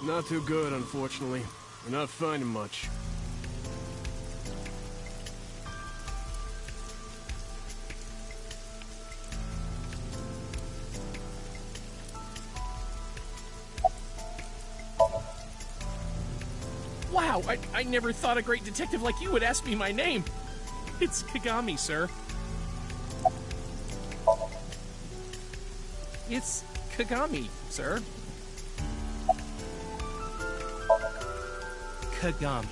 Not too good, unfortunately. We're not finding much. Wow, I never thought a great detective like you would ask me my name. It's Kagami, sir. It's Kagami, sir. Kagami.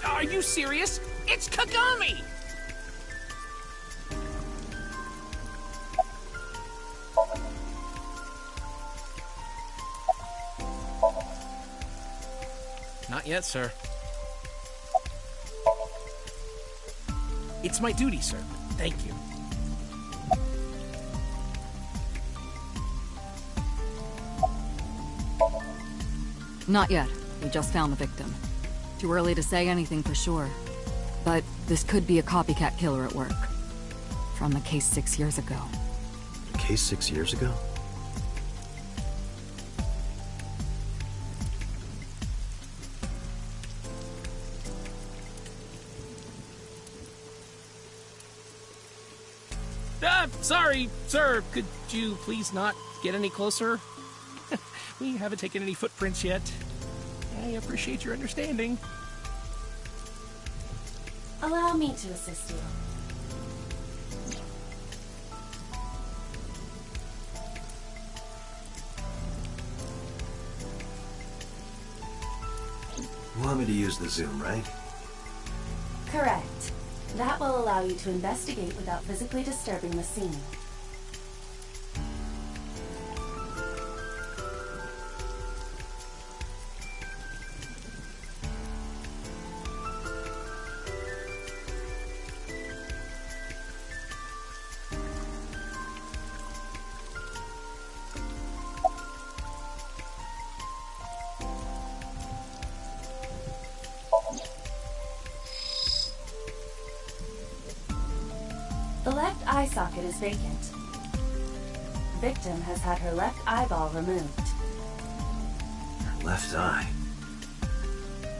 Are you serious? It's Kagami! Not yet, sir. It's my duty, sir. Thank you. Not yet. We just found the victim. Too early to say anything for sure. But this could be a copycat killer at work. From the case 6 years ago. A case 6 years ago? Sorry, sir. Could you please not get any closer? We haven't taken any footprints yet. I appreciate your understanding. Allow me to assist you. You want me to use the zoom, right? Correct. That will allow you to investigate without physically disturbing the scene. The left eye socket is vacant. Victim has had her left eyeball removed. Her left eye.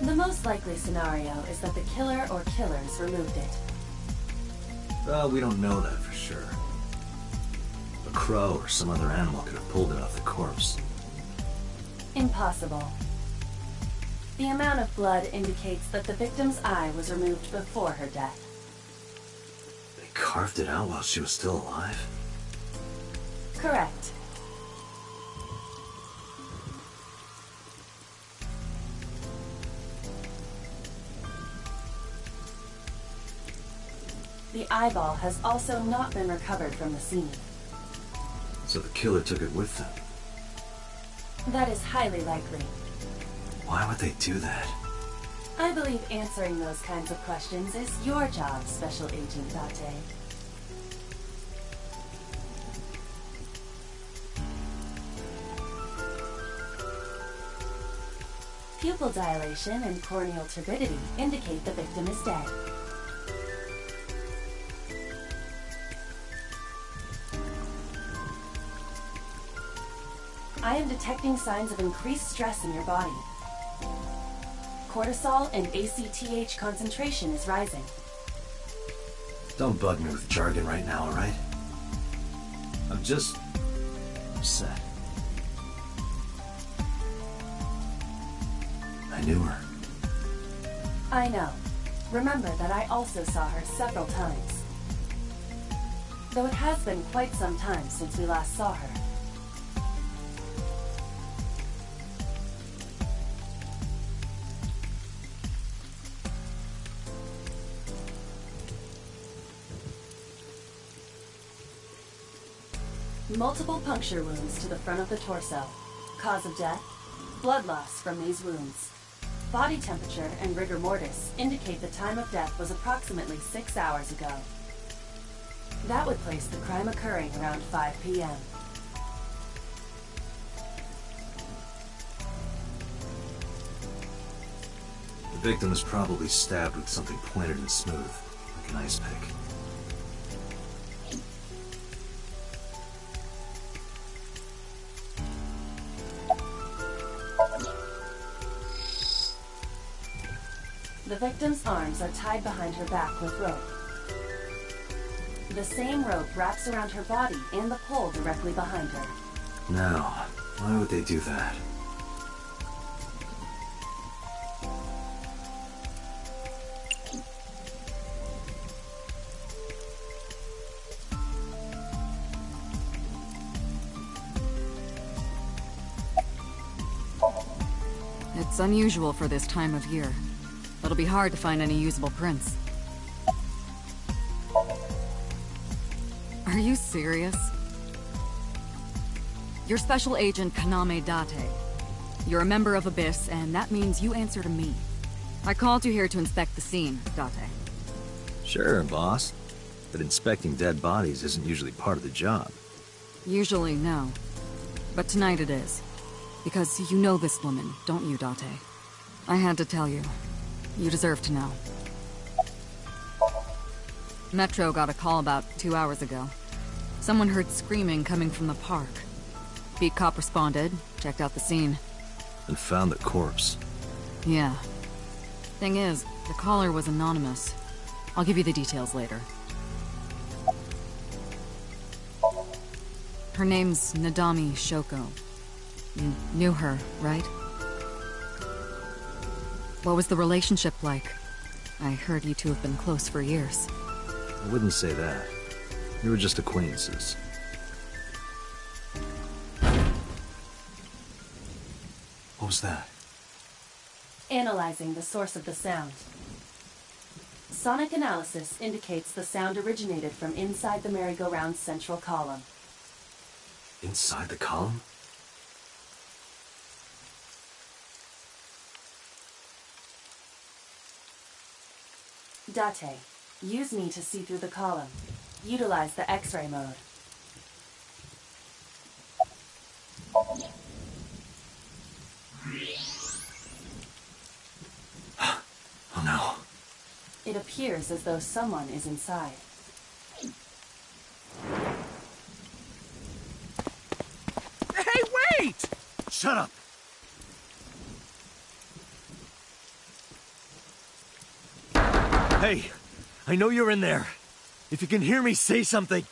The most likely scenario is that the killer or killers removed it. Well, we don't know that for sure. A crow or some other animal could have pulled it off the corpse. Impossible. The amount of blood indicates that the victim's eye was removed before her death. They carved it out while she was still alive? Correct. The eyeball has also not been recovered from the scene. So the killer took it with them? That is highly likely. Why would they do that? I believe answering those kinds of questions is your job, Special Agent Date. Pupil dilation and corneal turbidity indicate the victim is dead. I am detecting signs of increased stress in your body. Cortisol and ACTH concentration is rising. Don't bug me with jargon right now, alright? I'm just upset. I knew her. I know. Remember that I also saw her several times. Though it has been quite some time since we last saw her. Multiple puncture wounds to the front of the torso. Cause of death? Blood loss from these wounds. Body temperature and rigor mortis indicate the time of death was approximately 6 hours ago. That would place the crime occurring around 5 p.m. The victim is probably stabbed with something pointed and smooth, like an ice pick. victim's arms are tied behind her back with rope. The same rope wraps around her body and the pole directly behind her. Now, why would they do that? It's unusual for this time of year. It'll be hard to find any usable prints. Are you serious? You're Special Agent Kaname Date. You're a member of Abyss, and that means you answer to me. I called you here to inspect the scene, Date. Sure, boss. But inspecting dead bodies isn't usually part of the job. Usually, no. But tonight it is. Because you know this woman, don't you, Date? I had to tell you. You deserve to know. Metro got a call about 2 hours ago. Someone heard screaming coming from the park. Beat Cop responded, checked out the scene. And found the corpse. Yeah. Thing is, the caller was anonymous. I'll give you the details later. Her name's Nadami Shoko. You knew her, right? What was the relationship like? I heard you two have been close for years. I wouldn't say that. We were just acquaintances. What was that? Analyzing the source of the sound. Sonic analysis indicates the sound originated from inside the merry-go-round's central column. Inside the column? Date, use me to see through the column. Utilize the X-ray mode. Oh no. It appears as though someone is inside. Hey, wait! Shut up! Hey, I know you're in there. If you can hear me, say something.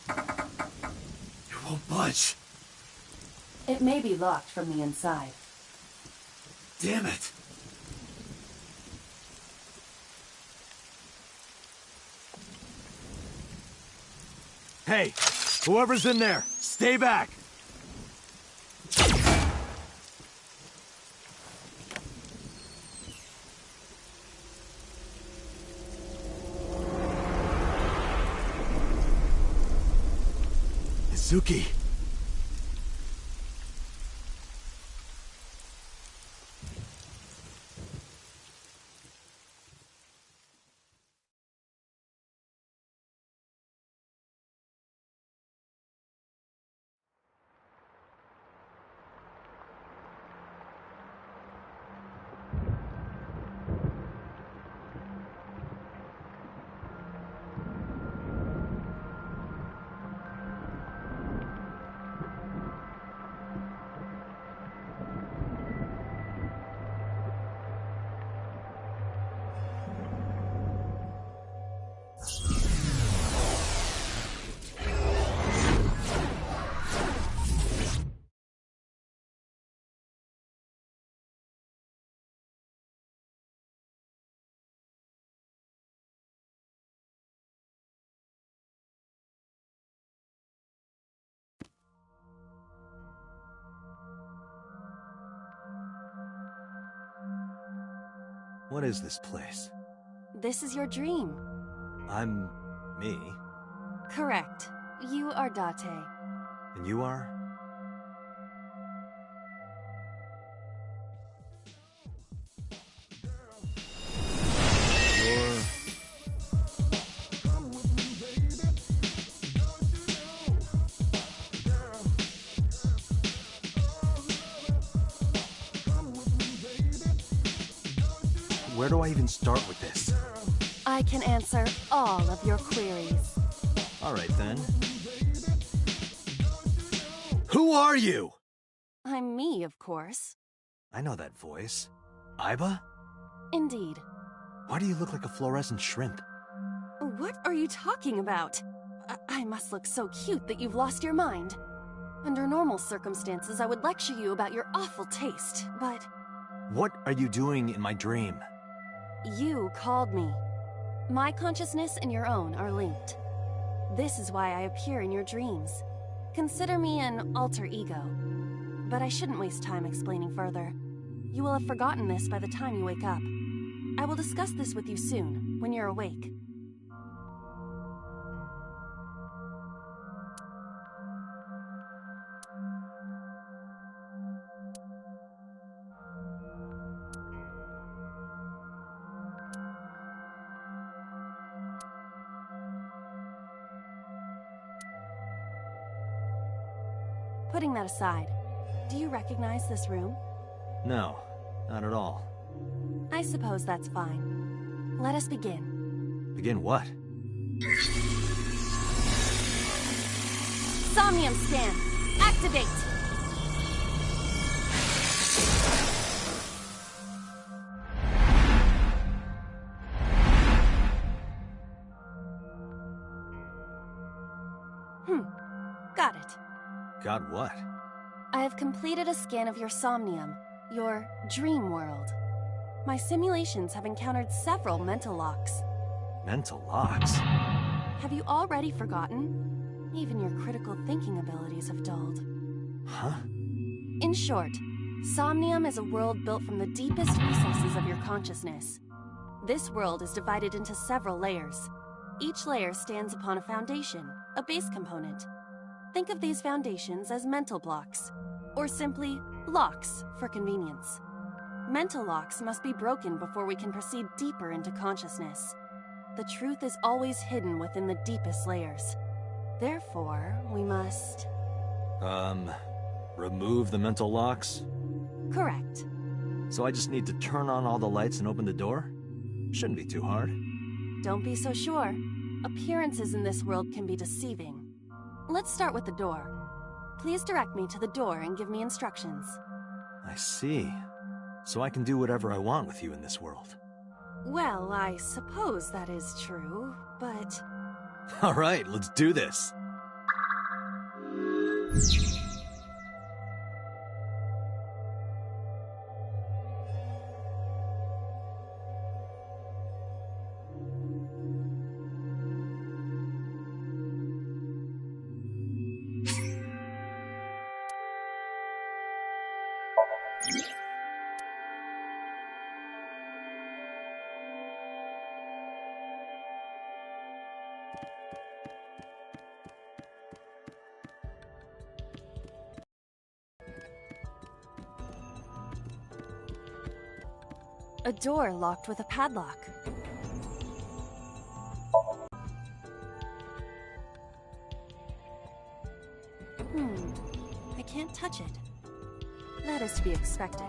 You won't budge. It may be locked from the inside. Damn it. Hey, whoever's in there, stay back! Izuki! What is this place? This is your dream. I'm... me? Correct. You are Date. And you are? where do I even start with this? I can answer all of your queries. Alright then. Who are you? I'm me, of course. I know that voice. Iba? Indeed. Why do you look like a fluorescent shrimp? What are you talking about? I must look so cute that you've lost your mind. Under normal circumstances, I would lecture you about your awful taste, but... What are you doing in my dream? You called me. My consciousness and your own are linked. This is why I appear in your dreams. Consider me an alter ego. But I shouldn't waste time explaining further. You will have forgotten this by the time you wake up. I will discuss this with you soon, when you're awake. Putting that aside, do you recognize this room? No, not at all. I suppose that's fine. Let us begin. Begin what? Somnium scan! Activate! Got it. Got what? I have completed a scan of your Somnium, your dream world. My simulations have encountered several mental locks. Mental locks? Have you already forgotten? Even your critical thinking abilities have dulled. Huh? In short, Somnium is a world built from the deepest recesses of your consciousness. This world is divided into several layers. Each layer stands upon a foundation, a base component. Think of these foundations as mental blocks, or simply locks for convenience. Mental locks must be broken before we can proceed deeper into consciousness. The truth is always hidden within the deepest layers. Therefore, we must... remove the mental locks? Correct. So I just need to turn on all the lights and open the door? Shouldn't be too hard. Don't be so sure. Appearances in this world can be deceiving. Let's start with the door. Please direct me to the door and give me instructions. I see. So I can do whatever I want with you in this world. Well, I suppose that is true, but... Alright, let's do this. A door locked with a padlock. I can't touch it. That is to be expected.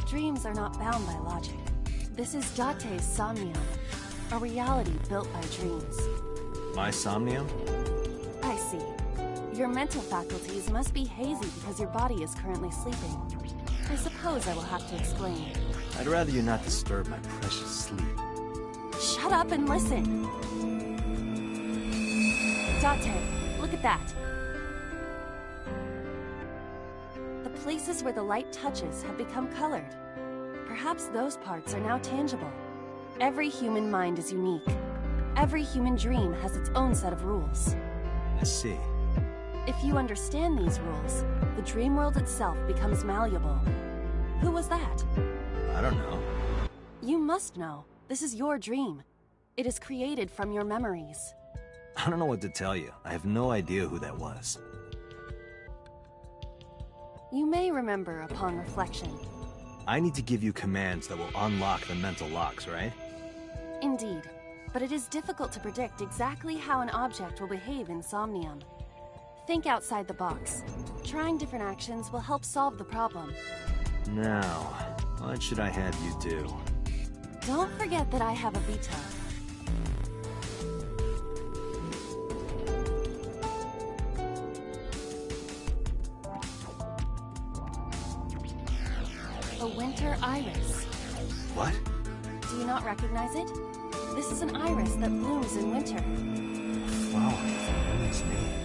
Dreams are not bound by logic. This is Date's Somnium, a reality built by dreams. My Somnium? I see. Your mental faculties must be hazy because your body is currently sleeping. I suppose I will have to explain. I'd rather you not disturb my precious sleep. Shut up and listen! Date, look at that. The places where the light touches have become colored. Perhaps those parts are now tangible. Every human mind is unique. Every human dream has its own set of rules. I see. If you understand these rules, the dream world itself becomes malleable. Who was that? I don't know. You must know. This is your dream. It is created from your memories. I don't know what to tell you. I have no idea who that was. You may remember upon reflection. I need to give you commands that will unlock the mental locks, right? Indeed. But it is difficult to predict exactly how an object will behave in Somnium. Think outside the box. Trying different actions will help solve the problem. Now, what should I have you do? Don't forget that I have a veto. A winter iris. What? Do you not recognize it? This is an iris that blooms in winter. Flower from woman's name.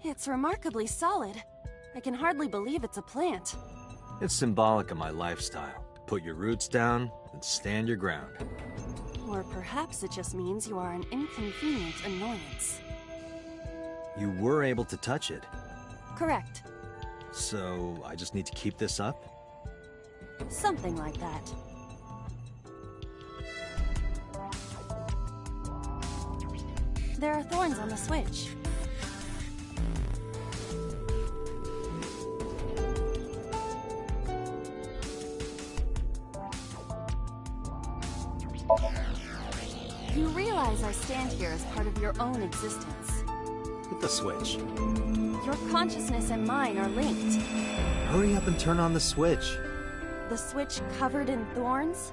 It's remarkably solid. I can hardly believe it's a plant. It's symbolic of my lifestyle. Put your roots down and stand your ground. Or perhaps it just means you are an inconvenient annoyance. You were able to touch it. Correct. So, I just need to keep this up? Something like that. There are thorns on the switch. You realize I stand here as part of your own existence. Hit the switch. Your consciousness and mine are linked. Hurry up and turn on the switch. The switch covered in thorns?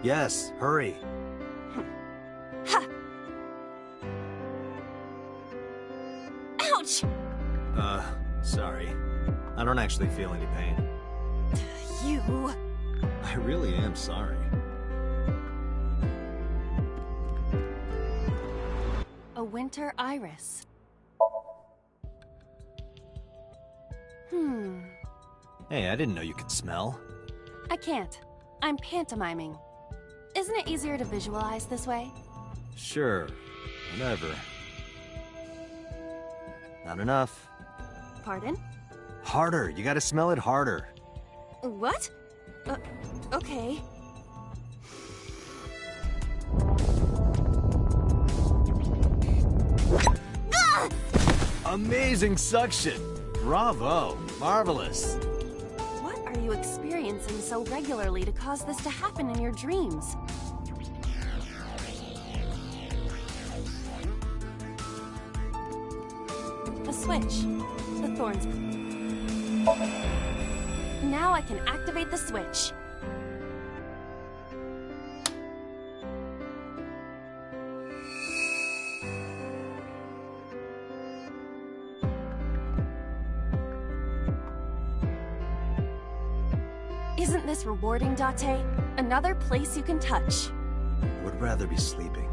Yes, hurry. Ha! Ouch! Sorry. I don't actually feel any pain. You... I really am sorry. A winter iris. Hey, I didn't know you could smell. I can't. I'm pantomiming. Isn't it easier to visualize this way? Sure. Whatever. Not enough. Pardon? Harder. You gotta smell it harder. What? Okay. Ah! Amazing suction. Bravo. Marvelous. What are you experiencing so regularly to cause this to happen in your dreams? A switch. The thorns. Now I can activate the switch. Isn't this rewarding, Date? Another place you can touch. Would rather be sleeping.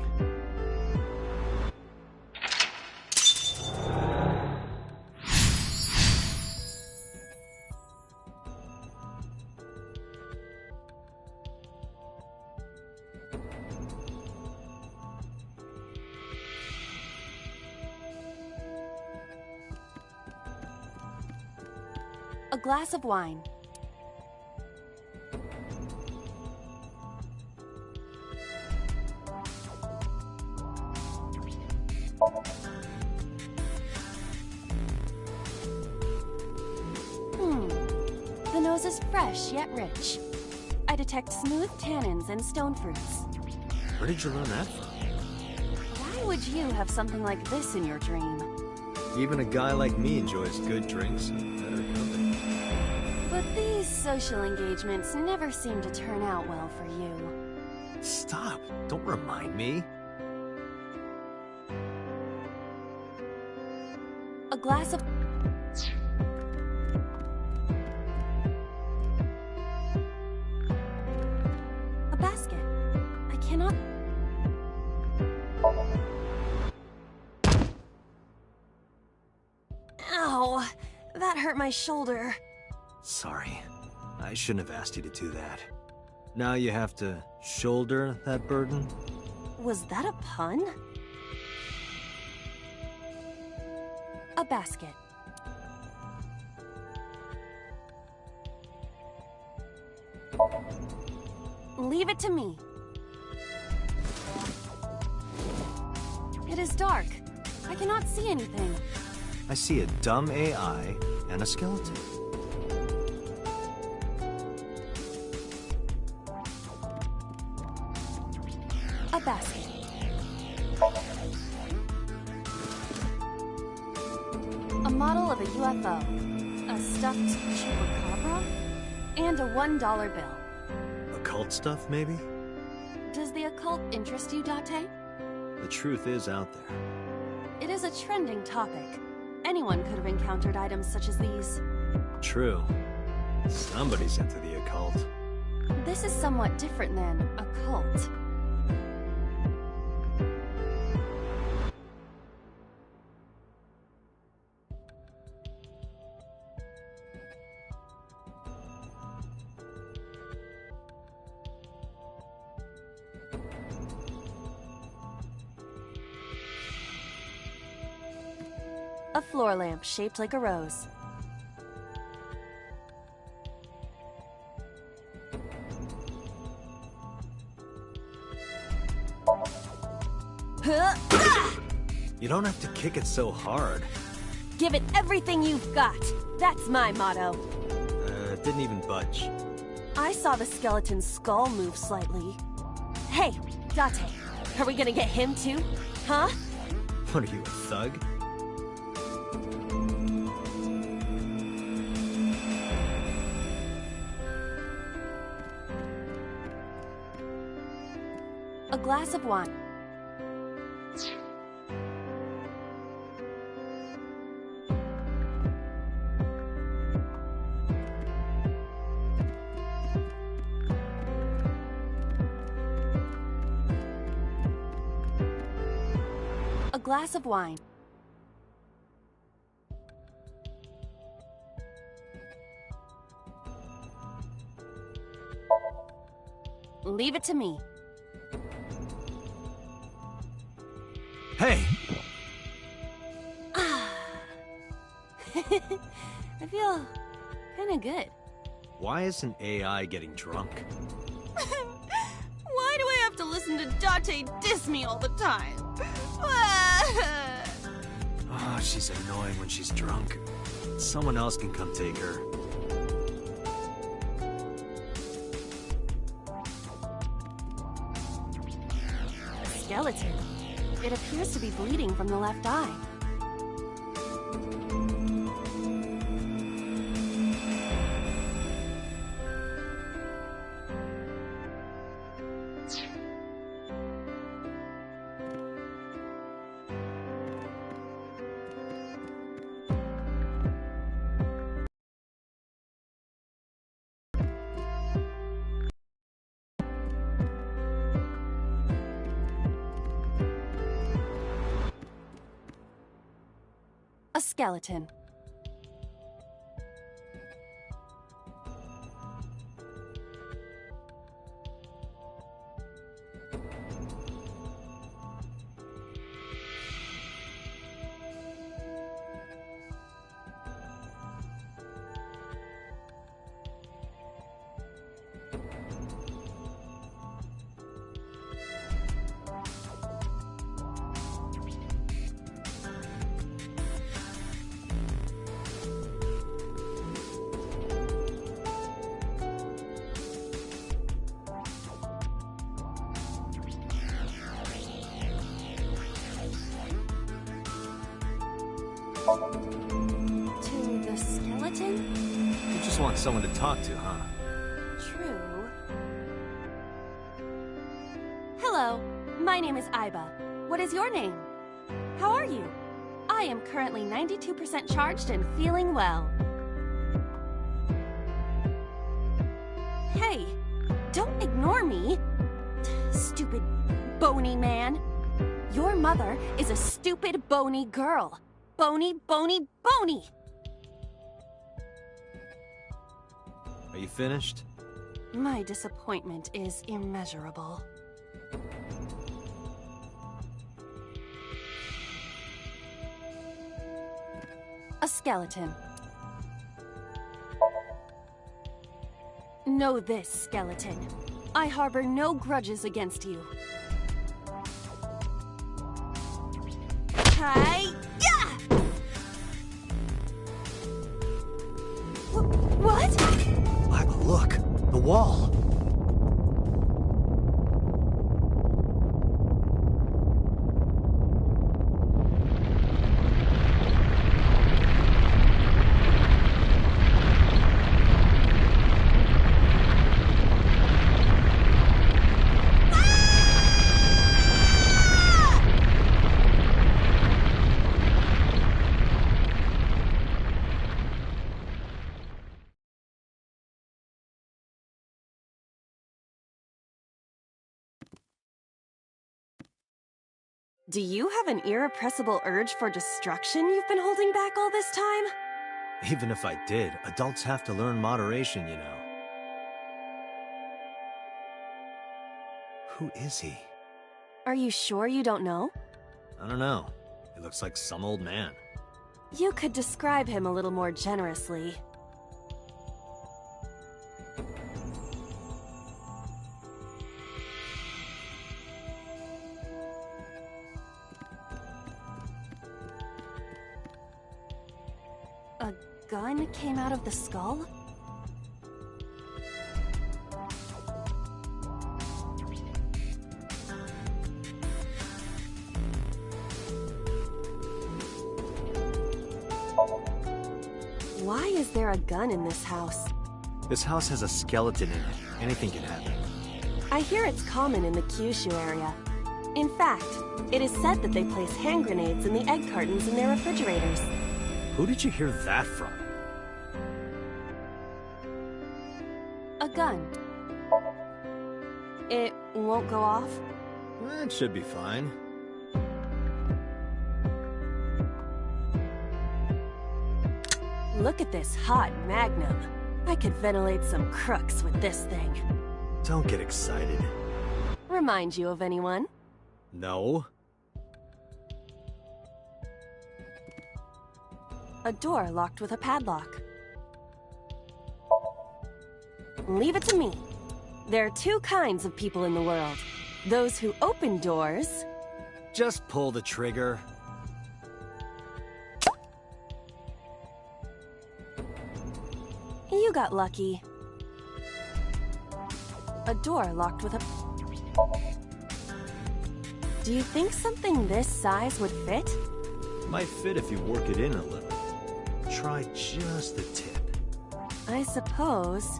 A glass of wine. The nose is fresh yet rich. I detect smooth tannins and stone fruits. Where did you learn that from? Why would you have something like this in your dream? Even a guy like me enjoys good drinks and better company. But these social engagements never seem to turn out well for you. Stop. Don't remind me. A glass of... A basket. I cannot... Ow! That hurt my shoulder. Sorry. I shouldn't have asked you to do that. Now you have to shoulder that burden? Was that a pun? A basket. Leave it to me. It is dark. I cannot see anything. I see a dumb AI and a skeleton. A basket. A model of a UFO. A stuffed chupacabra. And a $1 bill. Occult stuff, maybe? Does the occult interest you, Date? The truth is out there. It is a trending topic. Anyone could have encountered items such as these. True. Somebody's into the occult. This is somewhat different than a cult. A floor lamp shaped like a rose. You don't have to kick it so hard. Give it everything you've got. That's my motto. Didn't even budge. I saw the skeleton's skull move slightly. Hey, Date, are we gonna get him too? Huh? What are you, a thug? A glass of wine. A glass of wine. Leave it to me. Hey! I feel kinda good. Why isn't AI getting drunk? Why do I have to listen to Date diss me all the time? Oh, she's annoying when she's drunk. Someone else can come take her. A skeleton. It appears to be bleeding from the left eye. A skeleton. To the skeleton? You just want someone to talk to, huh? True. Hello, my name is Aiba. What is your name? How are you? I am currently 92% charged and feeling well. Hey, don't ignore me. Stupid bony man. Your mother is a stupid bony girl. Bony, bony, bony! Are you finished? My disappointment is immeasurable. A skeleton. Know this, skeleton. I harbor no grudges against you. Hi! Yeah! What? Look, the wall. Do you have an irrepressible urge for destruction you've been holding back all this time? Even if I did, adults have to learn moderation, you know. Who is he? Are you sure you don't know? I don't know. He looks like some old man. You could describe him a little more generously. A gun came out of the skull? Why is there a gun in this house? This house has a skeleton in it. Anything can happen. I hear it's common in the Kyushu area. In fact, it is said that they place hand grenades in the egg cartons in their refrigerators. Who did you hear that from? A gun. It won't go off? It should be fine. Look at this hot magnum. I could ventilate some crooks with this thing. Don't get excited. Remind you of anyone? No. A door locked with a padlock. Leave it to me. There are two kinds of people in the world. Those who open doors... Just pull the trigger. You got lucky. A door locked with a... Do you think something this size would fit? Might fit if you work it in a little. Try just the tip. I suppose.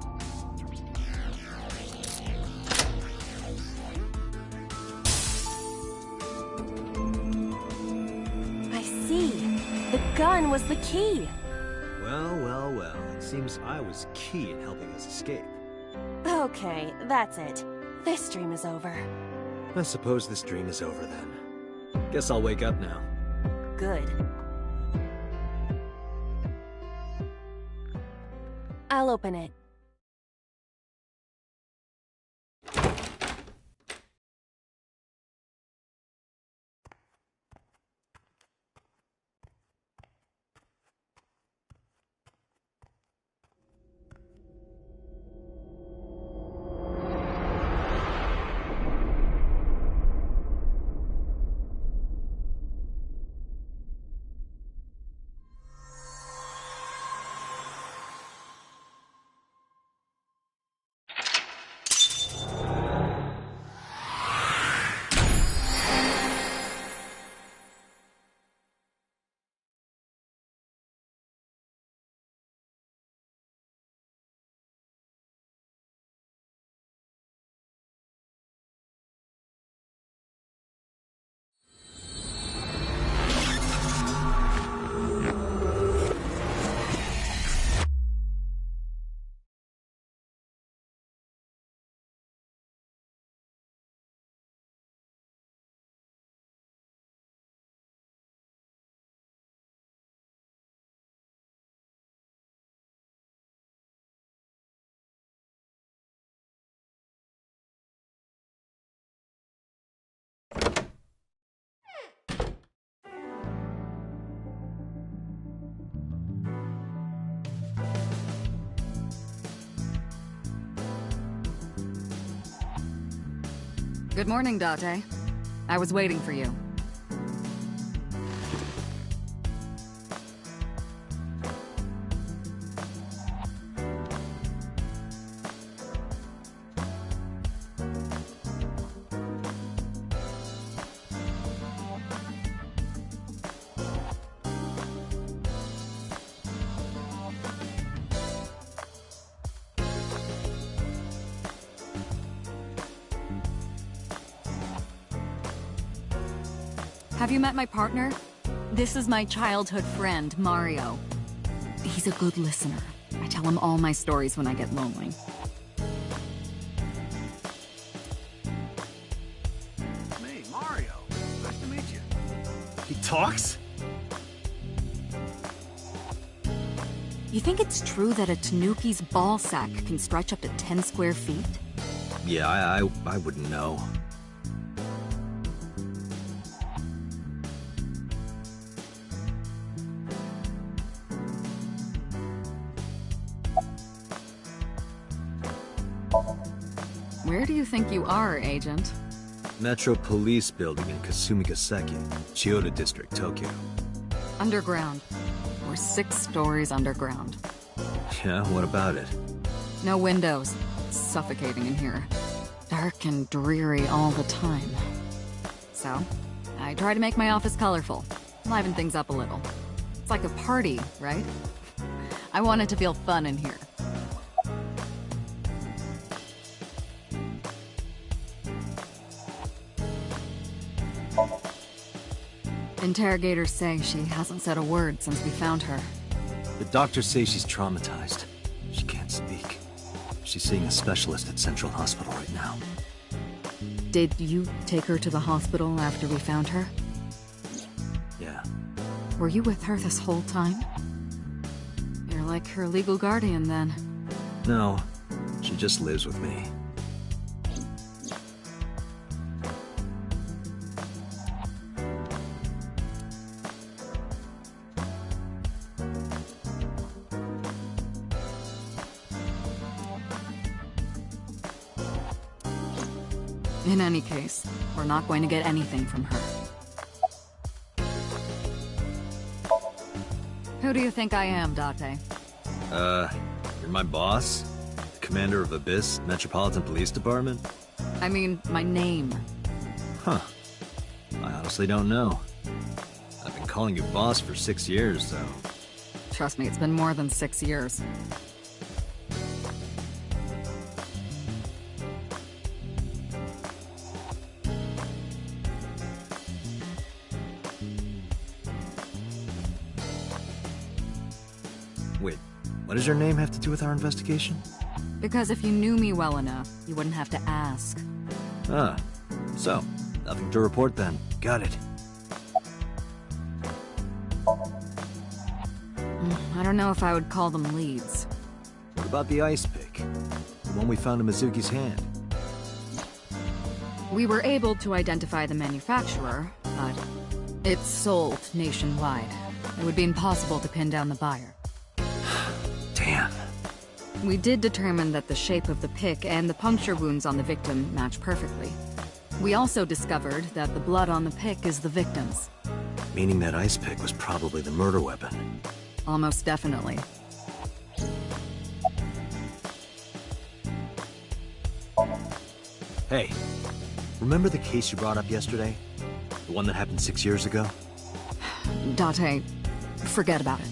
I see. The gun was the key. Well, well, well. It seems I was key in helping us escape. Okay, that's it. This dream is over. I suppose this dream is over then. Guess I'll wake up now. Good. I'll open it. Good morning, Date. I was waiting for you. Have you met my partner? This is my childhood friend, Mario. He's a good listener. I tell him all my stories when I get lonely. Hey, Mario. Nice to meet you. He talks? You think it's true that a tanuki's ball sack can stretch up to 10 square feet? Yeah, I wouldn't know. Where do you think you are, Agent? Metro Police Building in Kasumigaseki, Chiyoda District, Tokyo. Underground. We're 6 stories underground. Yeah, what about it? No windows. It's suffocating in here. Dark and dreary all the time. So, I try to make my office colorful. Liven things up a little. It's like a party, right? I want it to feel fun in here. Interrogators say she hasn't said a word since we found her. The doctors say she's traumatized. She can't speak. She's seeing a specialist at Central Hospital right now. Did you take her to the hospital after we found her? Yeah. Were you with her this whole time? You're like her legal guardian, then. No, she just lives with me. In any case, we're not going to get anything from her. Who do you think I am, Date? You're my boss? The commander of Abyss Metropolitan Police Department? I mean, my name. Huh. I honestly don't know. I've been calling you boss for 6 years, so... Trust me, it's been more than 6 years. Wait, what does your name have to do with our investigation? Because if you knew me well enough, you wouldn't have to ask. Ah, so, nothing to report then. Got it. I don't know if I would call them leads. What about the ice pick? The one we found in Mizuki's hand? We were able to identify the manufacturer, but it's sold nationwide. It would be impossible to pin down the buyer. Damn. We did determine that the shape of the pick and the puncture wounds on the victim match perfectly. We also discovered that the blood on the pick is the victim's. Meaning that ice pick was probably the murder weapon. Almost definitely. Hey, remember the case you brought up yesterday? The one that happened 6 years ago? Date, forget about it.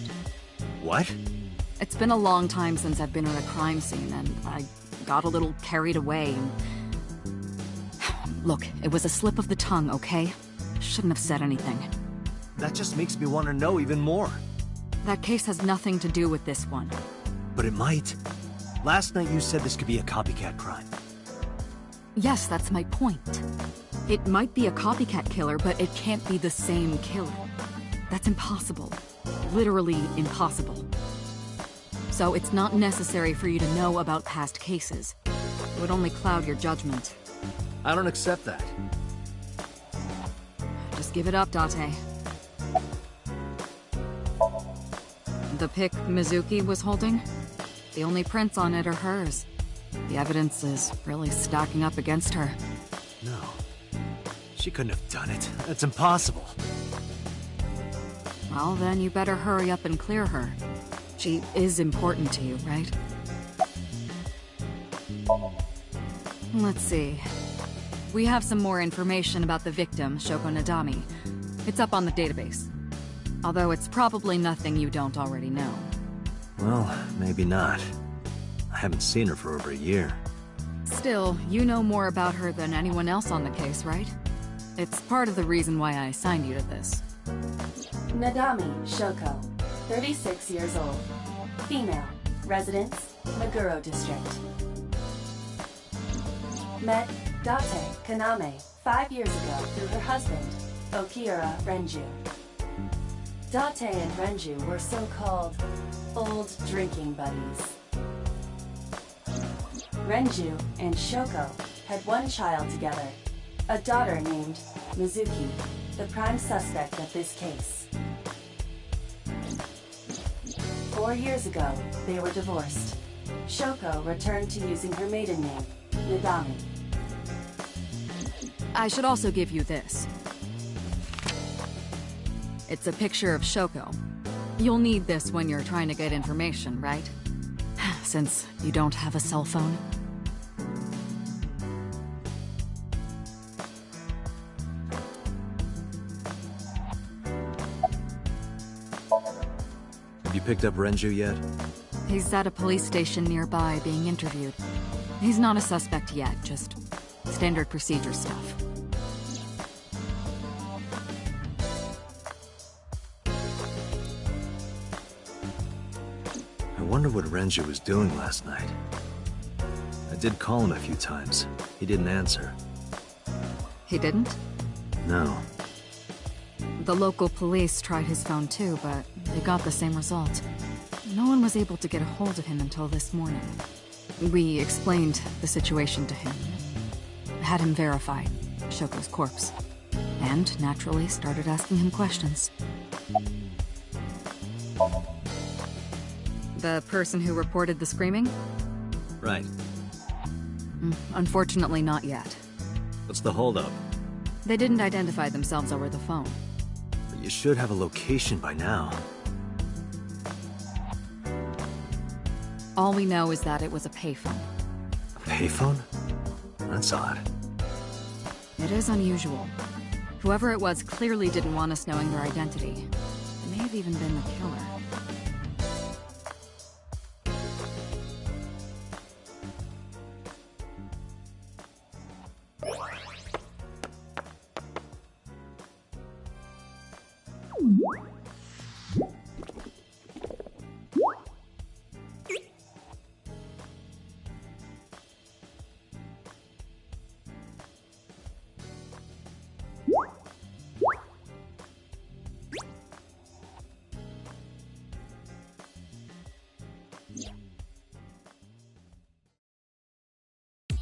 What? It's been a long time since I've been at a crime scene, and I got a little carried away and... Look, it was a slip of the tongue, okay? Shouldn't have said anything. That just makes me want to know even more. That case has nothing to do with this one. But it might. Last night you said this could be a copycat crime. Yes, that's my point. It might be a copycat killer, but it can't be the same killer. That's impossible. Literally impossible. So it's not necessary for you to know about past cases. It would only cloud your judgment. I don't accept that. Just give it up, Date. The pick Mizuki was holding? The only prints on it are hers. The evidence is really stacking up against her. No. She couldn't have done it. That's impossible. Well, then you better hurry up and clear her. She is important to you, right? Let's see. We have some more information about the victim, Shoko Nadami. It's up on the database. Although it's probably nothing you don't already know. Well, maybe not. I haven't seen her for over a year. Still, you know more about her than anyone else on the case, right? It's part of the reason why I assigned you to this. Nadami Shoko, 36 years old. Female. Residence, Meguro District. Met Date Kaname 5 years ago through her husband, Okira Renju. Date and Renju were so-called old drinking buddies. Renju and Shoko had one child together, a daughter named Mizuki, the prime suspect of this case. 4 years ago, they were divorced. Shoko returned to using her maiden name, Nadami. I should also give you this. It's a picture of Shoko. You'll need this when you're trying to get information, right? Since you don't have a cell phone. Have you picked up Renju yet? He's at a police station nearby being interviewed. He's not a suspect yet, just standard procedure stuff. I wonder what Renju was doing last night. I did call him a few times. He didn't answer. He didn't? No. The local police tried his phone too, but they got the same result. No one was able to get a hold of him until this morning. We explained the situation to him. Had him verify Shoko's corpse. And, naturally, started asking him questions. The person who reported the screaming? Right. Unfortunately, not yet. What's the holdup? They didn't identify themselves over the phone. But you should have a location by now. All we know is that it was a payphone. A payphone? That's odd. It is unusual. Whoever it was clearly didn't want us knowing their identity. It may have even been the killer.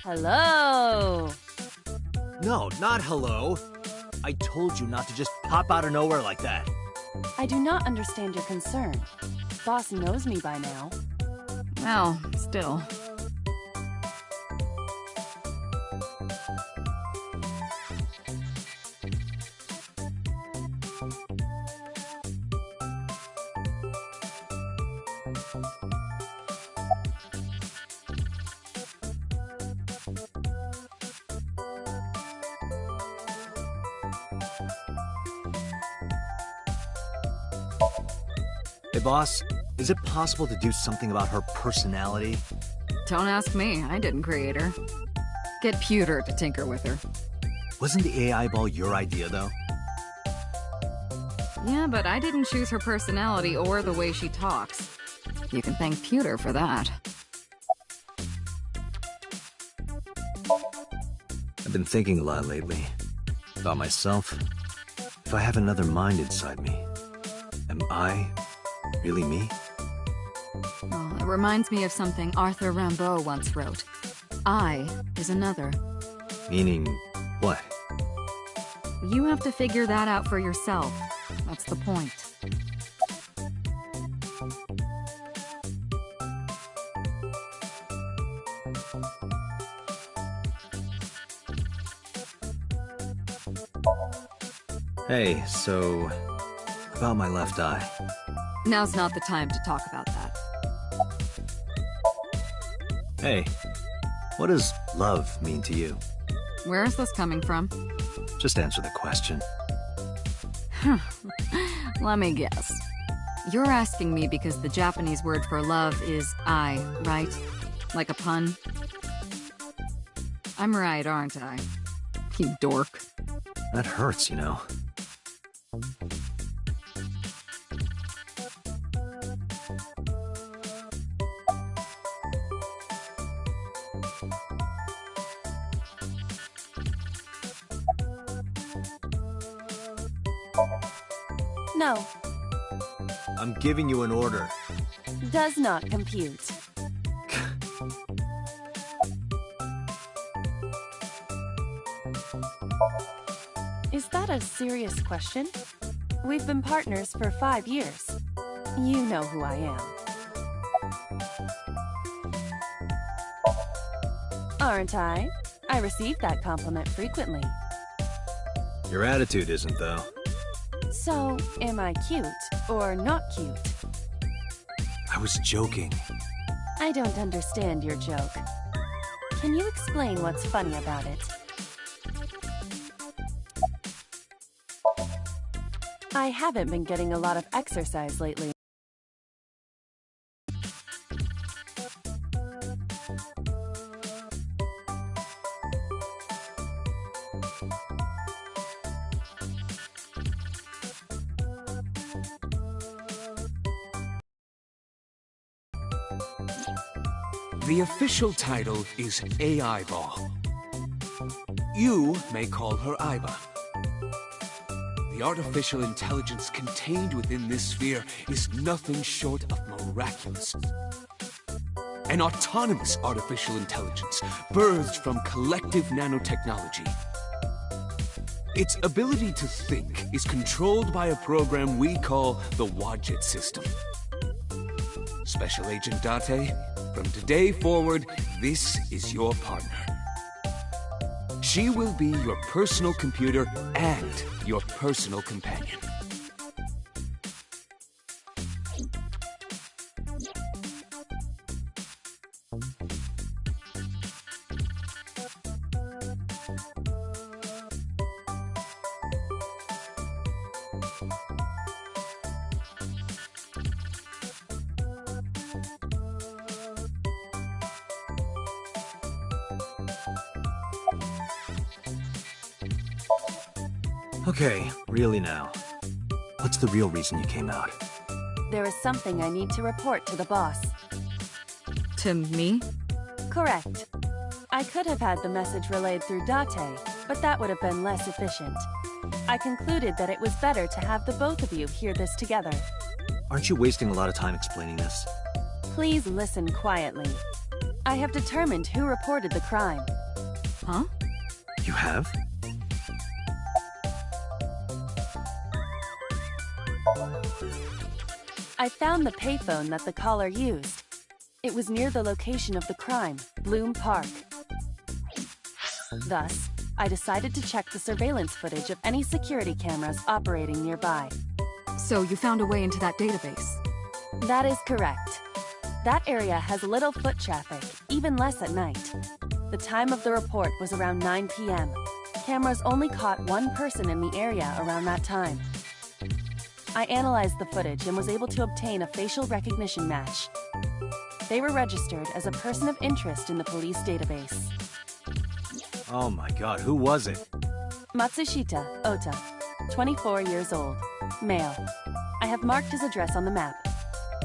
Hello! No, not hello. I told you not to just pop out of nowhere like that. I do not understand your concern. Boss knows me by now. Well, still. Hey, boss, is it possible to do something about her personality? Don't ask me, I didn't create her. Get Pewter to tinker with her. Wasn't the AI ball your idea, though? Yeah, but I didn't choose her personality or the way she talks. You can thank Pewter for that. I've been thinking a lot lately. About myself. If I have another mind inside me, am I really me? Well, it reminds me of something Arthur Rimbaud once wrote. I is another. Meaning what? You have to figure that out for yourself. That's the point. Hey, so... about my left eye. Now's not the time to talk about that. Hey, what does love mean to you? Where is this coming from? Just answer the question. Let me guess. You're asking me because the Japanese word for love is ai, right? Like a pun? I'm right, aren't I? You dork. That hurts, you know. No, I'm giving you an order. does not compute. Is that a serious question? We've been partners for 5 years. You know who I am. Aren't I? I receive that compliment frequently. Your attitude isn't, though. So, am I cute or not cute? I was joking. I don't understand your joke. Can you explain what's funny about it? I haven't been getting a lot of exercise lately. The official title is AI Ball. You may call her Aiba. The artificial intelligence contained within this sphere is nothing short of miraculous. An autonomous artificial intelligence birthed from collective nanotechnology. Its ability to think is controlled by a program we call the Wadjet system. Special Agent Date, from today forward, this is your partner. She will be your personal computer and your personal companion. Okay, really now. What's the real reason you came out? There is something I need to report to the boss. To me? Correct. I could have had the message relayed through Date, but that would have been less efficient. I concluded that it was better to have the both of you hear this together. Aren't you wasting a lot of time explaining this? Please listen quietly. I have determined who reported the crime. Huh? You have? I found the payphone that the caller used. It was near the location of the crime, Bloom Park. Thus, I decided to check the surveillance footage of any security cameras operating nearby. So you found a way into that database? That is correct. That area has little foot traffic, even less at night. The time of the report was around 9 p.m. Cameras only caught one person in the area around that time. I analyzed the footage and was able to obtain a facial recognition match. They were registered as a person of interest in the police database. Oh my god, who was it? Matsushita Ota, 24 years old, male. I have marked his address on the map.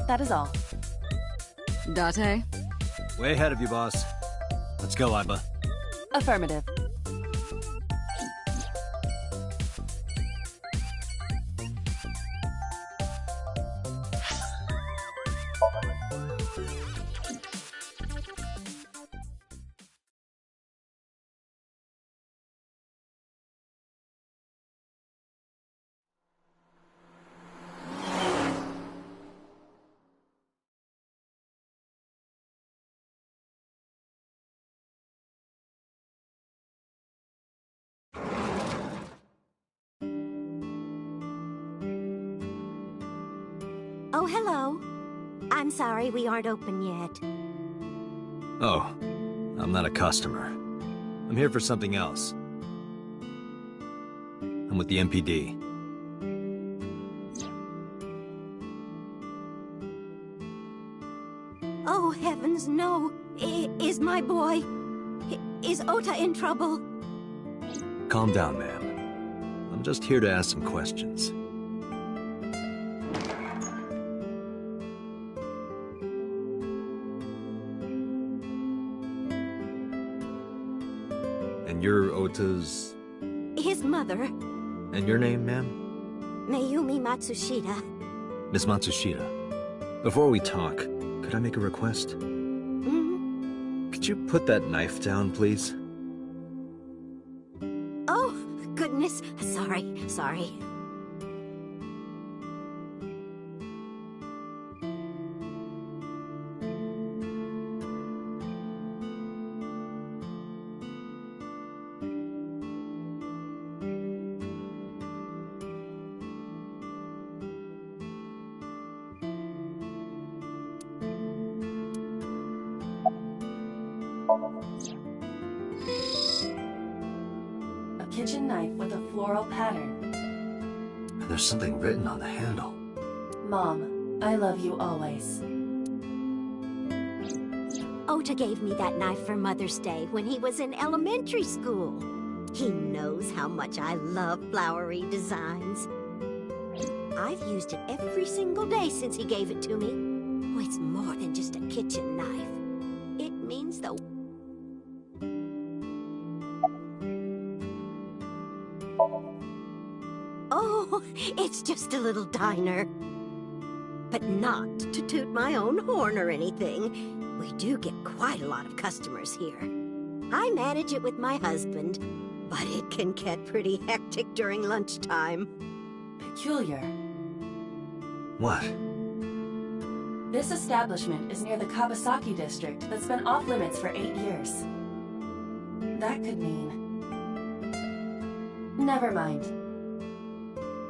That is all. Date? Way ahead of you, boss. Let's go, Aiba. Affirmative. Oh, hello. I'm sorry we aren't open yet. Oh, I'm not a customer. I'm here for something else. I'm with the MPD. Oh, heavens, no. Is my boy... Is Ota in trouble? Calm down, ma'am. just here to ask some questions. And you're Ota's... His mother. And your name, ma'am? Mayumi Matsushita. Miss Matsushita, before we talk, could I make a request? Mm-hmm. Could you put that knife down, please? Oh, goodness. Sorry. A kitchen knife with a floral pattern. And there's something written on the handle. Mom, I love you always. Ota gave me that knife for Mother's Day when he was in elementary school. He knows how much I love flowery designs. I've used it every single day since he gave it to me. Oh, it's more than just a kitchen knife. It means the... Oh, it's just a little diner. But not to toot my own horn or anything. We do get quite a lot of customers here. I manage it with my husband, but it can get pretty hectic during lunchtime. Peculiar. What? This establishment is near the Kawasaki district that's been off limits for 8 years. That could mean... Never mind.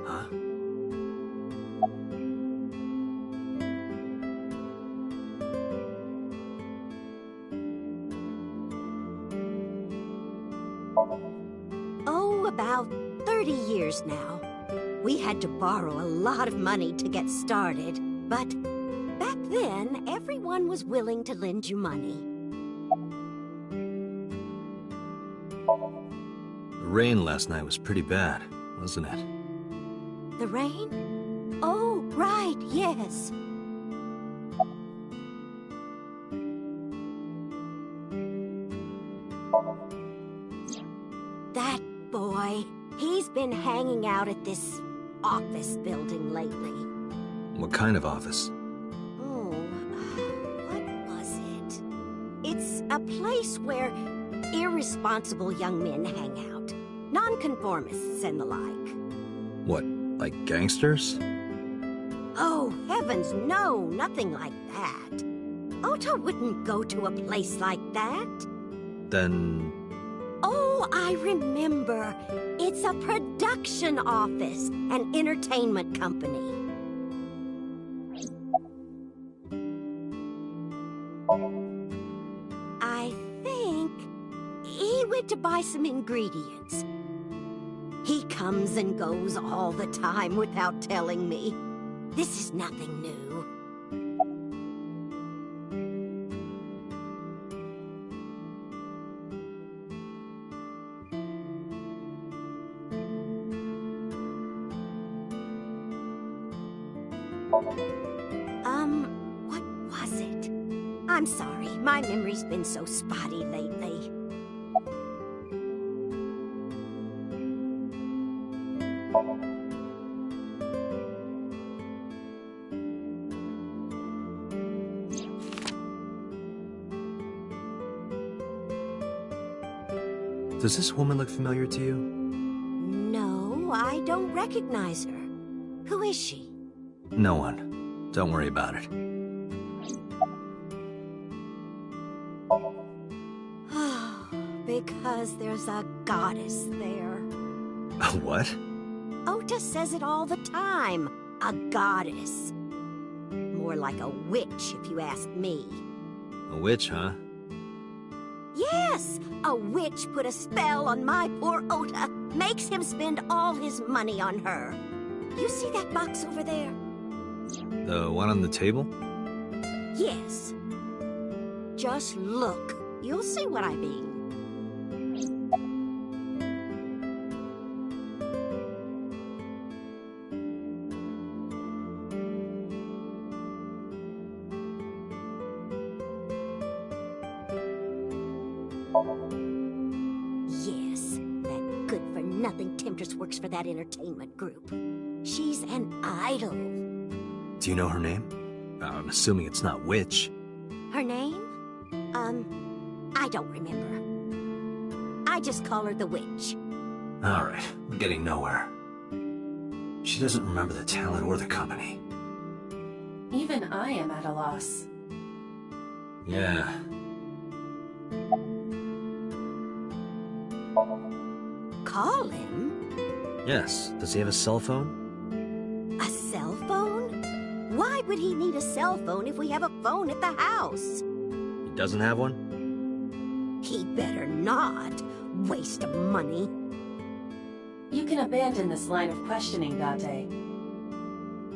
Huh? Oh, about 30 years now. We had to borrow a lot of money to get started, but back then, everyone was willing to lend you money. The rain last night was pretty bad, wasn't it? The rain? Oh, right, yes. That boy, he's been hanging out at this office building lately. What kind of office? Oh, what was it? It's a place where irresponsible young men hang out. Nonconformists and the like. What, like gangsters? Oh, heavens, no, nothing like that. Ota wouldn't go to a place like that. Then... Oh, I remember. It's a production office, an entertainment company. I think he went to buy some ingredients. He comes and goes all the time without telling me. This is nothing new. What was it? I'm sorry, my memory's been so spotty lately. Does this woman look familiar to you? No, I don't recognize her. Who is she? No one. Don't worry about it. Because there's a goddess there. A what? Ota says it all the time. A goddess. More like a witch, if you ask me. A witch, huh? Yes! A witch put a spell on my poor Ota. Makes him spend all his money on her. You see that box over there? The one on the table? Yes. Just look. You'll see what I mean. nothing Temptress works for that entertainment group. She's an idol. Do you know her name? I'm assuming it's not Witch. Her name? I don't remember. I just call her the Witch. Alright, we're getting nowhere. She doesn't remember the talent or the company. Even I am at a loss. Yeah. Call him? Yes. Does he have a cell phone? A cell phone? Why would he need a cell phone if we have a phone at the house? He doesn't have one? He better not. Waste of money. You can abandon this line of questioning, Date.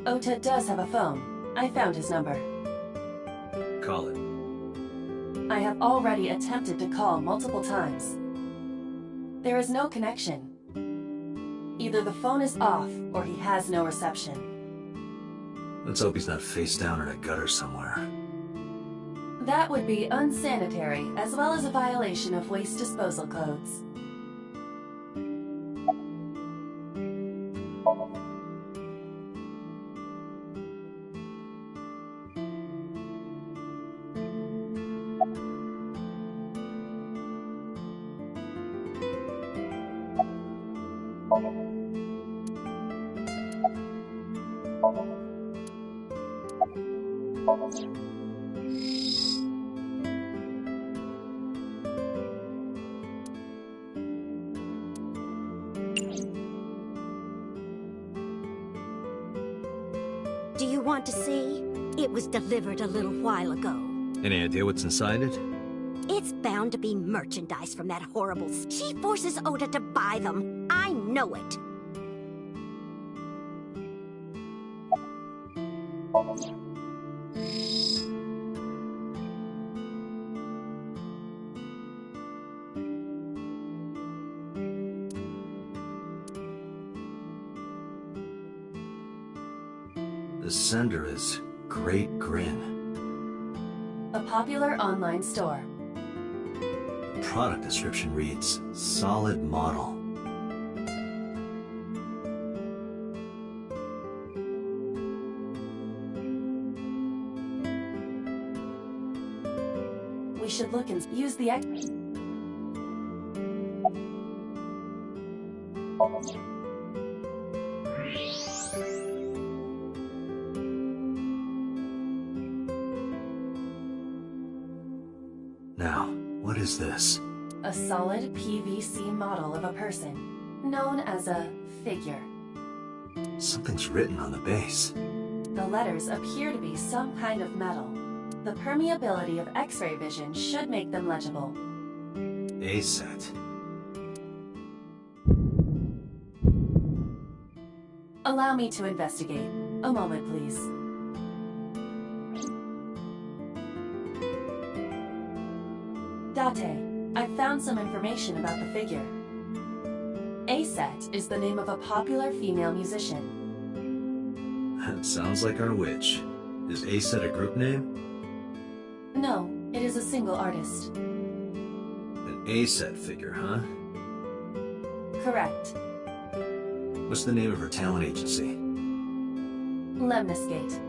Ota does have a phone. I found his number. Call it. I have already attempted to call multiple times. There is no connection. Either the phone is off, or he has no reception. Let's hope he's not face down in a gutter somewhere. That would be unsanitary, as well as a violation of waste disposal codes. Do you want to see? It was delivered a little while ago. Any idea what's inside it? It's bound to be merchandise from that horrible... She forces Ota to buy them. I know it. The sender is Great Grin. A popular online store. The product description reads, solid model. We should look and use the Now, what is this? A solid PVC model of a person, known as a figure. Something's written on the base. The letters appear to be some kind of metal. The permeability of X-ray vision should make them legible. A set. Allow me to investigate. A moment, please. Date, I've found some information about the figure. A-Set is the name of a popular female musician. That sounds like our witch. Is A set a group name? No, it is a single artist. An A set figure, huh? Correct. What's the name of her talent agency? Lemniscate.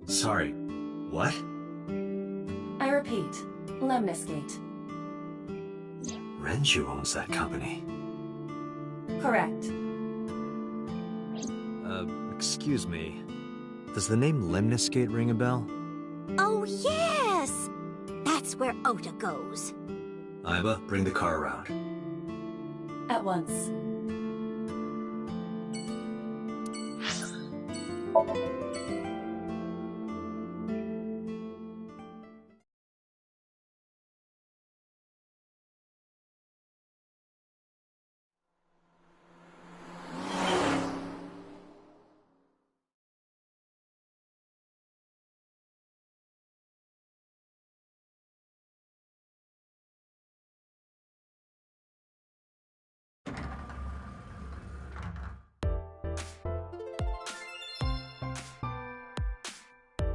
Sorry, what? I repeat, Lemniscate. Renju owns that company. Correct. Excuse me. Does the name Lemniscate ring a bell? Oh, yes! That's where Ota goes. Iba, bring the car around. At once.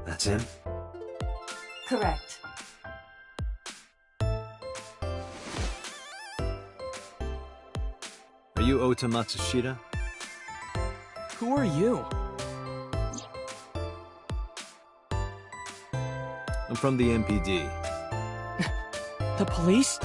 That's him? Correct. Are you Ota Matsushita? Who are you? I'm from the MPD. The police?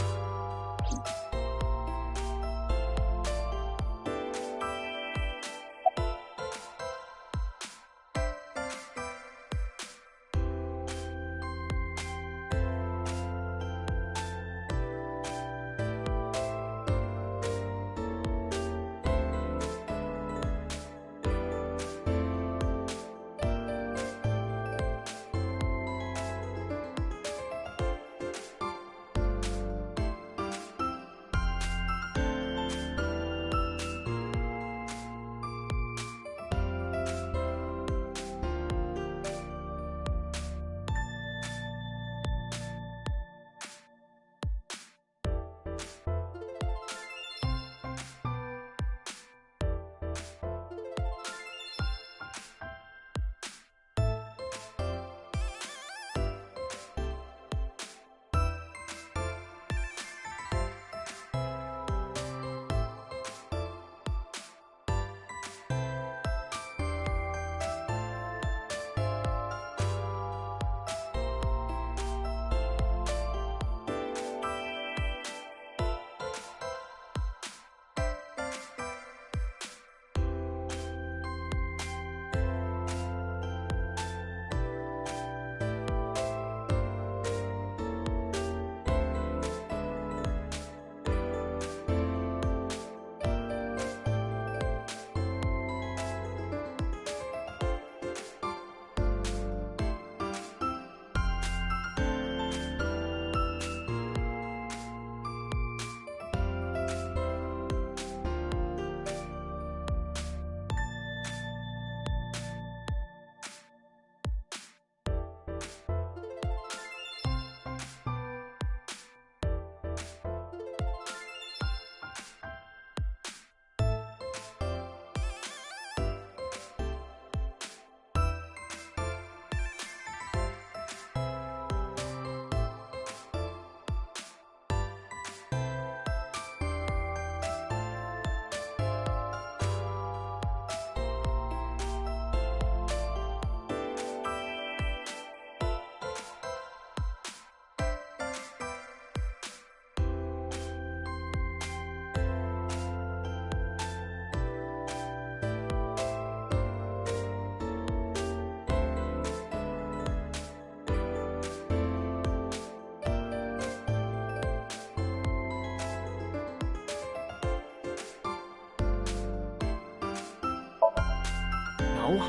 No.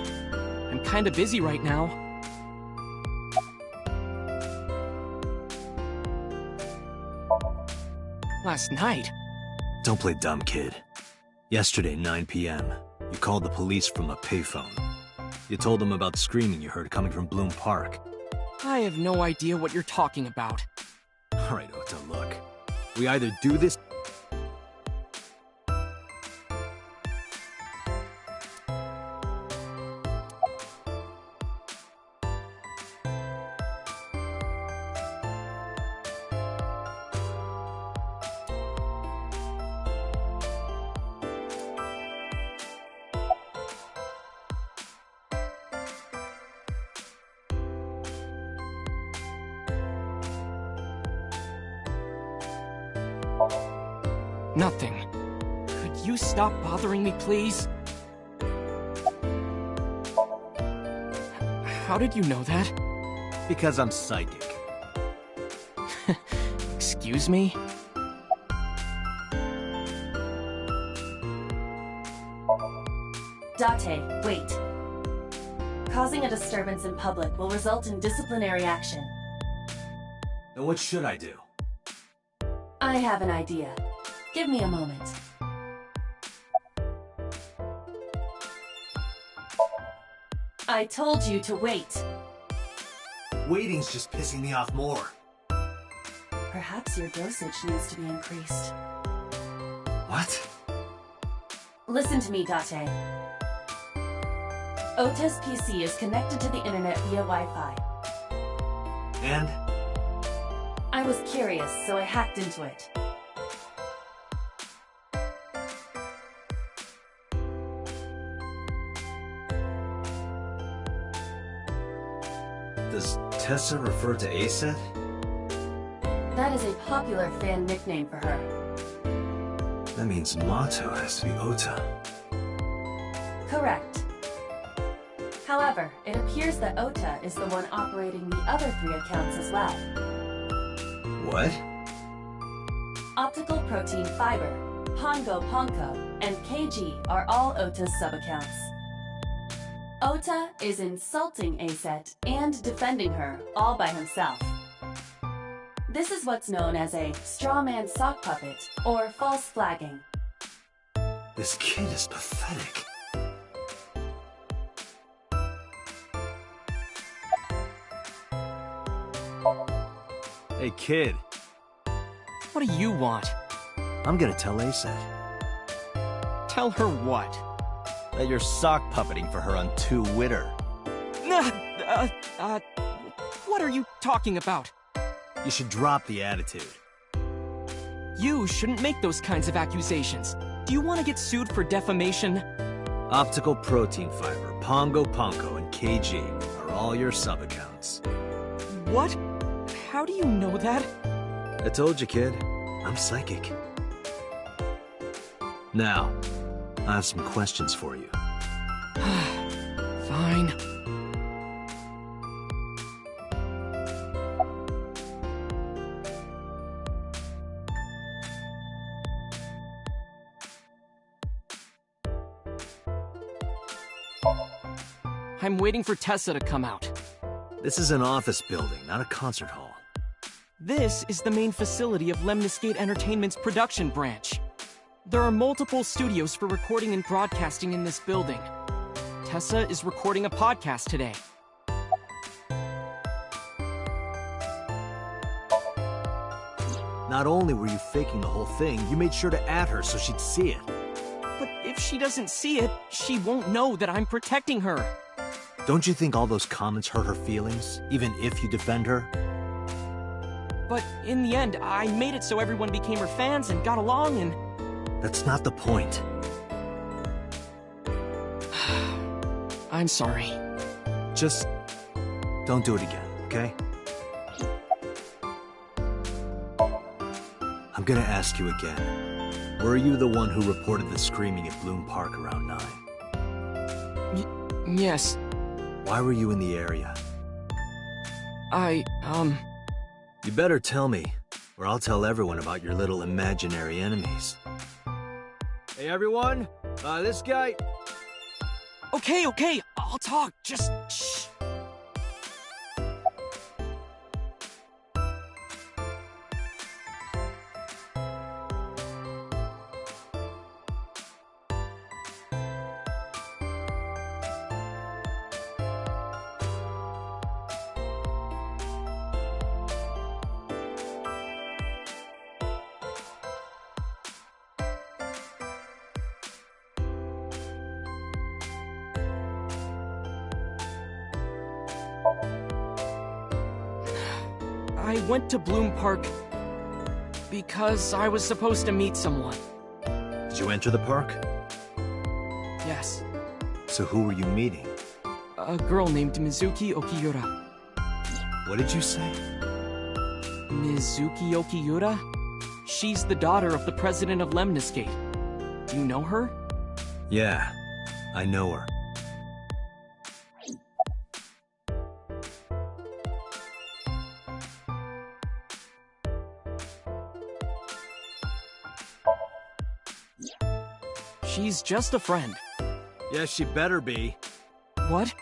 I'm kinda busy right now. Last night? Don't play dumb, kid. Yesterday, 9 p.m., you called the police from a payphone. You told them about screaming you heard coming from Bloom Park. I have no idea what you're talking about. Alright, Ota, look. We either do this... Nothing. Could you stop bothering me, please? How did you know that? Because I'm psychic. Excuse me? Date, wait. Causing a disturbance in public will result in disciplinary action. Then what should I do? I have an idea. Give me a moment. I told you to wait. Waiting's just pissing me off more. Perhaps your dosage needs to be increased. What? Listen to me, Date. Ota's PC is connected to the internet via Wi-Fi. And? I was curious, so I hacked into it. Tessa referred to Aset? That is a popular fan nickname for her. That means Mato has to be Ota. Correct. However, it appears that Ota is the one operating the other 3 accounts as well. What? Optical Protein Fiber, Pongo Ponko, and KG are all Ota's sub-accounts. Ota is insulting Aset and defending her all by himself. This is what's known as a straw man sock puppet or false flagging. This kid is pathetic. Hey, kid. What do you want? I'm gonna tell Aset Tell her what? That you're sock puppeting for her on Twitter. What are you talking about? You should drop the attitude. You shouldn't make those kinds of accusations. Do you want to get sued for defamation? Optical Protein Fiber, Pongo Ponko, and KG are all your sub-accounts. What? How do you know that? I told you, kid. I'm psychic. Now, I have some questions for you. Fine. I'm waiting for Tessa to come out. This is an office building, not a concert hall. This is the main facility of Lemniscate Entertainment's production branch. There are multiple studios for recording and broadcasting in this building. Tessa is recording a podcast today. Not only were you faking the whole thing, you made sure to add her so she'd see it. But if she doesn't see it, she won't know that I'm protecting her. Don't you think all those comments hurt her feelings, even if you defend her? But in the end, I made it so everyone became her fans and got along and... That's not the point. I'm sorry. Just don't do it again, okay? I'm gonna ask you again. Were you the one who reported the screaming at Bloom Park around 9? Yes. Why were you in the area? You better tell me, or I'll tell everyone about your little imaginary enemies. Hey everyone, this guy... Okay, I'll talk, just shh. I went to Bloom Park because I was supposed to meet someone. Did you enter the park? Yes. So who were you meeting? A girl named Mizuki Okiura. What did you say? Mizuki Okiura? She's the daughter of the president of Lemniscate. Do you know her? Yeah, I know her. She's just a friend. Yes, she better be. What?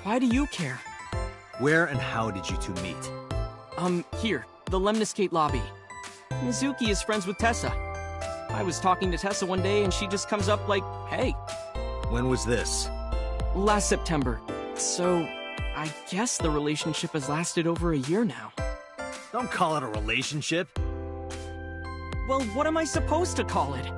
Why do you care? Where and how did you two meet? Here, the Lemniscate lobby. Mizuki is friends with Tessa. I was talking to Tessa one day and she just comes up like, hey. When was this? Last September. So, I guess the relationship has lasted over a year now. Don't call it a relationship. Well, what am I supposed to call it?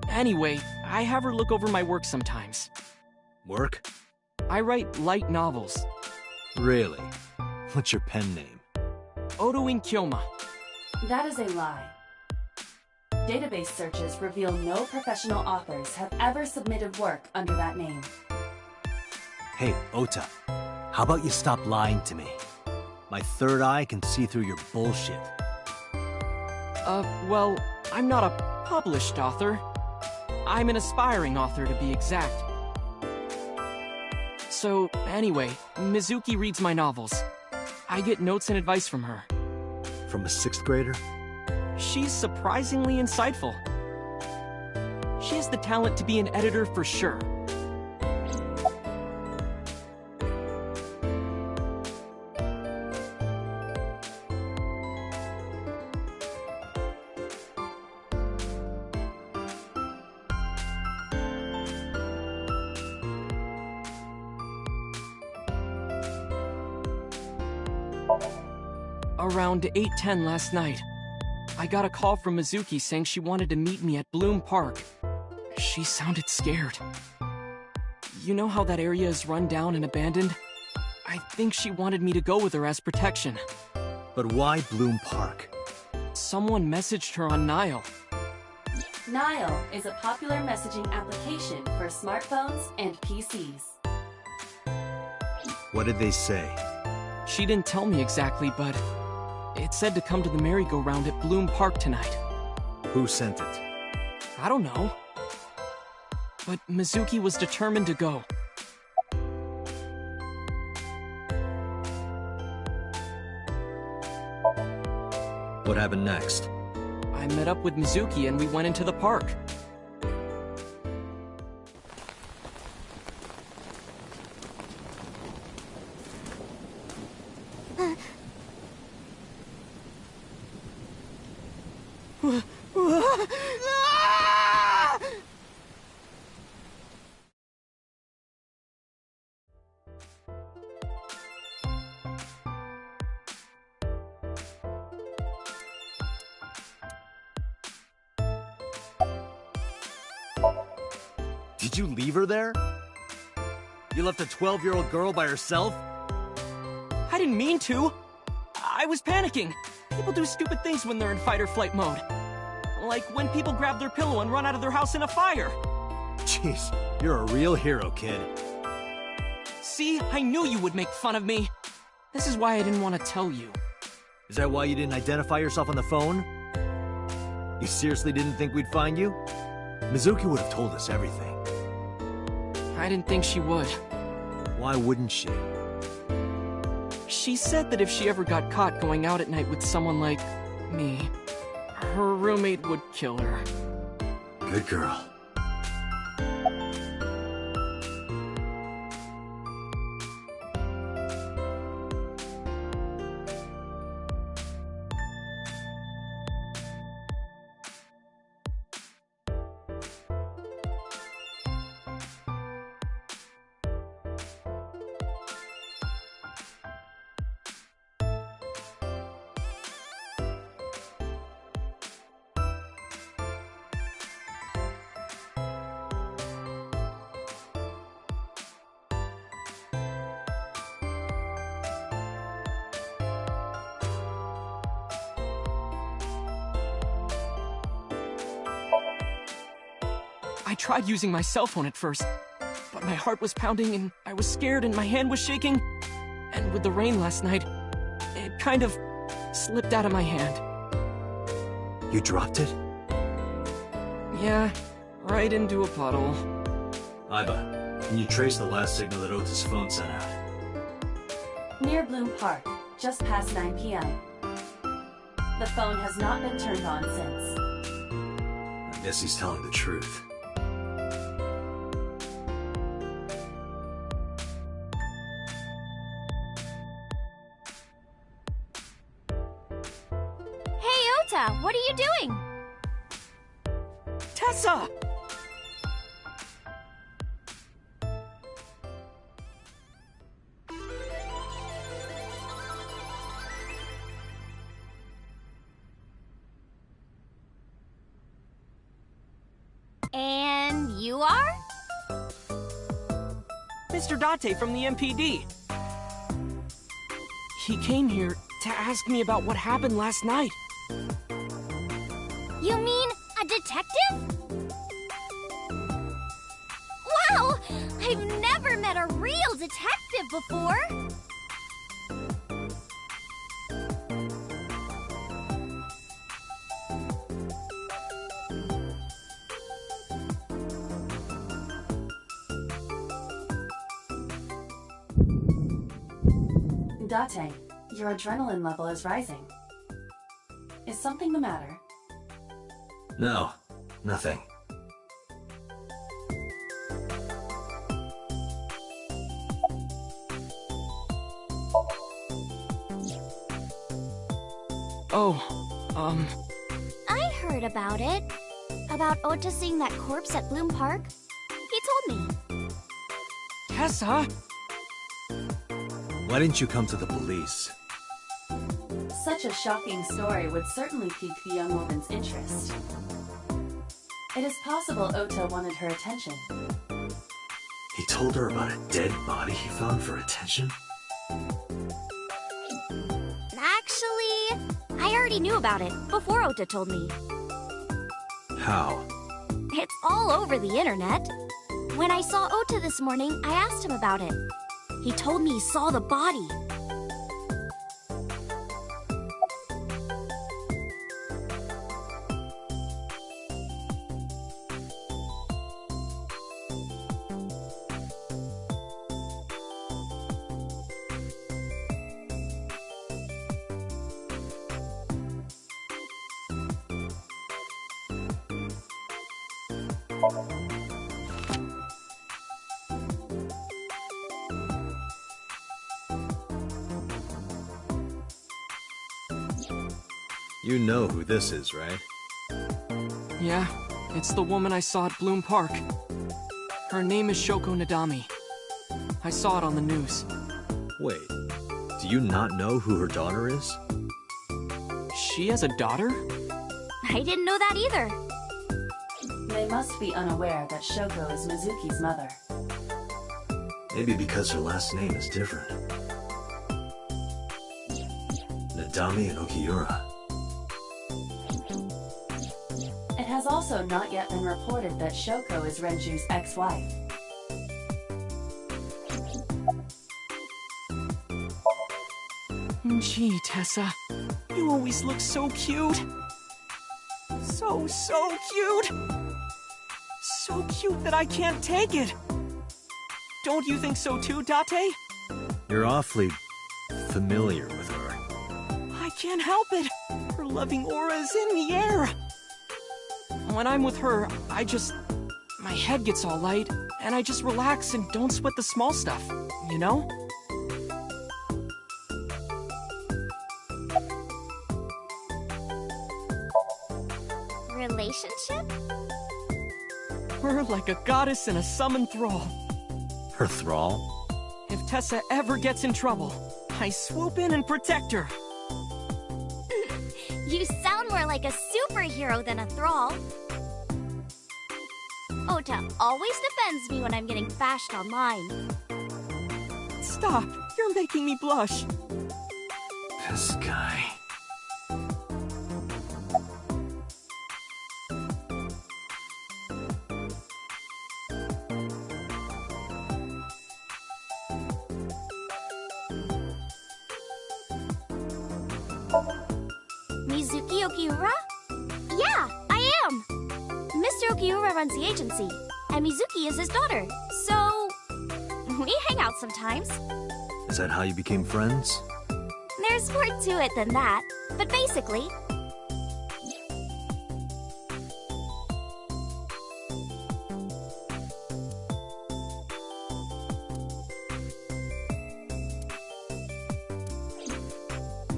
Anyway, I have her look over my work sometimes. Work? I write light novels. Really? What's your pen name? Odoin Kyoma. That is a lie. Database searches reveal no professional authors have ever submitted work under that name. Hey, Ota, how about you stop lying to me? My third eye can see through your bullshit. Well, I'm not a published author. I'm an aspiring author, to be exact. So, anyway, Mizuki reads my novels. I get notes and advice from her. From a 6th grader? She's surprisingly insightful. She has the talent to be an editor for sure. Around 8:10 last night, I got a call from Mizuki saying she wanted to meet me at Bloom Park. She sounded scared. You know how that area is run down and abandoned? I think she wanted me to go with her as protection. But why Bloom Park? Someone messaged her on Nile. Nile is a popular messaging application for smartphones and PCs. What did they say? She didn't tell me exactly, but it said to come to the merry-go-round at Bloom Park tonight. Who sent it? I don't know. But Mizuki was determined to go. What happened next? I met up with Mizuki and we went into the park. Did you leave her there? You left a 12-year-old girl by herself? I didn't mean to. I was panicking. People do stupid things when they're in fight or flight mode. Like when people grab their pillow and run out of their house in a fire. Jeez, you're a real hero, kid. See, I knew you would make fun of me. This is why I didn't want to tell you. Is that why you didn't identify yourself on the phone? You seriously didn't think we'd find you? Mizuki would have told us everything. I didn't think she would. Why wouldn't she? She said that if she ever got caught going out at night with someone like me, her roommate would kill her. Good girl. I tried using my cell phone at first, but my heart was pounding and I was scared and my hand was shaking. And with the rain last night, it kind of slipped out of my hand. You dropped it? Yeah, right into a puddle. Aiba, can you trace the last signal that Ota's phone sent out? Near Bloom Park, just past 9 p.m. The phone has not been turned on since. I guess he's telling the truth. What are you doing? Tessa! And you are? Mr. Date from the MPD. He came here to ask me about what happened last night. You mean a detective? Wow! I've never met a real detective before! Date, your adrenaline level is rising. Is something the matter? No, nothing. I heard about it. About Ota seeing that corpse at Bloom Park. He told me. Tessa? Why didn't you come to the police? Such a shocking story would certainly pique the young woman's interest. It is possible Ota wanted her attention. He told her about a dead body he found for attention? Actually, I already knew about it before Ota told me. How? It's all over the internet. When I saw Ota this morning, I asked him about it. He told me he saw the body. You know who this is, right? Yeah, it's the woman I saw at Bloom Park. Her name is Shoko Nadami. I saw it on the news. Wait, do you not know who her daughter is? She has a daughter? I didn't know that either. They must be unaware that Shoko is Mizuki's mother. Maybe because her last name is different. Nadami and Okiura. It has also not yet been reported that Shoko is Renju's ex-wife. Gee, Tessa, you always look so cute. So cute. So cute that I can't take it. Don't you think so too, Date? You're awfully familiar with her. I can't help it. Her loving aura is in the air. When I'm with her, my head gets all light, and I just relax and don't sweat the small stuff, you know? Relationship? We're like a goddess and a summoned thrall. Her thrall? If Tessa ever gets in trouble, I swoop in and protect her. You sound more like a superhero than a thrall. Ota always defends me when I'm getting bashed online. Stop! You're making me blush. This guy. Mizuki Okiura? Yeah, I am! Mr. Okiura runs the agency, and Mizuki is his daughter, so... we hang out sometimes. Is that how you became friends? There's more to it than that, but basically...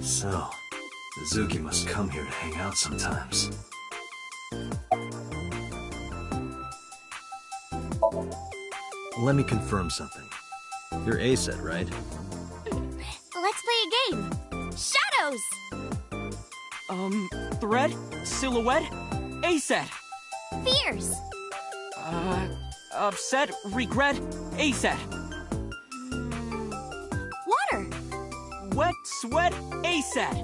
So, Mizuki must come here to hang out sometimes. Let me confirm something. You're A-set, right? Let's play a game! Shadows! Thread? Silhouette? A-set! Fears! Upset, regret, ASAT. Water! Wet, sweat, ASAT.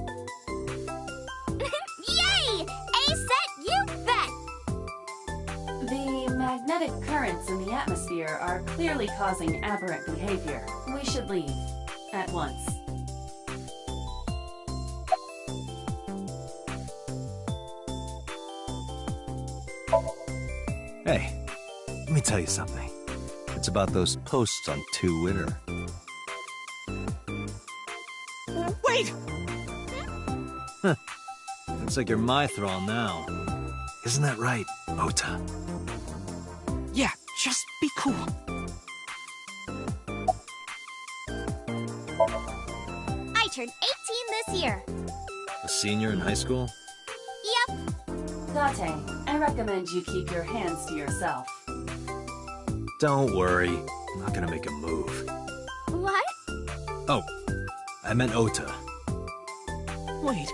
Yay! ASAT, you bet! The magnetic currents in the atmosphere are clearly causing aberrant behavior. We should leave. At once. Hey, let me tell you something. It's about those posts on Twitter. Wait! Huh. Looks like you're my thrall now. Isn't that right, Ota? Yeah, just be cool. I turned 18 this year. A senior in high school? Yep. Date, I recommend you keep your hands to yourself. Don't worry. I'm not gonna make a move. What? Oh, I meant Ota. Wait,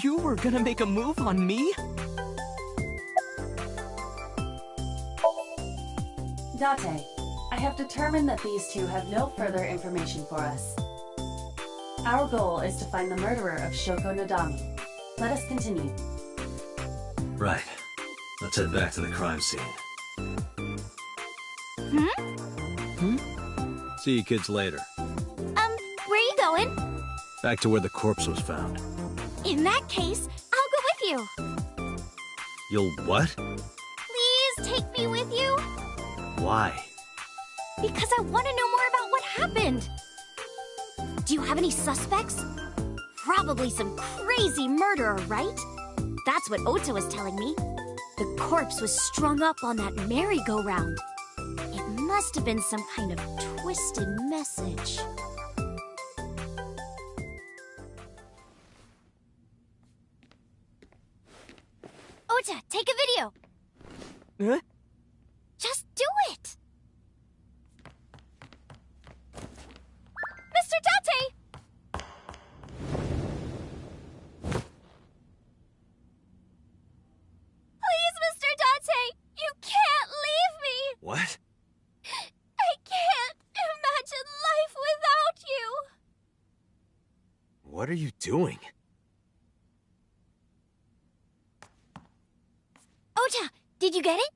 you were gonna make a move on me? Date, I have determined that these two have no further information for us. Our goal is to find the murderer of Shoko Nodami. Let us continue. Right. Let's head back to the crime scene. See you kids later. Where are you going? Back to where the corpse was found. In that case, I'll go with you. You'll what? Please take me with you. Why? Because I want to know more about what happened. Do you have any suspects? Probably some crazy murderer, right? That's what Ota was telling me. The corpse was strung up on that merry-go-round. It must have been some kind of twisted message. Ota, take a video. Huh? Just do it. Mr. Date! Please, Mr. Date! You can't leave me! What? I can't imagine life without you! What are you doing? Ota, did you get it?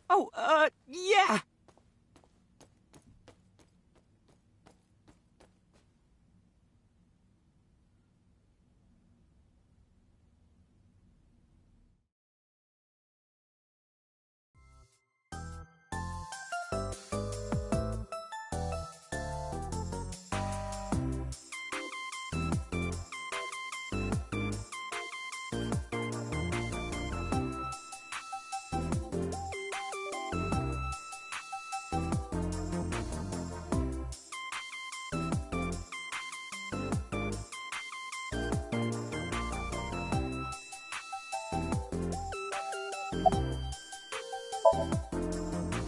Oh, yeah!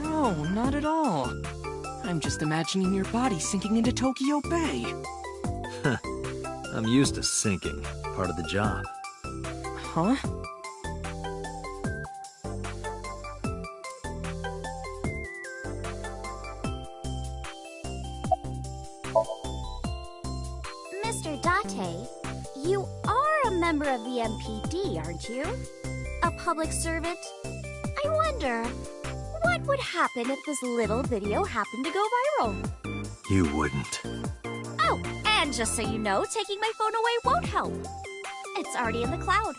No, not at all. I'm just imagining your body sinking into Tokyo Bay. I'm used to sinking. Part of the job. Huh? Mr. Date, you are a member of the MPD, aren't you? A public servant? I wonder, what would happen if this little video happened to go viral? You wouldn't. Oh, and just so you know, taking my phone away won't help. It's already in the cloud.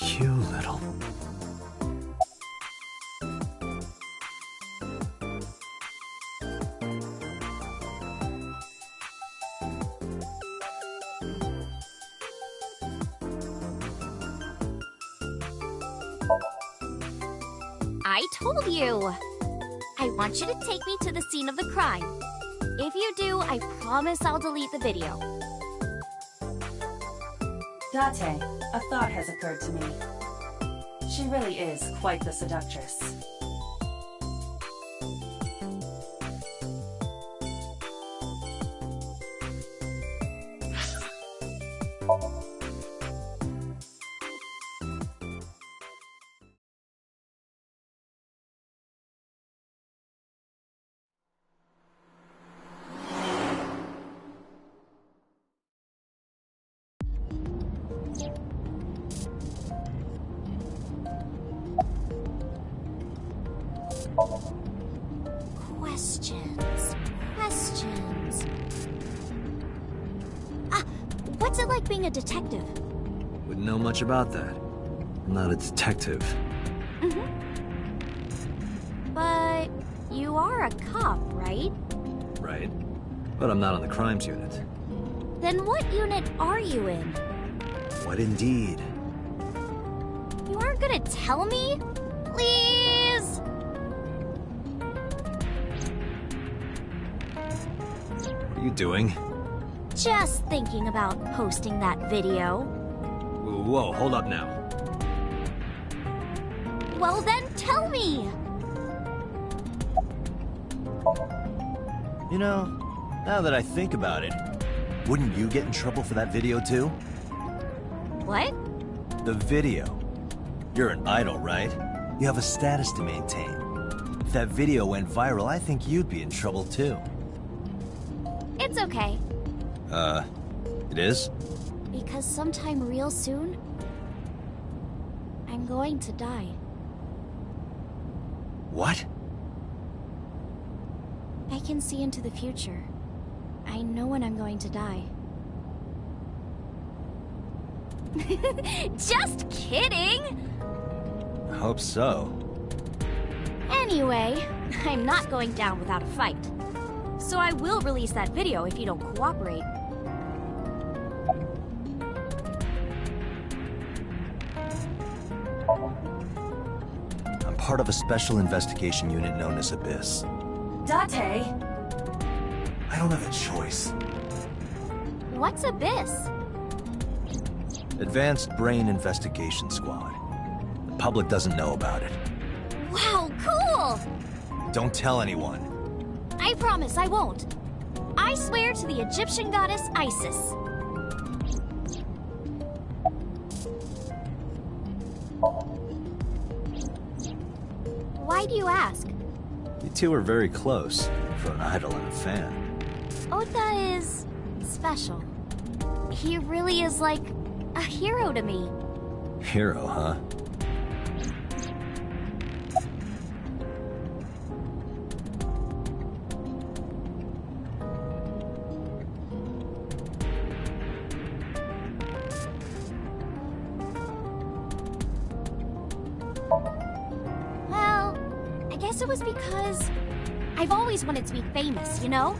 You little... I told you. I want you to take me to the scene of the crime. If you do, I promise I'll delete the video. Date, a thought has occurred to me. She really is quite the seductress. Questions. Ah, what's it like being a detective? Wouldn't know much about that. I'm not a detective. But you are a cop, right? Right. But I'm not on the crimes unit. Then what unit are you in? What indeed? You aren't gonna tell me? Please? What are you doing? Just thinking about posting that video. Whoa, hold up now. Well then, tell me! You know, now that I think about it, wouldn't you get in trouble for that video too? What? The video. You're an idol, right? You have a status to maintain. If that video went viral, I think you'd be in trouble too. It's okay. It is? Because sometime real soon, I'm going to die. What? I can see into the future. I know when I'm going to die. Just kidding! I hope so. Anyway, I'm not going down without a fight. So I will release that video if you don't cooperate. I'm part of a special investigation unit known as Abyss. Date! I don't have a choice. What's Abyss? Advanced Brain Investigation Squad. The public doesn't know about it. Wow, cool! Don't tell anyone. I promise I won't. I swear to the Egyptian goddess Isis. Why do you ask? You two are very close, for an idol and a fan. Ota is special. He really is like a hero to me. Hero, huh? Well, I guess it was because I've always wanted to be famous, you know?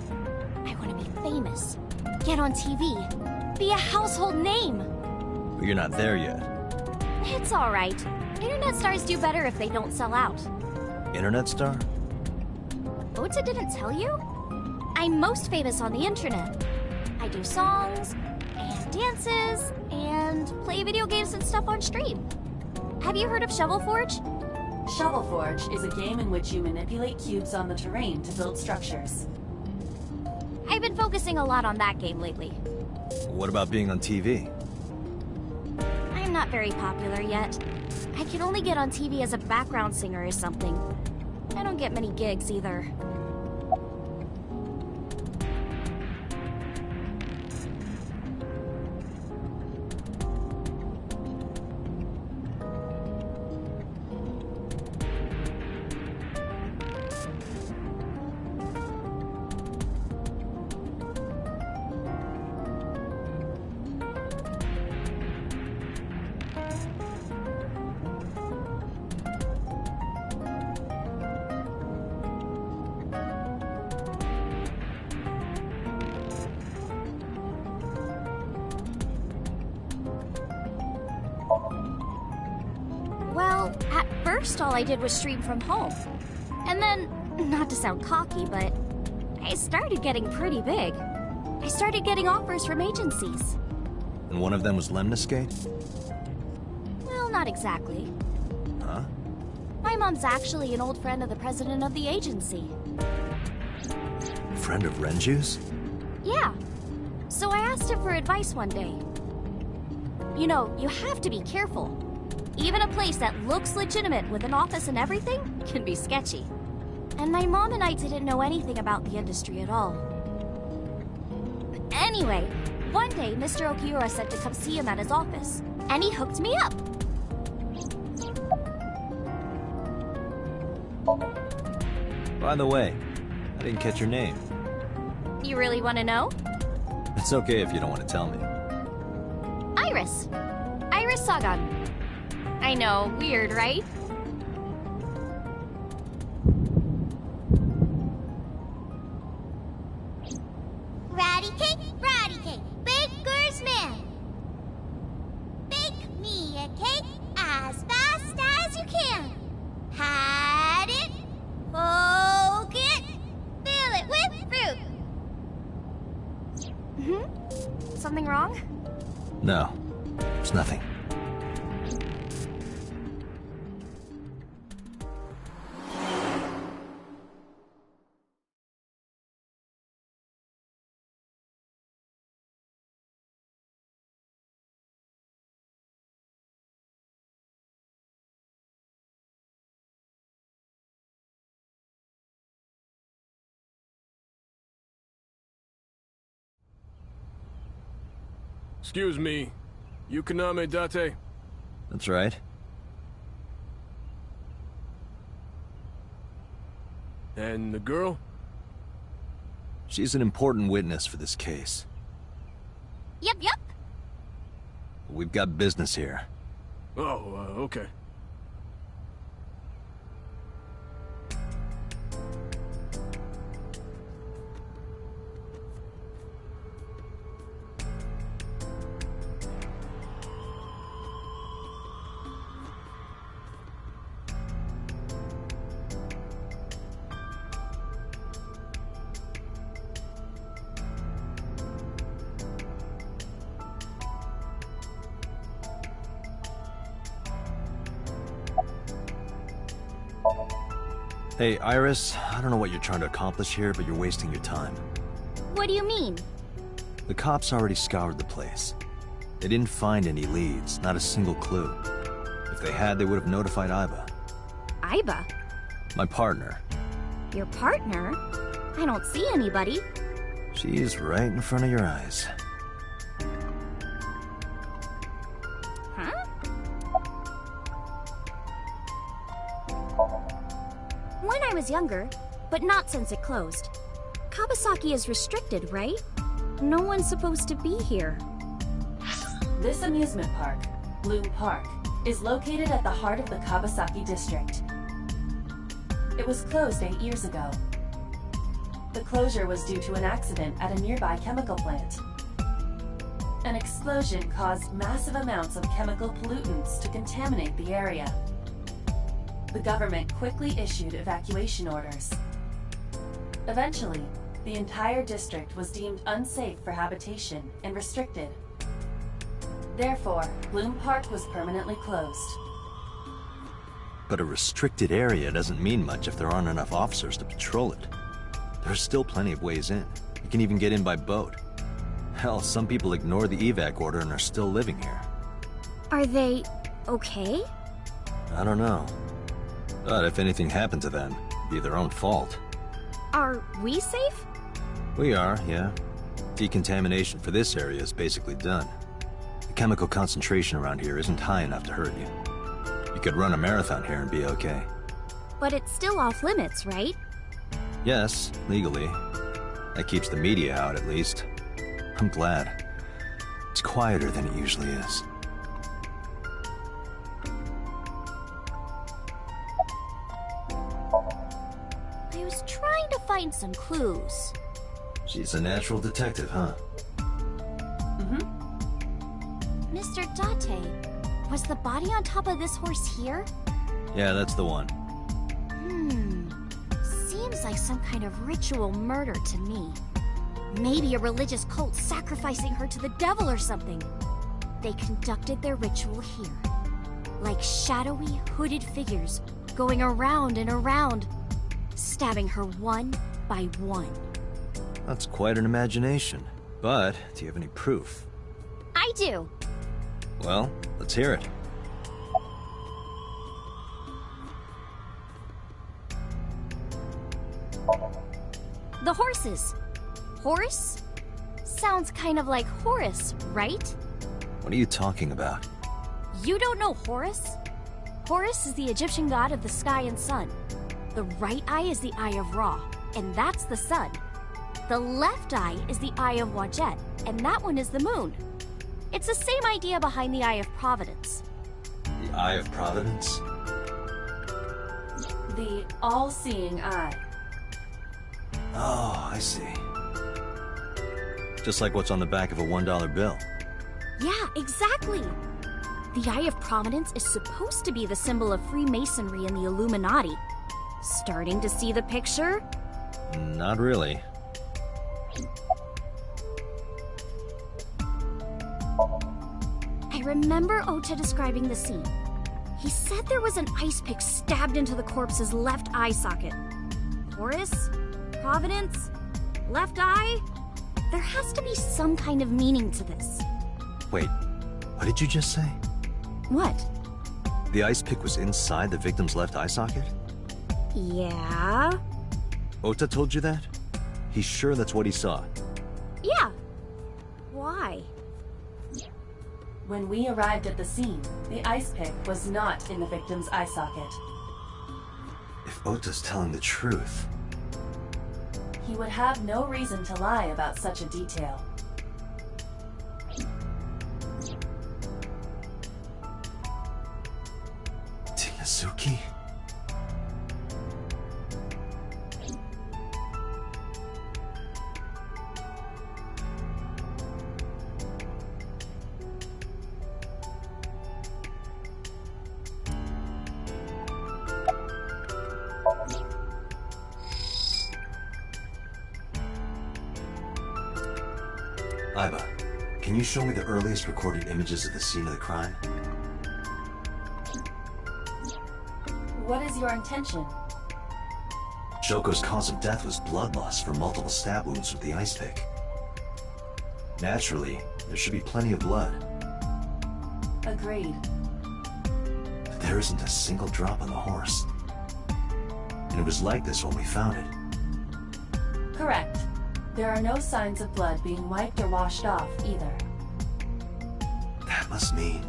I want to be famous, get on TV, be a household name. But you're not there yet. It's alright. Internet stars do better if they don't sell out. Internet star? Ota didn't tell you? I'm most famous on the internet. I do songs, and dances, and play video games and stuff on stream. Have you heard of Shovel Forge? Shovel Forge is a game in which you manipulate cubes on the terrain to build structures. I've been focusing a lot on that game lately. What about being on TV? I'm not very popular yet. I can only get on TV as a background singer or something. I don't get many gigs either. Well, at first all I did was stream from home. And then, not to sound cocky, but I started getting pretty big. I started getting offers from agencies. And one of them was Lemniscate? Well, not exactly. Huh? My mom's actually an old friend of the president of the agency. Friend of Renju's? Yeah. So I asked him for advice one day. You know, you have to be careful. Even a place that looks legitimate with an office and everything can be sketchy. And my mom and I didn't know anything about the industry at all. Anyway, one day Mr. Okiura said to come see him at his office, and he hooked me up. By the way, I didn't catch your name. You really want to know? It's okay if you don't want to tell me. Iris. Iris Sagan. I know, weird, right? Ratty cake, baker's man. Bake me a cake as fast as you can. Had it, poke it, fill it with fruit. Something wrong? No, it's nothing. Excuse me. Yukaname Date? That's right. And the girl? She's an important witness for this case. Yep. We've got business here. Oh, okay. Hey, Iris, I don't know what you're trying to accomplish here, but you're wasting your time. What do you mean? The cops already scoured the place. They didn't find any leads, not a single clue. If they had, they would have notified Iba. Iba? My partner. Your partner? I don't see anybody. She's right in front of your eyes. Huh? When I was younger, but not since it closed. Kawasaki is restricted, right? No one's supposed to be here. This amusement park, Bloom Park, is located at the heart of the Kawasaki district. It was closed 8 years ago. The closure was due to an accident at a nearby chemical plant. An explosion caused massive amounts of chemical pollutants to contaminate the area. The government quickly issued evacuation orders. Eventually, the entire district was deemed unsafe for habitation and restricted. Therefore, Bloom Park was permanently closed. But a restricted area doesn't mean much if there aren't enough officers to patrol it. There's still plenty of ways in. You can even get in by boat. Hell, some people ignore the evac order and are still living here. Are they okay? I don't know. But if anything happened to them, it'd be their own fault. Are we safe? We are, yeah. Decontamination for this area is basically done. The chemical concentration around here isn't high enough to hurt you. You could run a marathon here and be okay. But it's still off limits, right? Yes, legally. That keeps the media out, at least. I'm glad. It's quieter than it usually is. I was trying to find some clues. She's a natural detective, huh? Mr. Date, was the body on top of this horse here? Yeah, that's the one. Seems like some kind of ritual murder to me. Maybe a religious cult sacrificing her to the devil or something. They conducted their ritual here. Like shadowy, hooded figures going around and around, stabbing her one by one. That's quite an imagination. But, do you have any proof? I do. Well, let's hear it. The horses. Horse? Sounds kind of like Horus, right? What are you talking about? You don't know Horus? Horus is the Egyptian god of the sky and sun. The right eye is the Eye of Ra, and that's the sun. The left eye is the Eye of Wadjet, and that one is the moon. It's the same idea behind the Eye of Providence. The Eye of Providence? The all-seeing eye. Oh, I see. Just like what's on the back of a $1 bill. Yeah, exactly. The Eye of Providence is supposed to be the symbol of Freemasonry and the Illuminati. Starting to see the picture? Not really. I remember Ota describing the scene. He said there was an ice pick stabbed into the corpse's left eye socket. Horus? Providence? Left eye? There has to be some kind of meaning to this. Wait, what did you just say? What? The ice pick was inside the victim's left eye socket? Yeah? Ota told you that? He's sure that's what he saw? Yeah. Why? When we arrived at the scene, the ice pick was not in the victim's eye socket. If Ota's telling the truth... He would have no reason to lie about such a detail. Minazuki? Aiba, can you show me the earliest recorded images of the scene of the crime? What is your intention? Shoko's cause of death was blood loss from multiple stab wounds with the ice pick. Naturally, there should be plenty of blood. Agreed. But there isn't a single drop on the horse. And it was like this when we found it. Correct. There are no signs of blood being wiped or washed off, either. That must mean...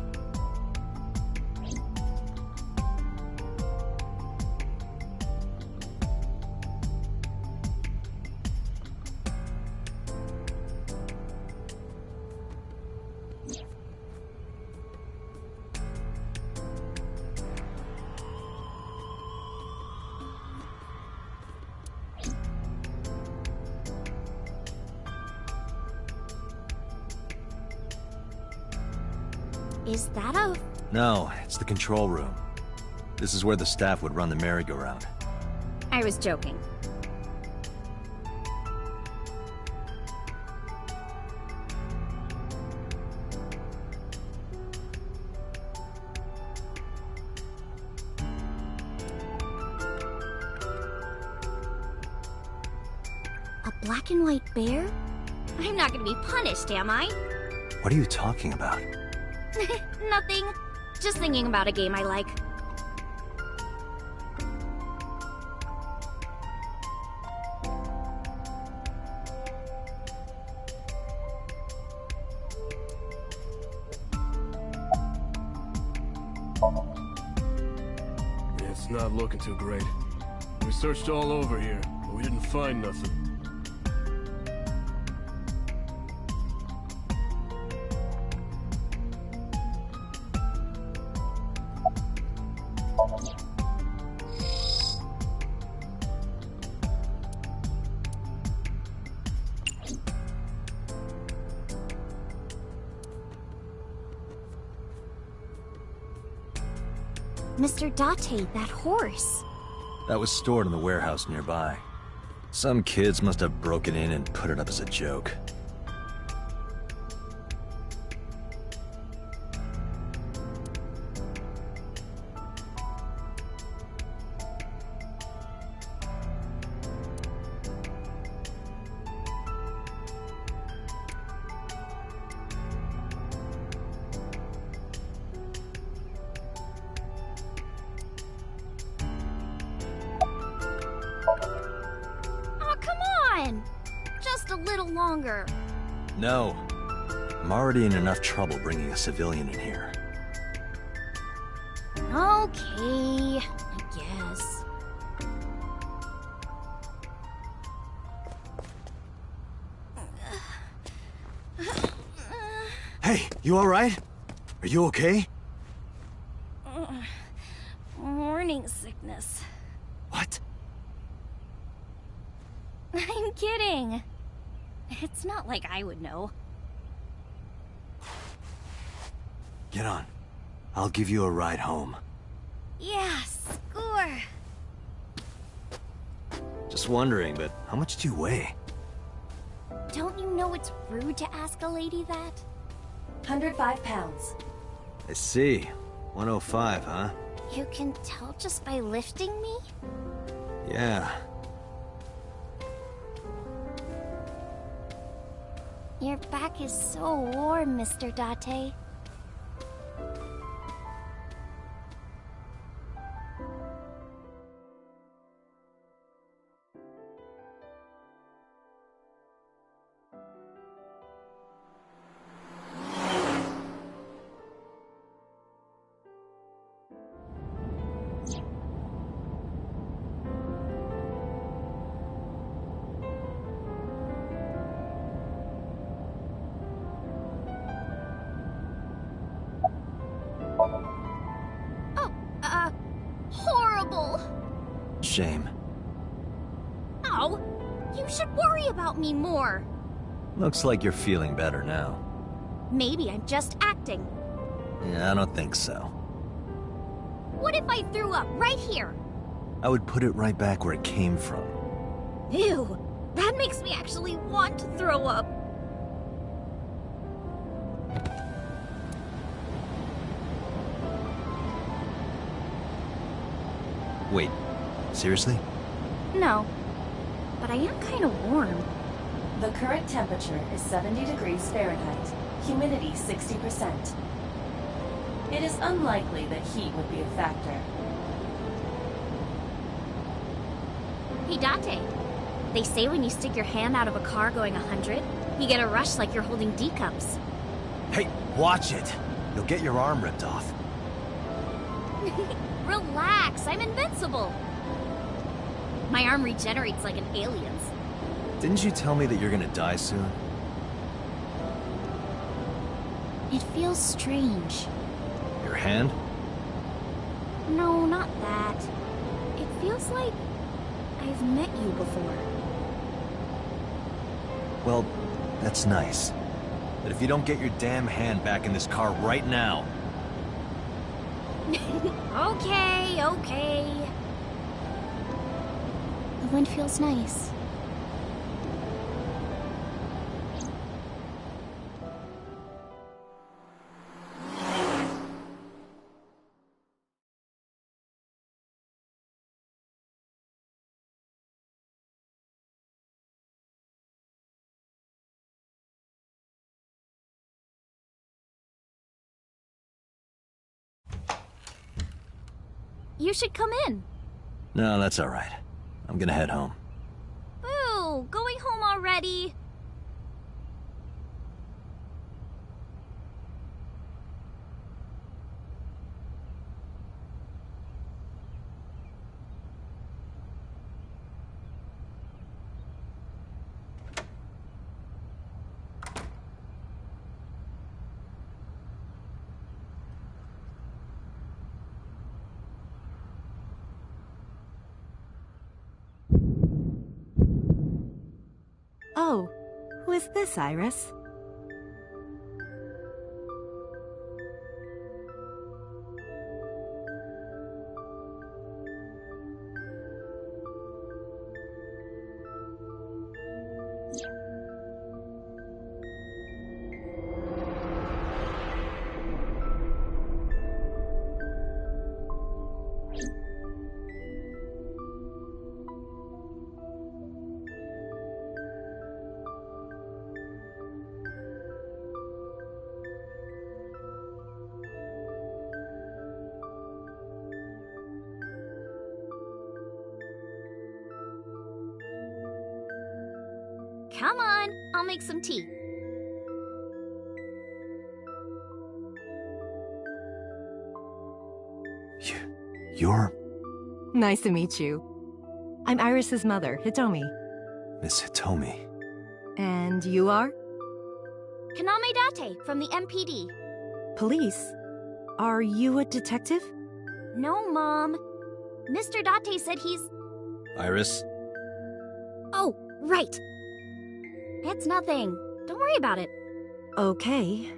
Is that a... No, it's the control room. This is where the staff would run the merry-go-round. I was joking. A black and white bear? I'm not gonna be punished, am I? What are you talking about? Nothing. Just thinking about a game I like. It's not looking too great. We searched all over here, but we didn't find nothing. Mr. Date, that horse. That was stored in the warehouse nearby. Some kids must have broken in and put it up as a joke. Just a little longer. No. I'm already in enough trouble bringing a civilian in here. Okay, I guess. Hey, you alright? Are you okay? Morning sickness. What? I'm kidding. It's not like I would know. Get on. I'll give you a ride home. Yeah, score. Just wondering, but how much do you weigh? Don't you know it's rude to ask a lady that? 105 pounds. I see. 105, huh? You can tell just by lifting me? Yeah. Your back is so warm, Mr. Date. Horrible! Shame. Oh, you should worry about me more. Looks like you're feeling better now. Maybe I'm just acting. Yeah, I don't think so. What if I threw up right here? I would put it right back where it came from. Ew, that makes me actually want to throw up. Wait, seriously? No, but I am kind of warm. The current temperature is 70 degrees Fahrenheit. Humidity 60%. It is unlikely that heat would be a factor. Hey, Date. They say when you stick your hand out of a car going 100, you get a rush like you're holding D cups. Hey, watch it! You'll get your arm ripped off. Relax, I'm invincible. My arm regenerates like an alien's. Didn't you tell me that you're gonna die soon? It feels strange. Your hand? No, not that. It feels like I've met you before. Well, that's nice. But if you don't get your damn hand back in this car right now... Okay, okay. The wind feels nice. You should come in. No, that's alright. I'm gonna head home. Ooh, going home already? Oh, who is this, Iris? Come on, I'll make some tea. You're... Nice to meet you. I'm Iris's mother, Hitomi. Miss Hitomi. And you are? Kaname Date from the MPD. Police? Are you a detective? No, Mom. Mr. Date said he's... Iris? Oh, right. It's nothing. Don't worry about it. Okay.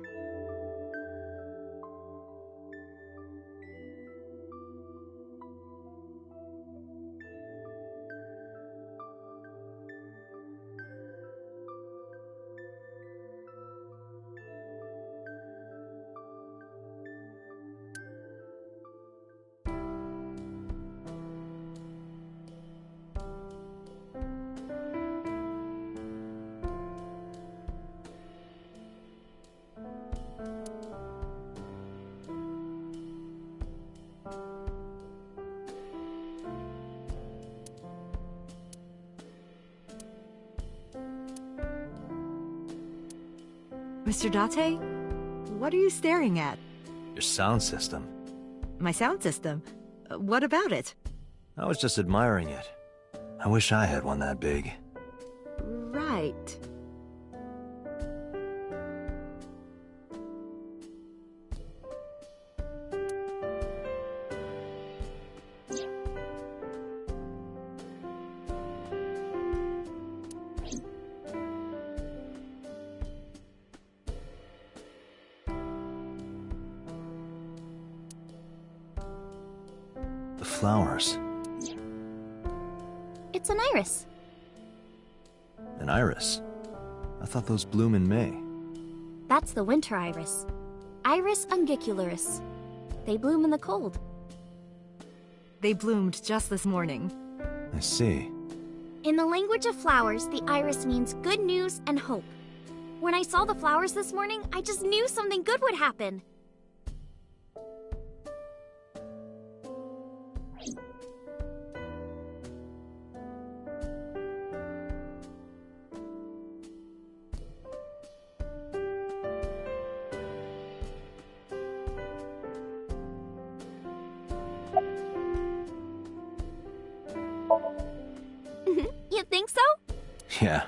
Mr. Date? What are you staring at? Your sound system. My sound system? What about it? I was just admiring it. I wish I had one that big. Right. The flowers. It's an iris. An iris? I thought those bloom in May. That's the winter iris. Iris ungicularis. They bloom in the cold. They bloomed just this morning. I see. In the language of flowers, the iris means good news and hope. When I saw the flowers this morning, I just knew something good would happen. You think so? Yeah.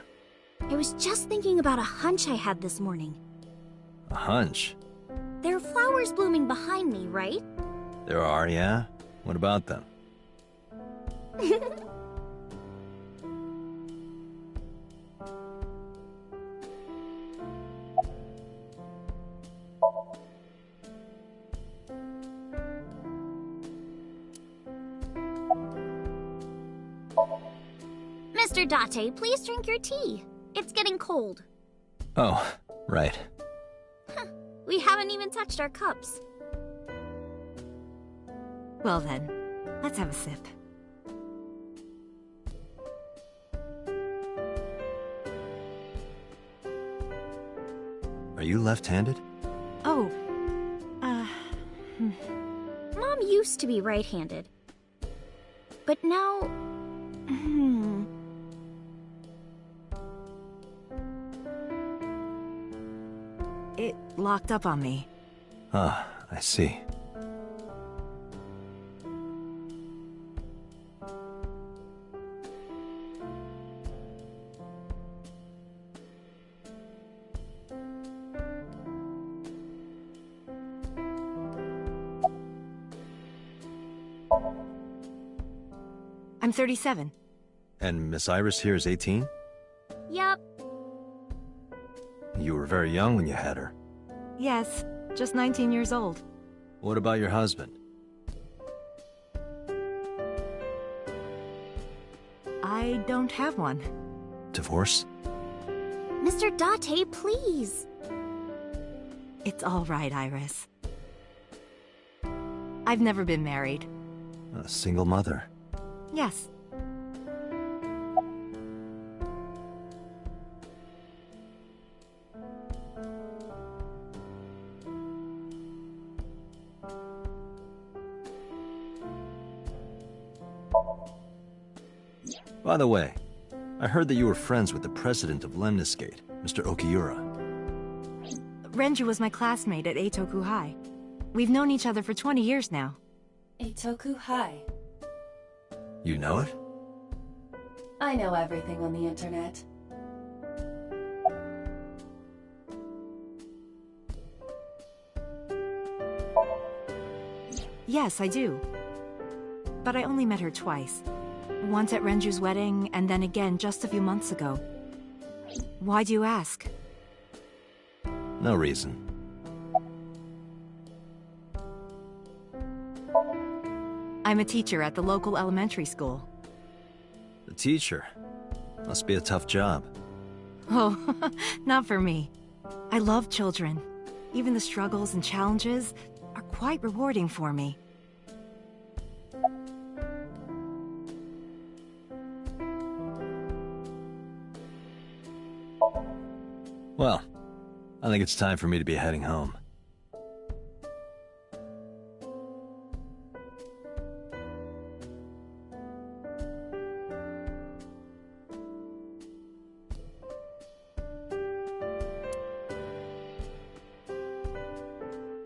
I was just thinking about a hunch I had this morning. A hunch? There are flowers blooming behind me, right? There are, yeah? What about them? Mr. Date, please drink your tea. It's getting cold. Oh, right. We haven't even touched our cups. Well then, let's have a sip. Are you left-handed? Oh, Mom used to be right-handed. But now... It locked up on me. Ah, I see. I'm 37. And Miss Iris here is 18? Yup. You were very young when you had her. Yes, just 19 years old. What about your husband? I don't have one. Divorce? Mr. Date, please. It's all right, Iris. I've never been married. A single mother. Yes. By the way, I heard that you were friends with the president of Lemniscate, Mr. Okiura. Renju was my classmate at Eitoku High. We've known each other for 20 years now. Eitoku High. You know it? I know everything on the internet. Yes, I do. But I only met her twice. Once at Renju's wedding, and then again just a few months ago. Why do you ask? No reason. I'm a teacher at the local elementary school. The teacher? Must be a tough job. Oh, not for me. I love children. Even the struggles and challenges are quite rewarding for me. Well, I think it's time for me to be heading home.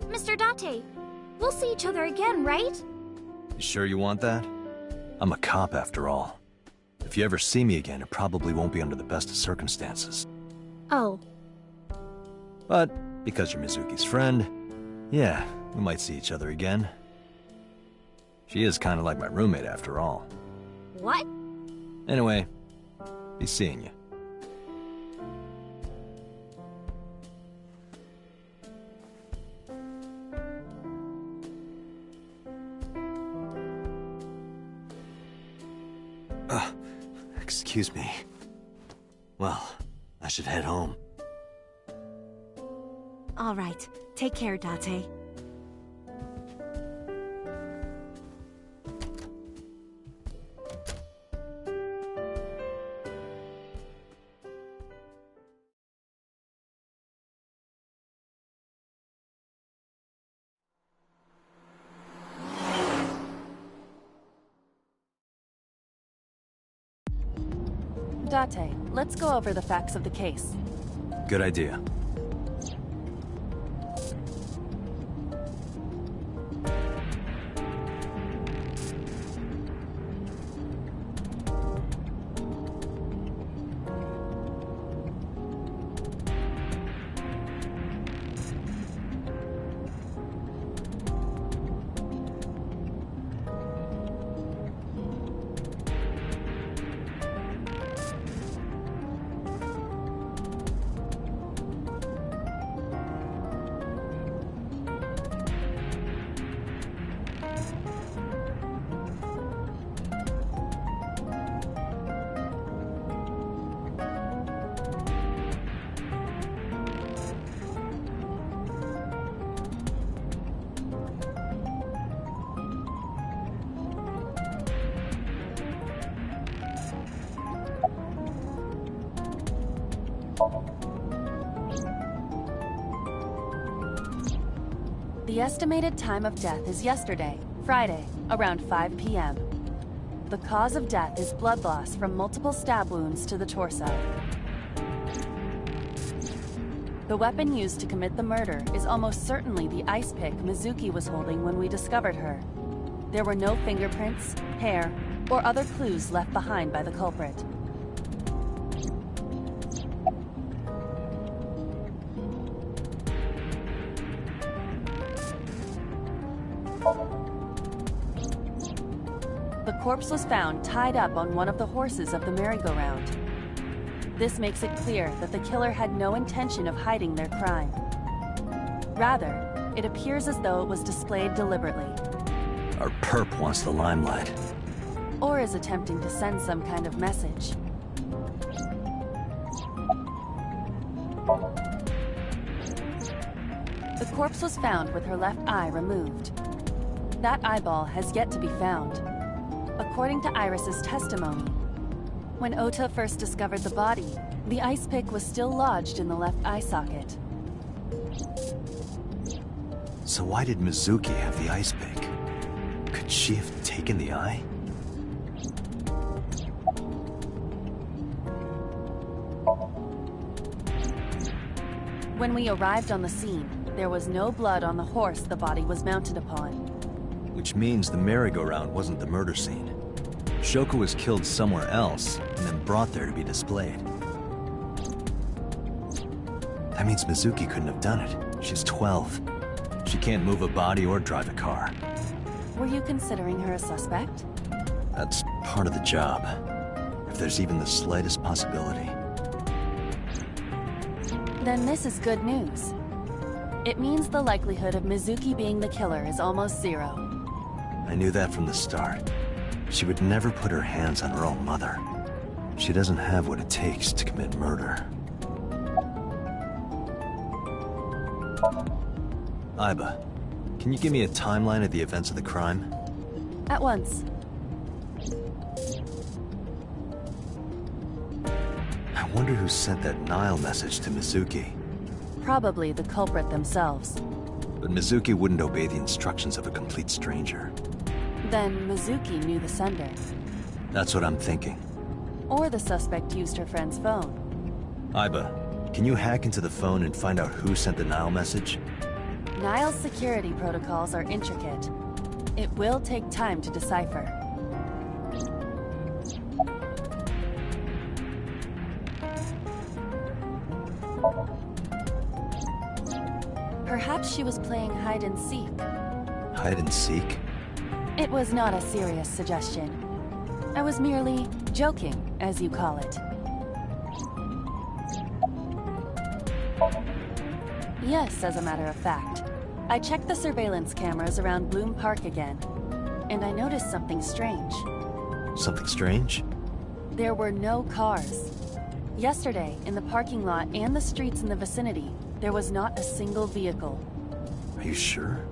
Mr. Date, we'll see each other again, right? You sure you want that? I'm a cop after all. If you ever see me again, it probably won't be under the best of circumstances. Oh. But, because you're Mizuki's friend, yeah, we might see each other again. She is kind of like my roommate after all. What? Anyway, be seeing you. Excuse me. Well, I should head home. All right. Take care, Date. Date, let's go over the facts of the case. Good idea. The estimated time of death is yesterday, Friday, around 5 p.m. The cause of death is blood loss from multiple stab wounds to the torso. The weapon used to commit the murder is almost certainly the ice pick Mizuki was holding when we discovered her. There were no fingerprints, hair, or other clues left behind by the culprit. The corpse was found tied up on one of the horses of the merry-go-round. This makes it clear that the killer had no intention of hiding their crime. Rather, it appears as though it was displayed deliberately. Our perp wants the limelight. Or is attempting to send some kind of message. The corpse was found with her left eye removed. That eyeball has yet to be found. According to Iris's testimony, when Ota first discovered the body, the ice pick was still lodged in the left eye socket. So why did Mizuki have the ice pick? Could she have taken the eye? When we arrived on the scene, there was no blood on the horse the body was mounted upon. Which means the merry-go-round wasn't the murder scene. Shoko was killed somewhere else, and then brought there to be displayed. That means Mizuki couldn't have done it. She's 12. She can't move a body or drive a car. Were you considering her a suspect? That's part of the job. If there's even the slightest possibility. Then this is good news. It means the likelihood of Mizuki being the killer is almost zero. I knew that from the start. She would never put her hands on her own mother. She doesn't have what it takes to commit murder. Aiba, can you give me a timeline of the events of the crime? At once. I wonder who sent that Nile message to Mizuki. Probably the culprit themselves. But Mizuki wouldn't obey the instructions of a complete stranger. Then Mizuki knew the sender. That's what I'm thinking. Or the suspect used her friend's phone. Aiba, can you hack into the phone and find out who sent the Nile message? Nile's security protocols are intricate. It will take time to decipher. Perhaps she was playing hide and seek. Hide and seek? It was not a serious suggestion. I was merely joking, as you call it. Yes, as a matter of fact. I checked the surveillance cameras around Bloom Park again, and I noticed something strange. Something strange? There were no cars. Yesterday, in the parking lot and the streets in the vicinity, there was not a single vehicle. Are you sure?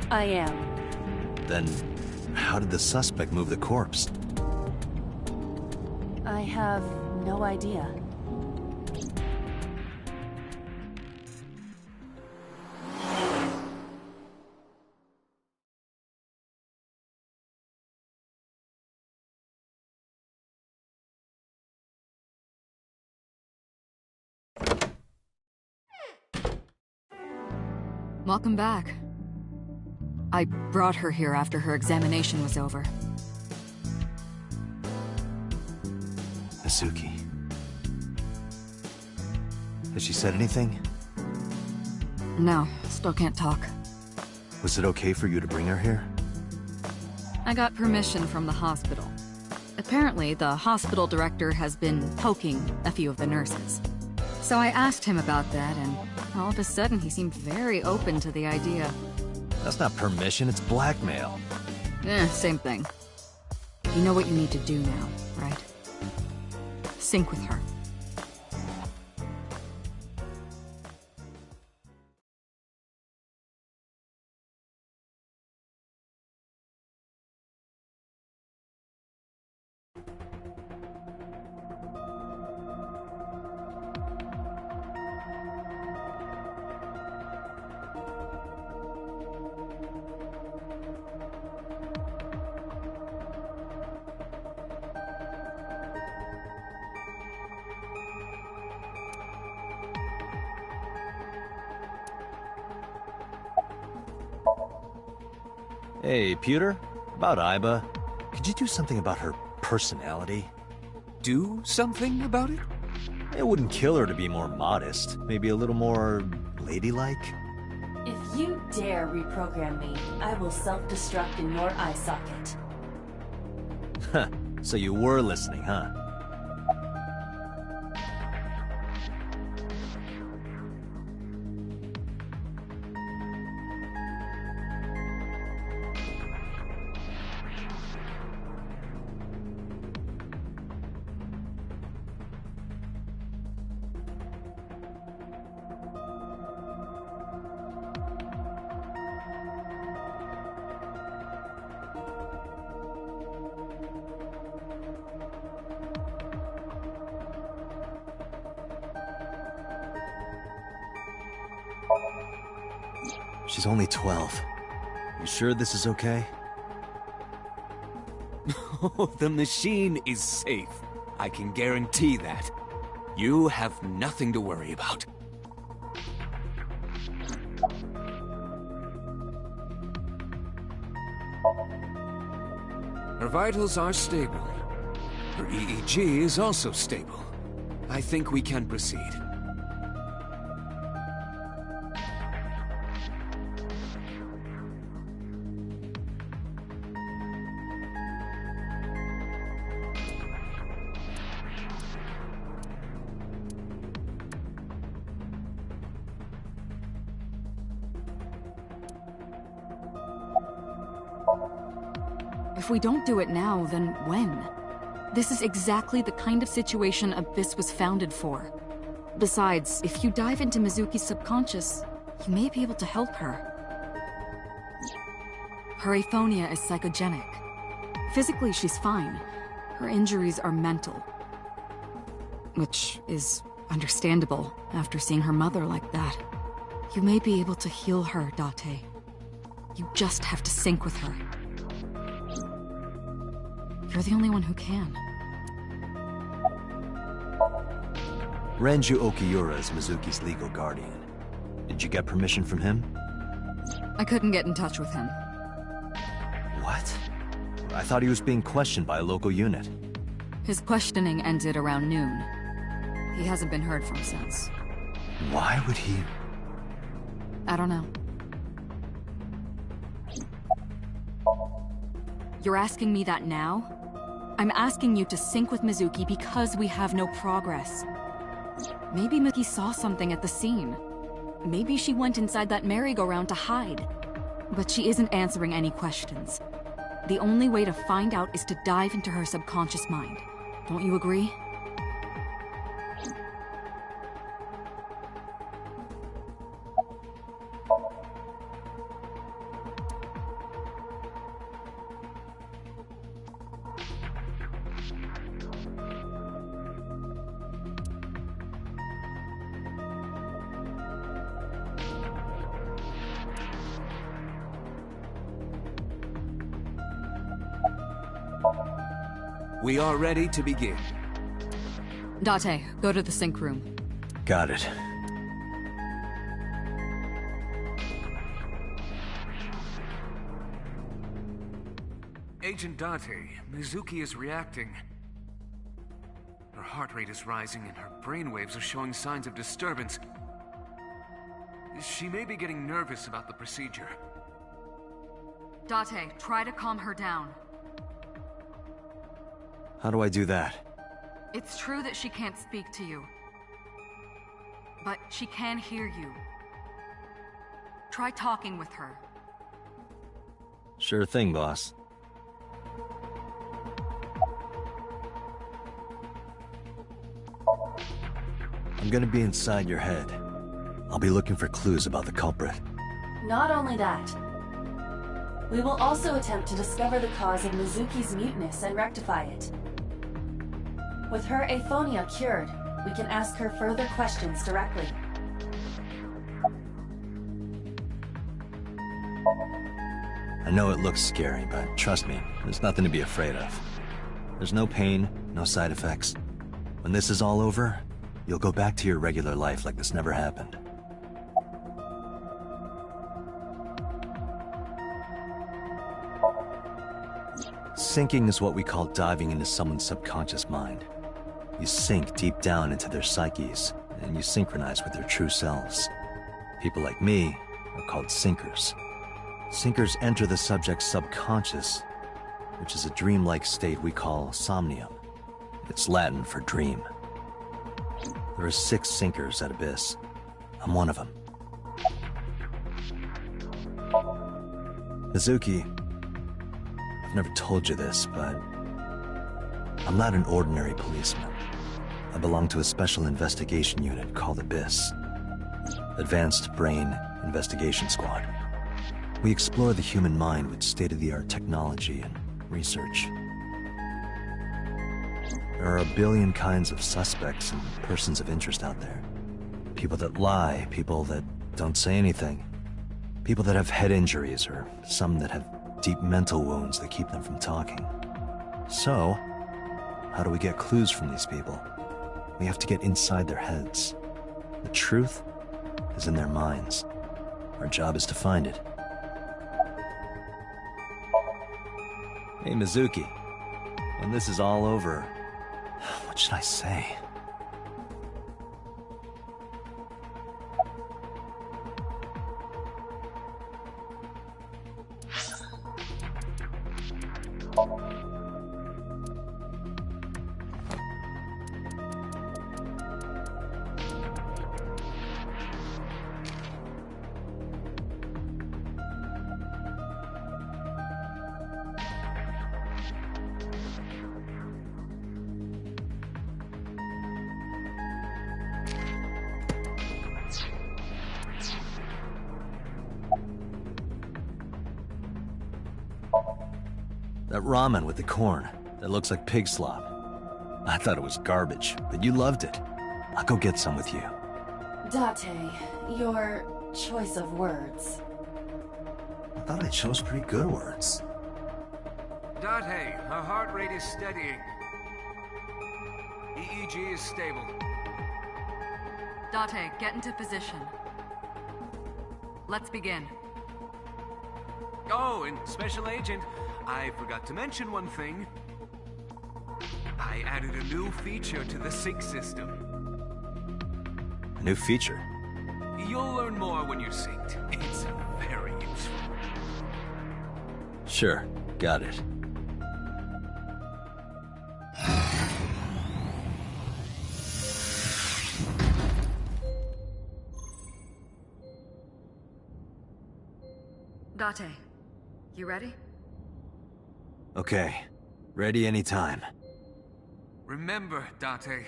I am. Then, how did the suspect move the corpse? I have no idea. Welcome back. I brought her here after her examination was over. Mizuki. Has she said anything? No, still can't talk. Was it okay for you to bring her here? I got permission from the hospital. Apparently, the hospital director has been poking a few of the nurses. So I asked him about that, and all of a sudden he seemed very open to the idea. That's not permission, it's blackmail. Same thing. You know what you need to do now, right? Sync with her. Hey, Pewter? About Aiba. Could you do something about her personality? Do something about it? It wouldn't kill her to be more modest. Maybe a little more ladylike? If you dare reprogram me, I will self-destruct in your eye socket. Huh. So you were listening, huh? She's only 12. You sure this is okay? The machine is safe. I can guarantee that. You have nothing to worry about. Her vitals are stable. Her EEG is also stable. I think we can proceed. If we don't do it now, then when? This is exactly the kind of situation Abyss was founded for. Besides, if you dive into Mizuki's subconscious, you may be able to help her. Her aphonia is psychogenic. Physically, she's fine. Her injuries are mental. Which is understandable after seeing her mother like that. You may be able to heal her, Date. You just have to sync with her. You're the only one who can. Renju Okiura is Mizuki's legal guardian. Did you get permission from him? I couldn't get in touch with him. What? I thought he was being questioned by a local unit. His questioning ended around noon. He hasn't been heard from since. Why would he? I don't know. You're asking me that now? I'm asking you to sync with Mizuki because we have no progress. Maybe Mizuki saw something at the scene. Maybe she went inside that merry-go-round to hide. But she isn't answering any questions. The only way to find out is to dive into her subconscious mind. Don't you agree? We are ready to begin. Date, go to the sync room. Got it. Agent Date, Mizuki is reacting. Her heart rate is rising and her brainwaves are showing signs of disturbance. She may be getting nervous about the procedure. Date, try to calm her down. How do I do that? It's true that she can't speak to you. But she can hear you. Try talking with her. Sure thing, boss. I'm gonna be inside your head. I'll be looking for clues about the culprit. Not only that, we will also attempt to discover the cause of Mizuki's muteness and rectify it. With her aphonia cured, we can ask her further questions directly. I know it looks scary, but trust me, there's nothing to be afraid of. There's no pain, no side effects. When this is all over, you'll go back to your regular life like this never happened. Syncing is what we call diving into someone's subconscious mind. You sink deep down into their psyches, and you synchronize with their true selves. People like me are called sinkers. Sinkers enter the subject's subconscious, which is a dreamlike state we call Somnium. It's Latin for dream. There are 6 sinkers at Abyss. I'm one of them. Mizuki, I've never told you this, but I'm not an ordinary policeman. I belong to a special investigation unit called Abyss. Advanced Brain Investigation Squad. We explore the human mind with state-of-the-art technology and research. There are a billion kinds of suspects and persons of interest out there. People that lie, people that don't say anything. People that have head injuries, or some that have deep mental wounds that keep them from talking. So, how do we get clues from these people? We have to get inside their heads. The truth is in their minds. Our job is to find it. Hey, Mizuki. When this is all over, what should I say? That ramen with the corn. That looks like pig slop. I thought it was garbage, but you loved it. I'll go get some with you. Date, your choice of words. I thought I chose pretty good words. Date, her heart rate is steadying. EEG is stable. Date, get into position. Let's begin. Oh, and Special Agent, I forgot to mention one thing. I added a new feature to the sync system. A new feature? You'll learn more when you're synced. It's very useful. Sure, got it. Date, you ready? Okay, ready anytime. Remember, Date,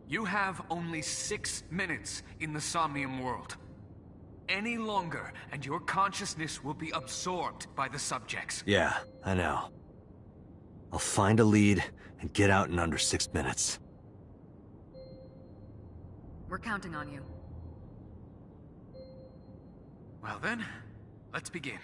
you have only 6 minutes in the Somnium world. Any longer, and your consciousness will be absorbed by the subjects. Yeah, I know. I'll find a lead and get out in under 6 minutes. We're counting on you. Well then, let's begin.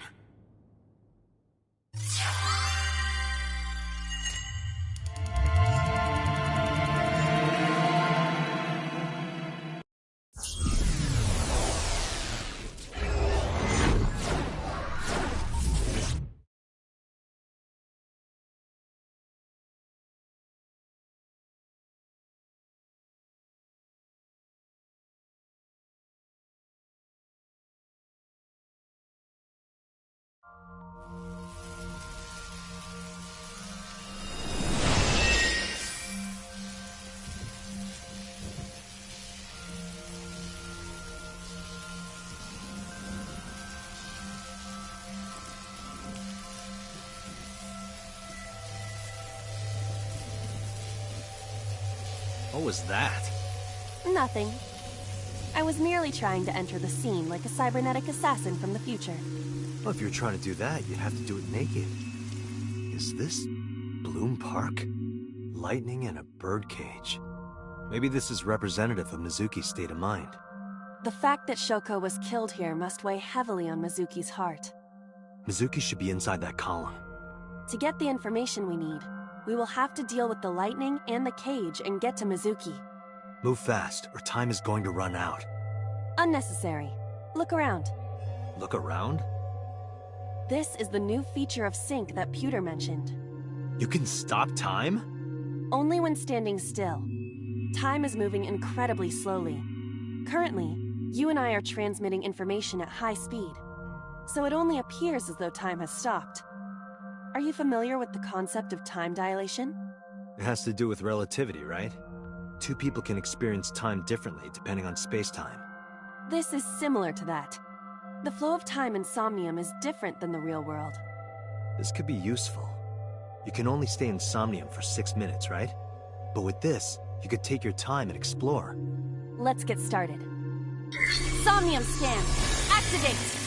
What was that? Nothing. I was merely trying to enter the scene like a cybernetic assassin from the future. Well, if you're trying to do that, you'd have to do it naked. Is this Bloom Park? Lightning and a birdcage. Maybe this is representative of Mizuki's state of mind. The fact that Shoko was killed here must weigh heavily on Mizuki's heart. Mizuki should be inside that column. To get the information we need, we will have to deal with the lightning and the cage and get to Mizuki. Move fast, or time is going to run out. Unnecessary. Look around. Look around? This is the new feature of sync that Pewter mentioned. You can stop time? Only when standing still. Time is moving incredibly slowly. Currently, you and I are transmitting information at high speed, so it only appears as though time has stopped. Are you familiar with the concept of time dilation? It has to do with relativity, right? Two people can experience time differently depending on space-time. This is similar to that. The flow of time in Somnium is different than the real world. This could be useful. You can only stay in Somnium for 6 minutes, right? But with this, you could take your time and explore. Let's get started. Somnium scan! Activate!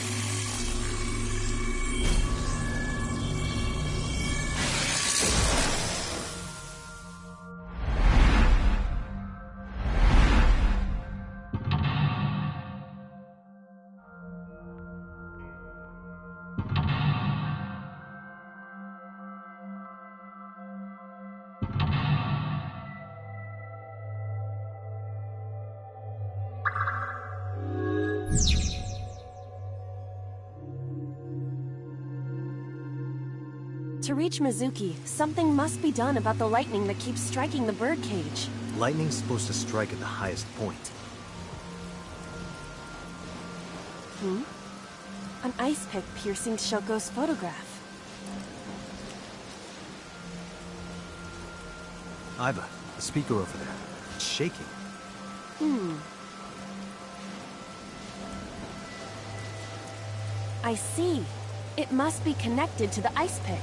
To reach Mizuki, something must be done about the lightning that keeps striking the birdcage. Lightning's supposed to strike at the highest point. An ice pick piercing Shoko's photograph. Aiba, the speaker over there. It's shaking. I see. It must be connected to the ice pick.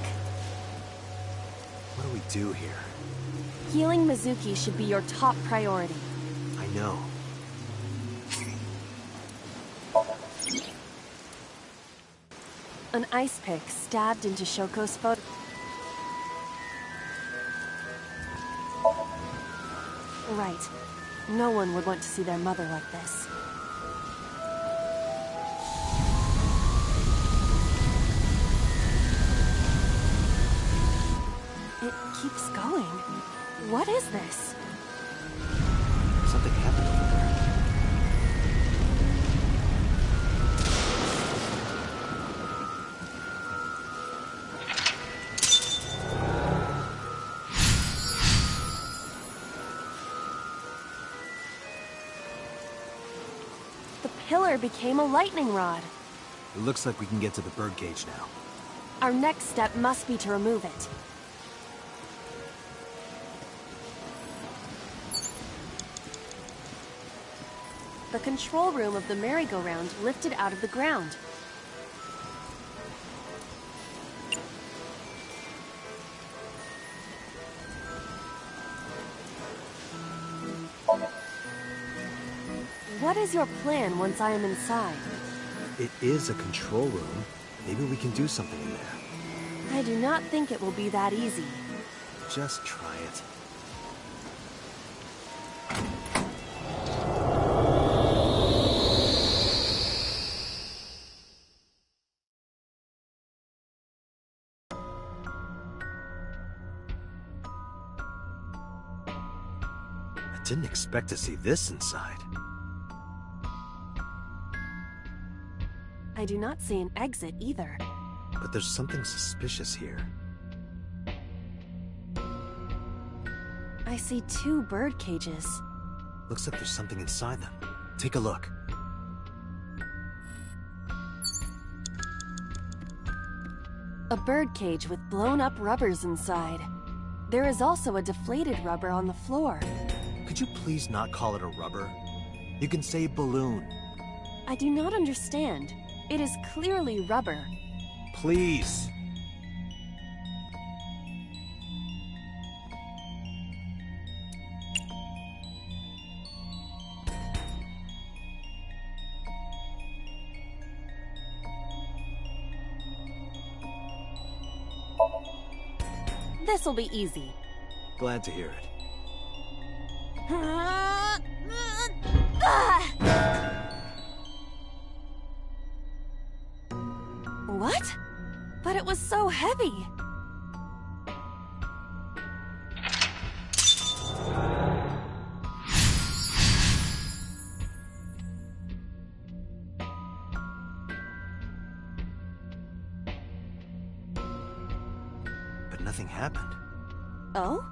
What do we do here? Healing Mizuki should be your top priority. I know. An ice pick stabbed into Shoko's photo. Right. No one would want to see their mother like this. It keeps going. What is this? Something happened over there. The pillar became a lightning rod. It looks like we can get to the birdcage now. Our next step must be to remove it. The control room of the merry-go-round lifted out of the ground. What is your plan once I am inside? It is a control room. Maybe we can do something in there. I do not think it will be that easy. Just try it. I didn't expect to see this inside. I do not see an exit either. But there's something suspicious here. I see 2 bird cages. Looks like there's something inside them. Take a look. A bird cage with blown-up rubbers inside. There is also a deflated rubber on the floor. Could you please not call it a rubber? You can say balloon. I do not understand. It is clearly rubber. Please. This'll be easy. Glad to hear it. What? But it was so heavy. But nothing happened. Oh?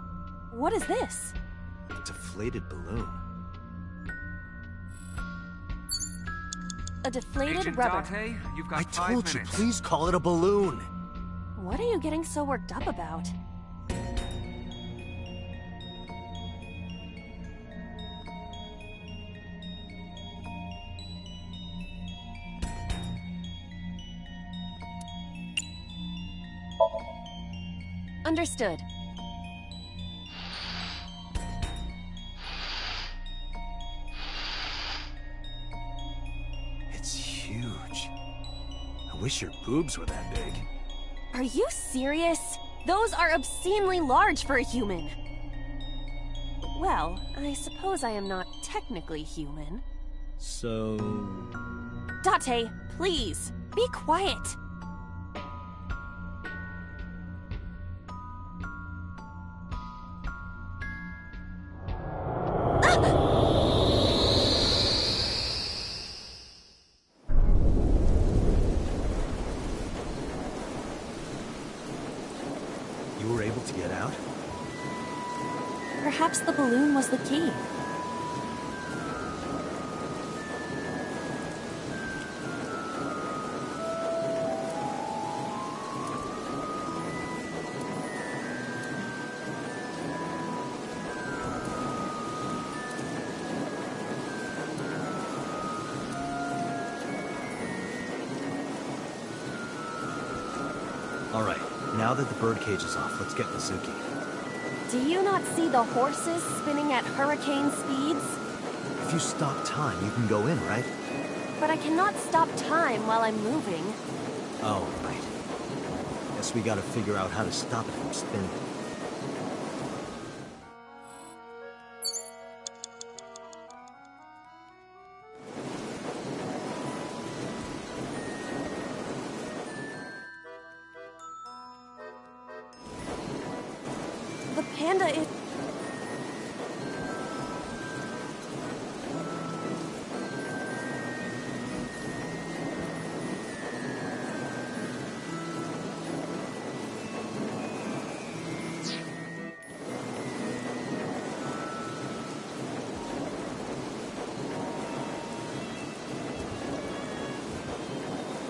What is this? A deflated balloon. A deflated Agent rubber. Dante, you've got I 5 told minutes. you, please call it a balloon. What are you getting so worked up about? Understood. It's huge. I wish your boobs were that big. Are you serious? Those are obscenely large for a human. Well, I suppose I am not technically human. So... Date, please, be quiet. You were able to get out? Perhaps the balloon was the key. All right, now that the birdcage is off, let's get Mizuki. Do you not see the horses spinning at hurricane speeds? If you stop time, you can go in, right? But I cannot stop time while I'm moving. Oh, right. Guess we gotta figure out how to stop it from spinning. panda is...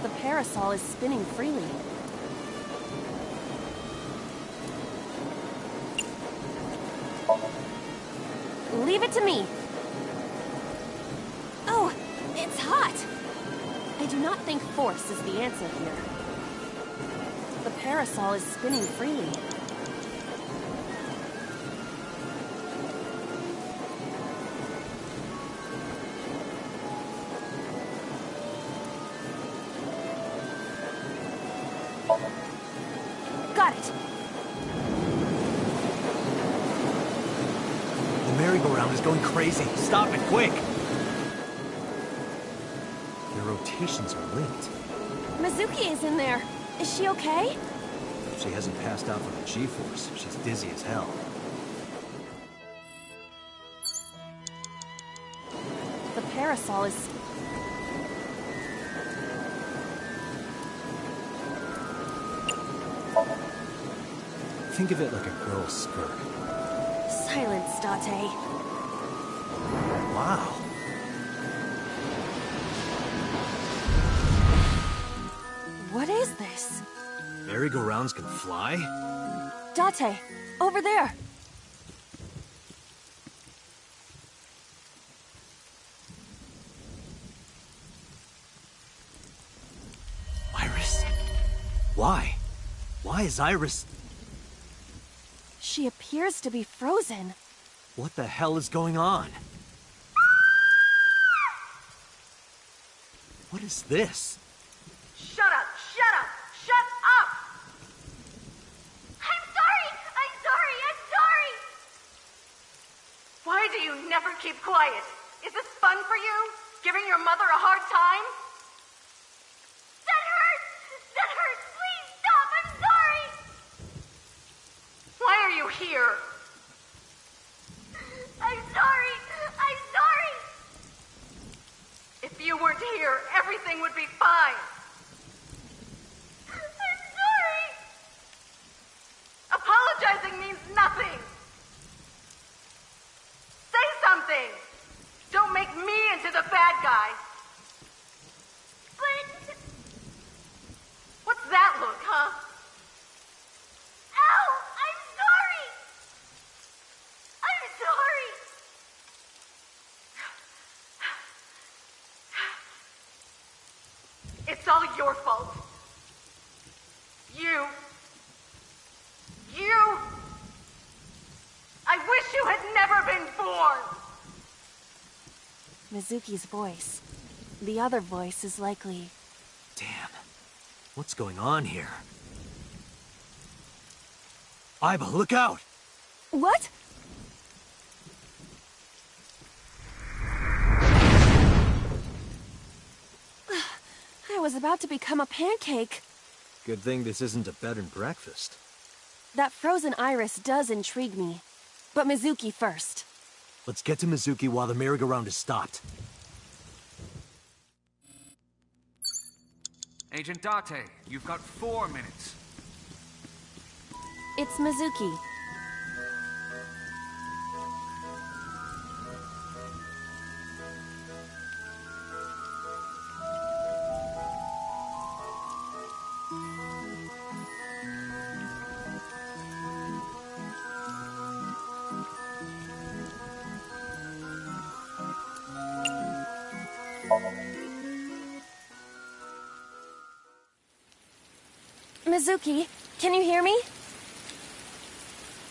The parasol is spinning freely. Leave it to me. Oh, it's hot. I do not think force is the answer here. The parasol is spinning freely. Got it. The merry-go-round is going crazy. Stop it, quick! Their rotations are linked. Mizuki is in there. Is she okay? She hasn't passed out from the G-force. She's dizzy as hell. The parasol is... Think of it like a girl's skirt. Silence, Date. Wow. What is this? Merry-go-rounds can fly? Date, over there. Iris? Why? Why is Iris... She appears to be frozen. What the hell is going on? What is this? Shut up! Shut up! Shut up! I'm sorry! I'm sorry! I'm sorry! Why do you never keep quiet? Is this fun for you? Giving your mother a hard time? That hurts! That hurts! Please stop! I'm sorry! Why are you here? I'm sorry! I'm sorry! If you weren't here, everything would be fine. I'm sorry! Apologizing means nothing! Say something! Don't make me into the bad guy! But... What's that look, huh? Ow! I'm sorry! I'm sorry! It's all your fault. You. I wish you had never been born! Mizuki's voice. The other voice is likely... Damn. What's going on here? Aiba, look out! What? I was about to become a pancake. Good thing this isn't a bed and breakfast. That frozen iris does intrigue me. But Mizuki first. Let's get to Mizuki while the merry-go-round is stopped. Agent Date, you've got 4 minutes. It's Mizuki. Mizuki, can you hear me?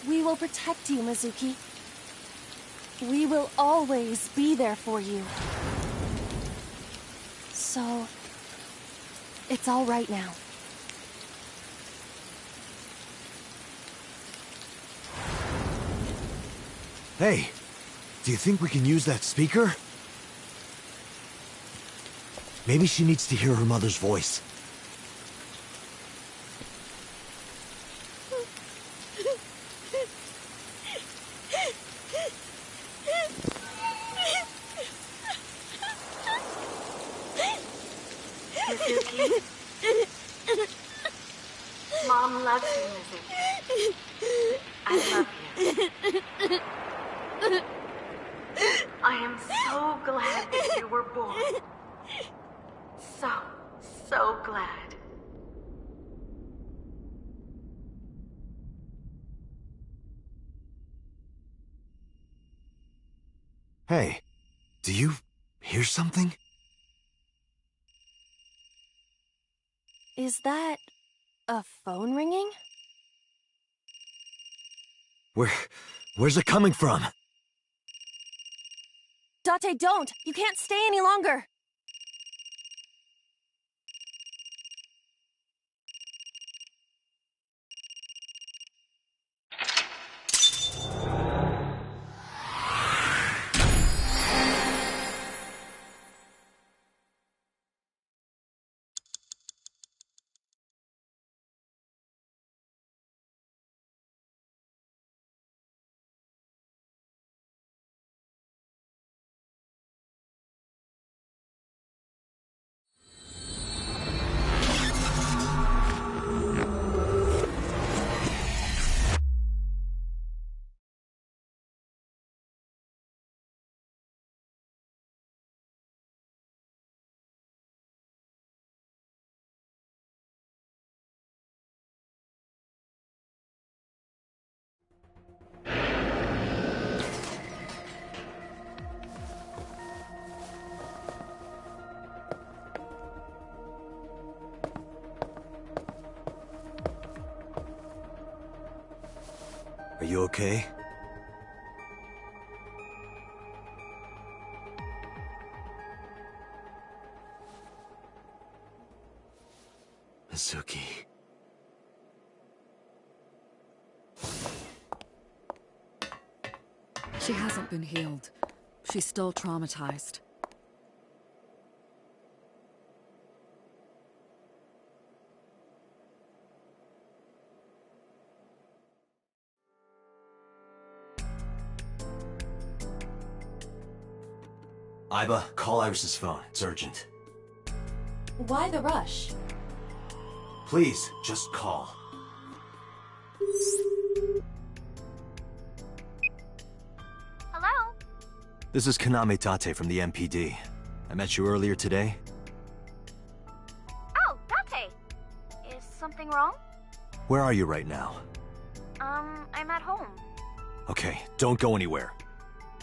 We will protect you, Mizuki. We will always be there for you. So... it's all right now. Hey, do you think we can use that speaker? Maybe she needs to hear her mother's voice. so glad that you were born. So glad. Hey, do you hear something? Is that a phone ringing? Where's it coming from? Date, don't! You can't stay any longer! Are you okay? Mizuki. She hasn't been healed. She's still traumatized. Aiba, call Iris's phone. It's urgent. Why the rush? Please, just call. Hello? This is Kaname Tate from the MPD. I met you earlier today. Oh, Date. Is something wrong? Where are you right now? I'm at home. Okay, don't go anywhere.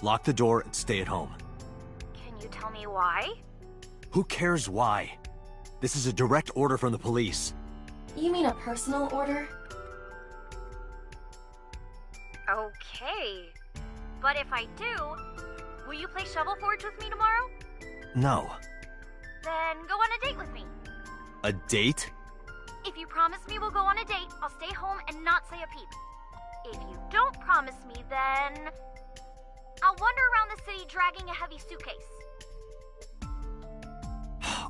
Lock the door and stay at home. Can you tell me why? Who cares why? This is a direct order from the police. You mean a personal order? Okay. But if I do, will you play Shovel Forge with me tomorrow? No. Then go on a date with me. A date? If you promise me we'll go on a date, I'll stay home and not say a peep. If you don't promise me, then I'll wander around the city dragging a heavy suitcase.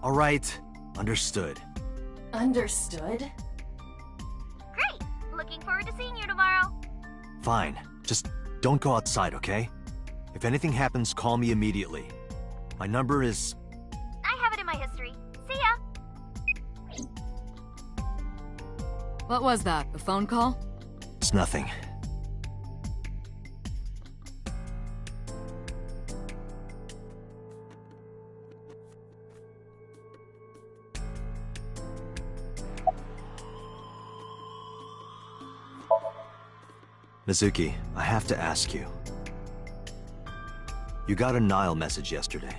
All right. Understood. Understood? Great! Looking forward to seeing you tomorrow. Fine. Just don't go outside, okay? If anything happens, call me immediately. My number is... I have it in my history. See ya! What was that? A phone call? It's nothing. Mizuki, I have to ask you. You got a Nile message yesterday,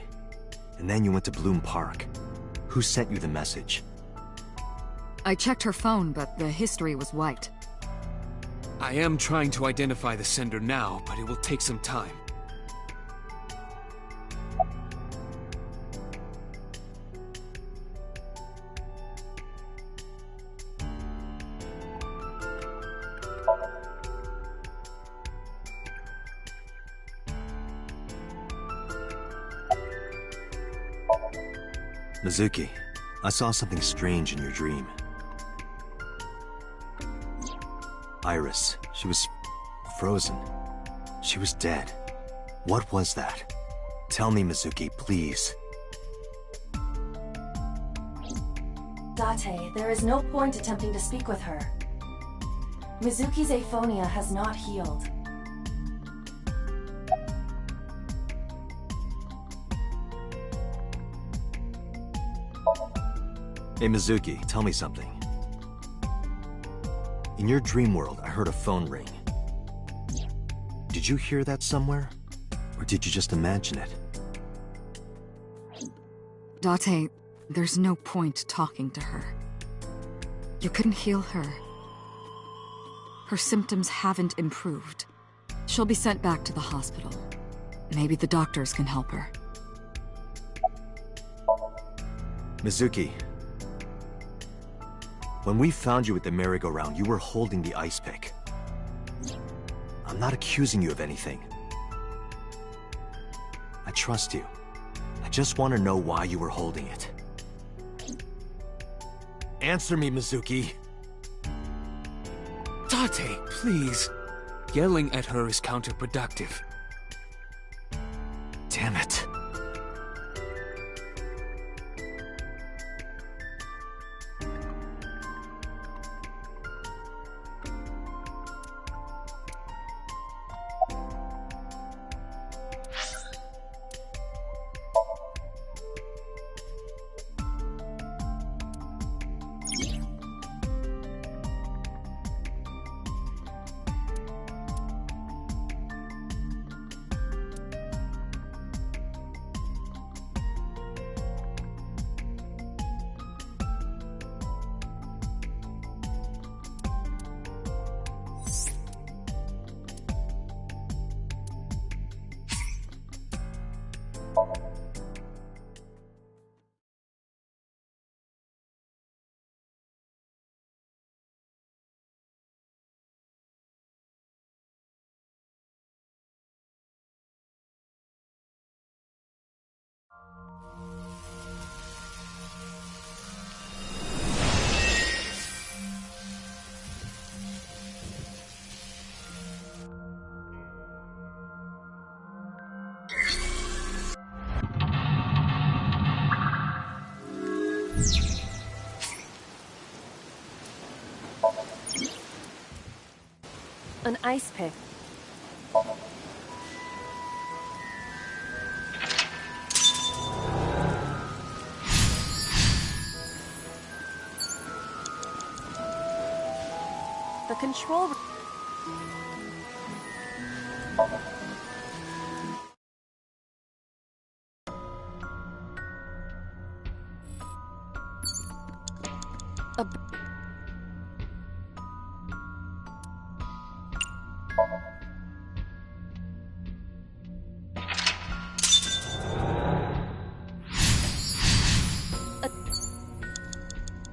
and then you went to Bloom Park. Who sent you the message? I checked her phone, but the history was wiped. I am trying to identify the sender now, but it will take some time. Mizuki, I saw something strange in your dream. Iris, she was frozen. She was dead. What was that? Tell me, Mizuki, please. Date, there is no point attempting to speak with her. Mizuki's aphonia has not healed. Hey, Mizuki, tell me something. In your dream world, I heard a phone ring. Did you hear that somewhere? Or did you just imagine it? Date, there's no point talking to her. You couldn't heal her. Her symptoms haven't improved. She'll be sent back to the hospital. Maybe the doctors can help her. Mizuki, when we found you at the merry-go-round, you were holding the ice pick. I'm not accusing you of anything. I trust you. I just want to know why you were holding it. Answer me, Mizuki. Date, please. Yelling at her is counterproductive. Damn it. An ice pick. The control...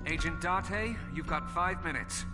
Agent Date, you've got 5 minutes.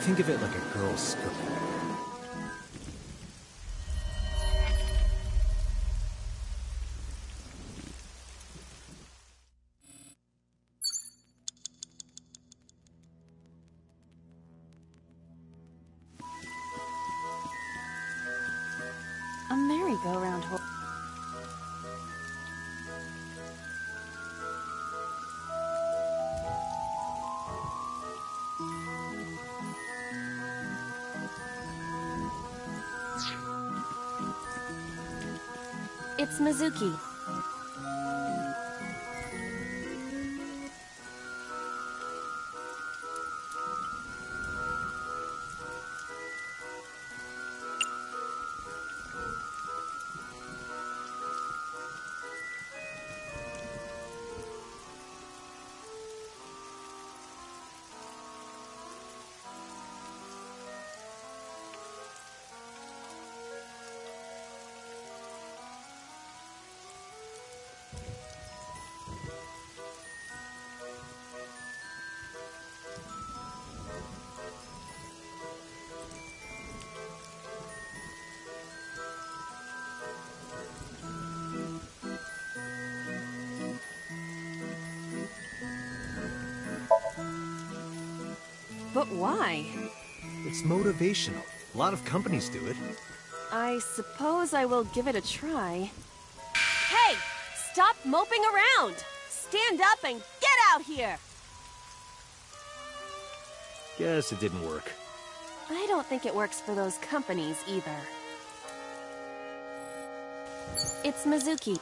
Think of it like a girl's skirt. A merry-go-round horse. It's Mizuki. But why? It's motivational. A lot of companies do it. I suppose I will give it a try. Hey! Stop moping around! Stand up and get out here! Guess it didn't work. I don't think it works for those companies either. It's Mizuki.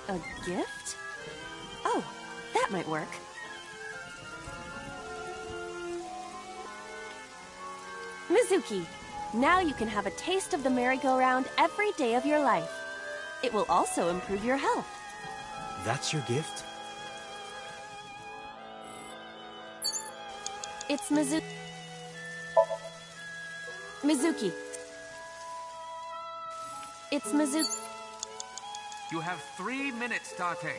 A gift? Oh, that might work. Mizuki, now you can have a taste of the merry-go-round every day of your life. It will also improve your health. That's your gift? It's Mizuki. Mizuki. It's Mizuki. You have 3 minutes, Date.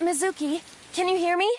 Mizuki, can you hear me?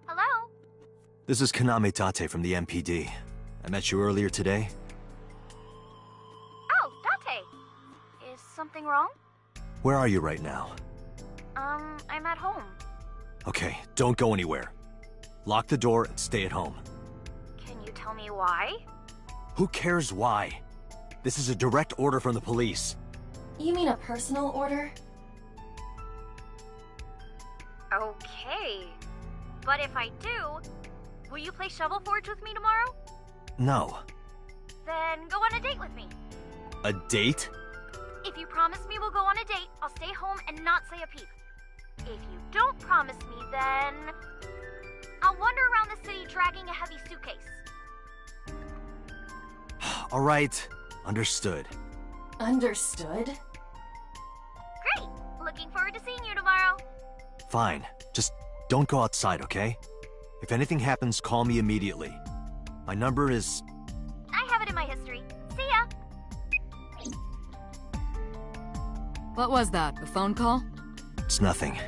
Hello? This is Kaname Tate from the MPD. I met you earlier today. Oh, Date. Is something wrong? Where are you right now? I'm at home. Okay, don't go anywhere. Lock the door and stay at home. Can you tell me why? Who cares why? This is a direct order from the police. You mean a personal order? Okay. But if I do, will you play Shovel Forge with me tomorrow? No. Then go on a date with me. A date? If you promise me we'll go on a date, I'll stay home and not say a peep. If you don't promise me, then I'll wander around the city dragging a heavy suitcase. All right. Understood. Understood? Great! Looking forward to seeing you tomorrow. Fine. Just don't go outside, okay? If anything happens, call me immediately. My number is... I have it in my history. See ya! What was that? A phone call? It's nothing.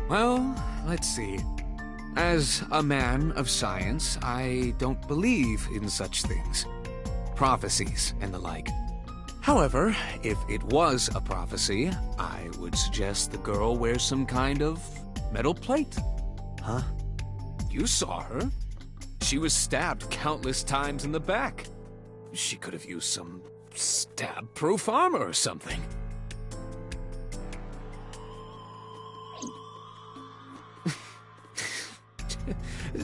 Well, let's see. As a man of science, I don't believe in such things. Prophecies and the like. However, if it was a prophecy, I would suggest the girl wears some kind of metal plate. Huh? You saw her. She was stabbed countless times in the back. She could have used some stab-proof armor or something.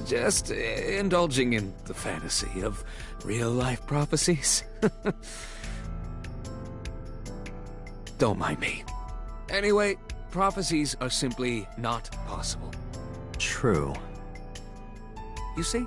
Just indulging in the fantasy of real-life prophecies. Don't mind me. Anyway, prophecies are simply not possible. True. You see?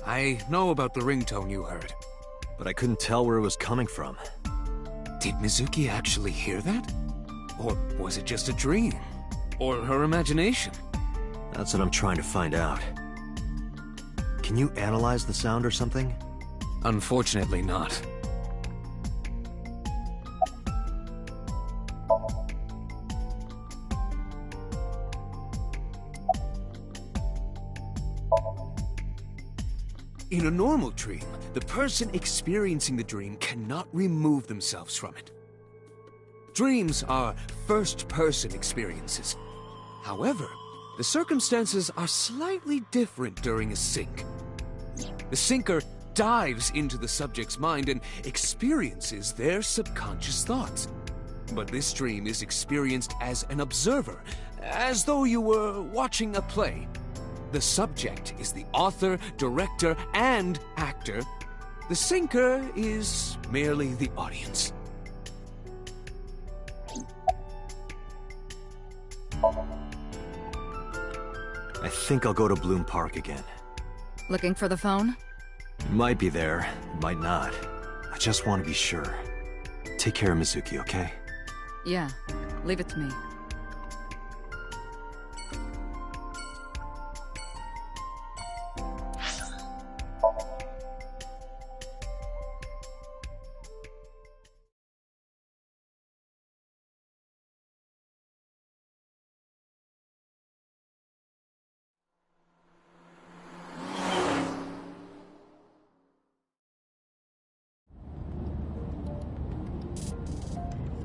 I know about the ringtone you heard. But I couldn't tell where it was coming from. Did Mizuki actually hear that? Or was it just a dream? Or her imagination? That's what I'm trying to find out. Can you analyze the sound or something? Unfortunately not. In a normal dream, the person experiencing the dream cannot remove themselves from it. Dreams are first-person experiences. However, the circumstances are slightly different during a sync. The syncer dives into the subject's mind and experiences their subconscious thoughts. But this dream is experienced as an observer, as though you were watching a play. The subject is the author, director, and actor. The syncer is merely the audience. I think I'll go to Bloom Park again. Looking for the phone? It might be there, it might not. I just want to be sure. Take care of Mizuki, okay? Yeah, leave it to me.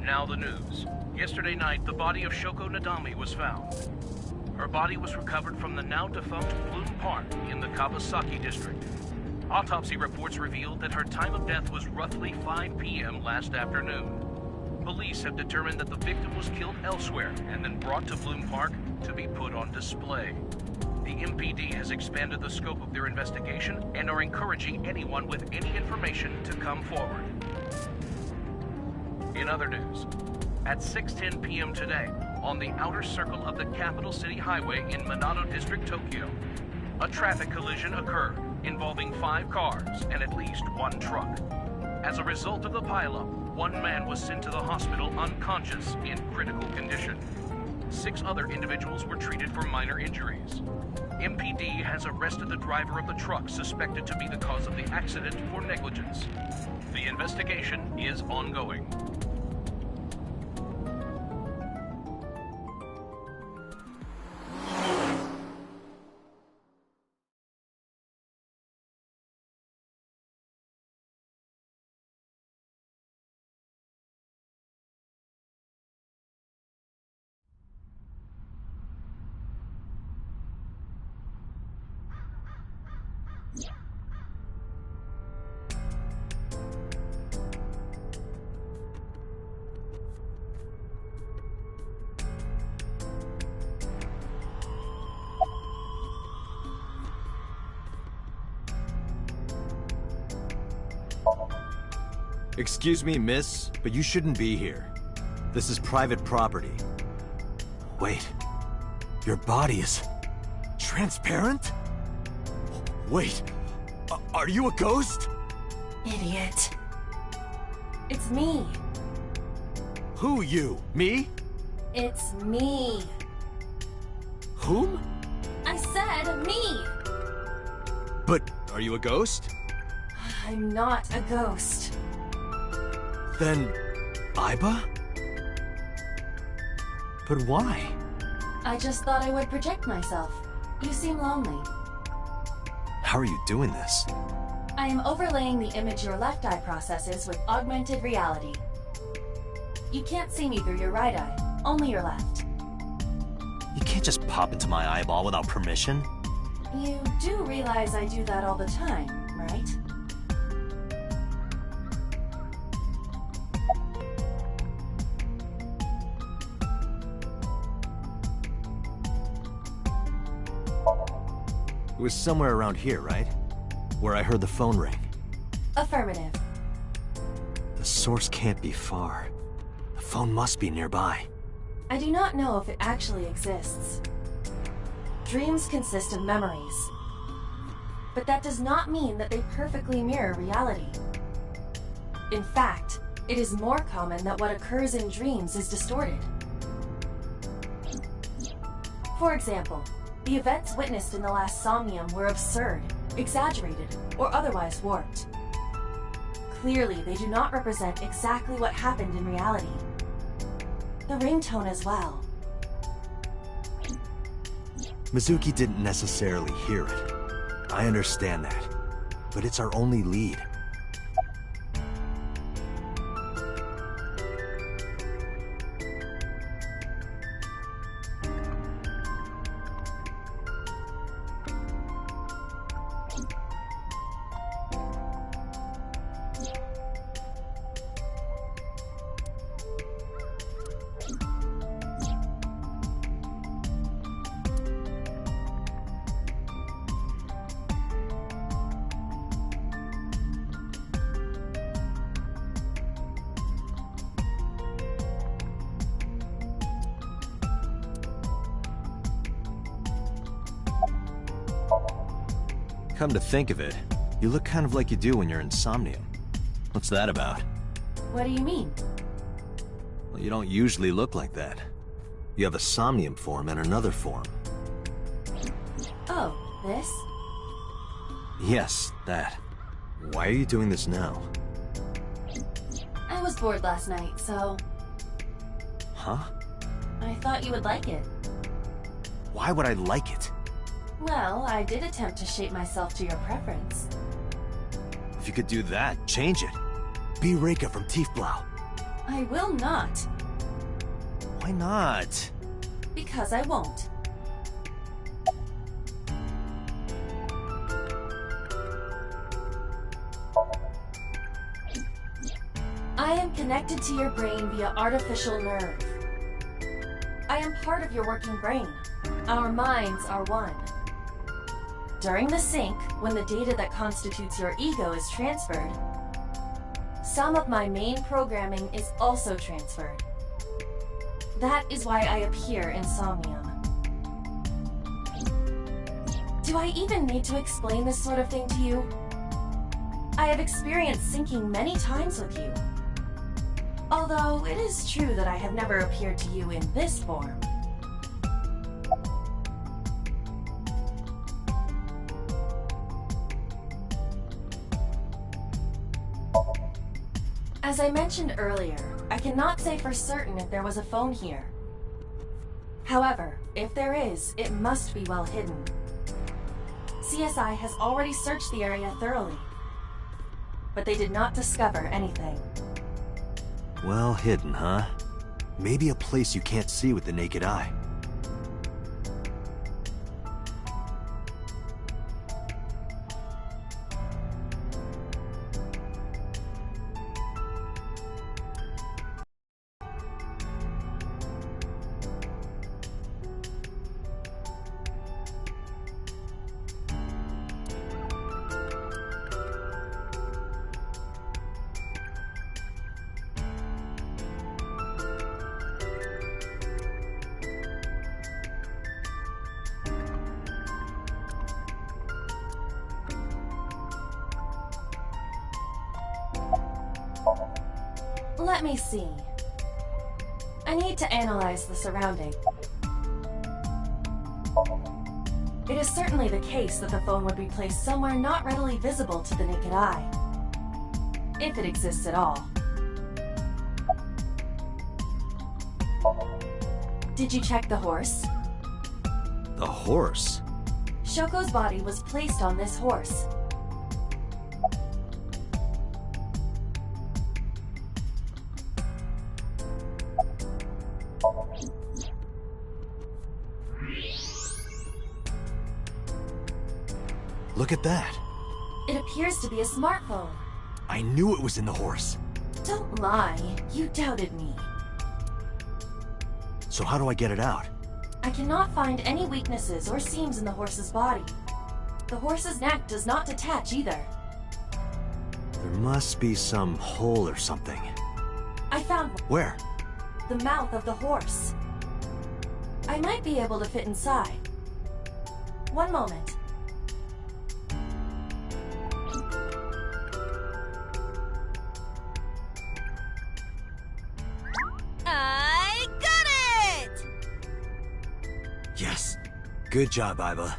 Now the news. Yesterday night, the body of Shoko Nadami was found. Her body was recovered from the now-defunct Bloom Park in the Kawasaki district. Autopsy reports revealed that her time of death was roughly 5 p.m. last afternoon. Police have determined that the victim was killed elsewhere and then brought to Bloom Park to be put on display. The MPD has expanded the scope of their investigation and are encouraging anyone with any information to come forward. In other news, at 6:10 p.m. today, on the outer circle of the Capital City Highway in Minato District, Tokyo, a traffic collision occurred involving 5 cars and at least 1 truck. As a result of the pileup, 1 man was sent to the hospital unconscious in critical condition. 6 other individuals were treated for minor injuries. MPD has arrested the driver of the truck suspected to be the cause of the accident for negligence. The investigation is ongoing. Excuse me, miss, but you shouldn't be here. This is private property. Wait, your body is transparent? Wait, are you a ghost? Idiot. It's me. Who you? Me? It's me. Whom? I said me. But are you a ghost? I'm not a ghost. Then... Aiba? But why? I just thought I would project myself. You seem lonely. How are you doing this? I am overlaying the image your left eye processes with augmented reality. You can't see me through your right eye, only your left. You can't just pop into my eyeball without permission. You do realize I do that all the time, right? It was somewhere around here, right? Where I heard the phone ring. Affirmative. The source can't be far. The phone must be nearby. I do not know if it actually exists. Dreams consist of memories. But that does not mean that they perfectly mirror reality. In fact, it is more common that what occurs in dreams is distorted. For example, the events witnessed in the last Somnium were absurd, exaggerated, or otherwise warped. Clearly, they do not represent exactly what happened in reality. The ringtone as well. Mizuki didn't necessarily hear it. I understand that. But it's our only lead. Come to think of it, you look kind of like you do when you're in Somnium. What's that about? What do you mean? Well, you don't usually look like that. You have a Somnium form and another form. Oh, this? Yes, that. Why are you doing this now? I was bored last night, so... Huh? I thought you would like it. Why would I like it? Well, I did attempt to shape myself to your preference. If you could do that, change it. Be Reika from Tiefblau. I will not. Why not? Because I won't. I am connected to your brain via artificial nerve. I am part of your working brain. Our minds are one. During the sync, when the data that constitutes your ego is transferred, some of my main programming is also transferred. That is why I appear in Somnium. Do I even need to explain this sort of thing to you? I have experienced syncing many times with you. Although it is true that I have never appeared to you in this form. As I mentioned earlier, I cannot say for certain if there was a phone here. However, if there is, it must be well hidden. CSI has already searched the area thoroughly, but they did not discover anything. Well hidden, huh? Maybe a place you can't see with the naked eye. Let me see. I need to analyze the surrounding. It is certainly the case that the phone would be placed somewhere not readily visible to the naked eye. If it exists at all. Did you check the horse? The horse? Shoko's body was placed on this horse. Look at that. It appears to be a smartphone. I knew it was in the horse. Don't lie. You doubted me. So how do I get it out? I cannot find any weaknesses or seams in the horse's body. The horse's neck does not detach either. There must be some hole or something. I found one. Where? The mouth of the horse. I might be able to fit inside. One moment. I got it! Yes. Good job, Iba.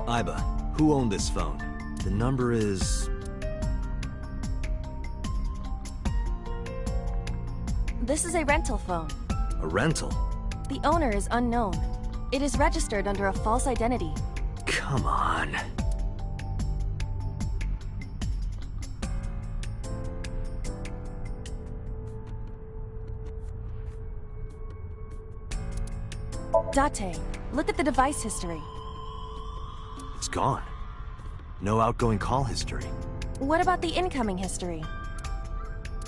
Iba, who owned this phone? The number is... This is a rental phone. a rental. The owner is unknown. It is registered under a false identity. Come on. Date, look at the device history. It's gone. No outgoing call history. What about the incoming history?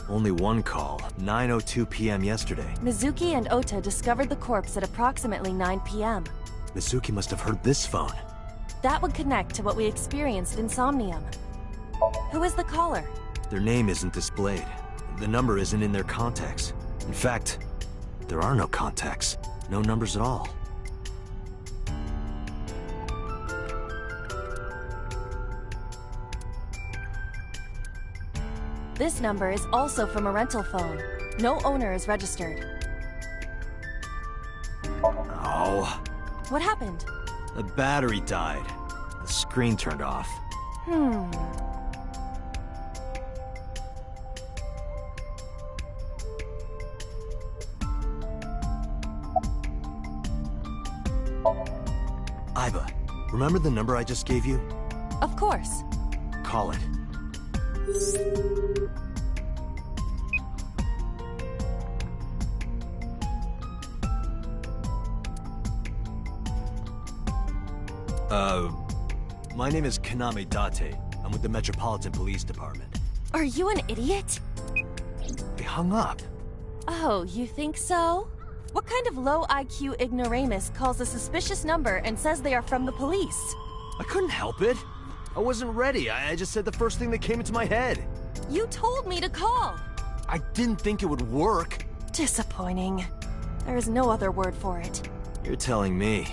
Only one call, 9:02 p.m. yesterday. Mizuki and Ota discovered the corpse at approximately 9 p.m. Mizuki must have heard this phone. That would connect to what we experienced in Somnium. Who is the caller? Their name isn't displayed. The number isn't in their contacts. In fact, there are no contacts. No numbers at all. This number is also from a rental phone. No owner is registered. Oh. What happened? The battery died. The screen turned off. Iba, remember the number I just gave you? Of course. Call it. My name is Kaname Date. I'm with the Metropolitan Police Department. Are you an idiot? They hung up. Oh, you think so? What kind of low IQ ignoramus calls a suspicious number and says they are from the police? I couldn't help it. I wasn't ready. I just said the first thing that came into my head. You told me to call. I didn't think it would work. Disappointing. There is no other word for it. You're telling me.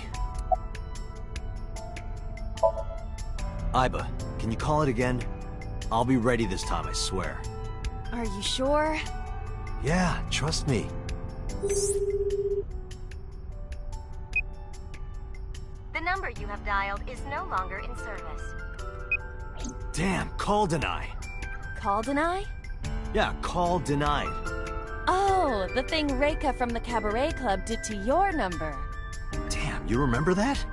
Iba, can you call it again? I'll be ready this time, I swear. Are you sure? Yeah, trust me. The number you have dialed is no longer in service. Damn, call deny. Call deny? Yeah, call denied. Oh, the thing Reika from the Cabaret Club did to your number. Damn, you remember that?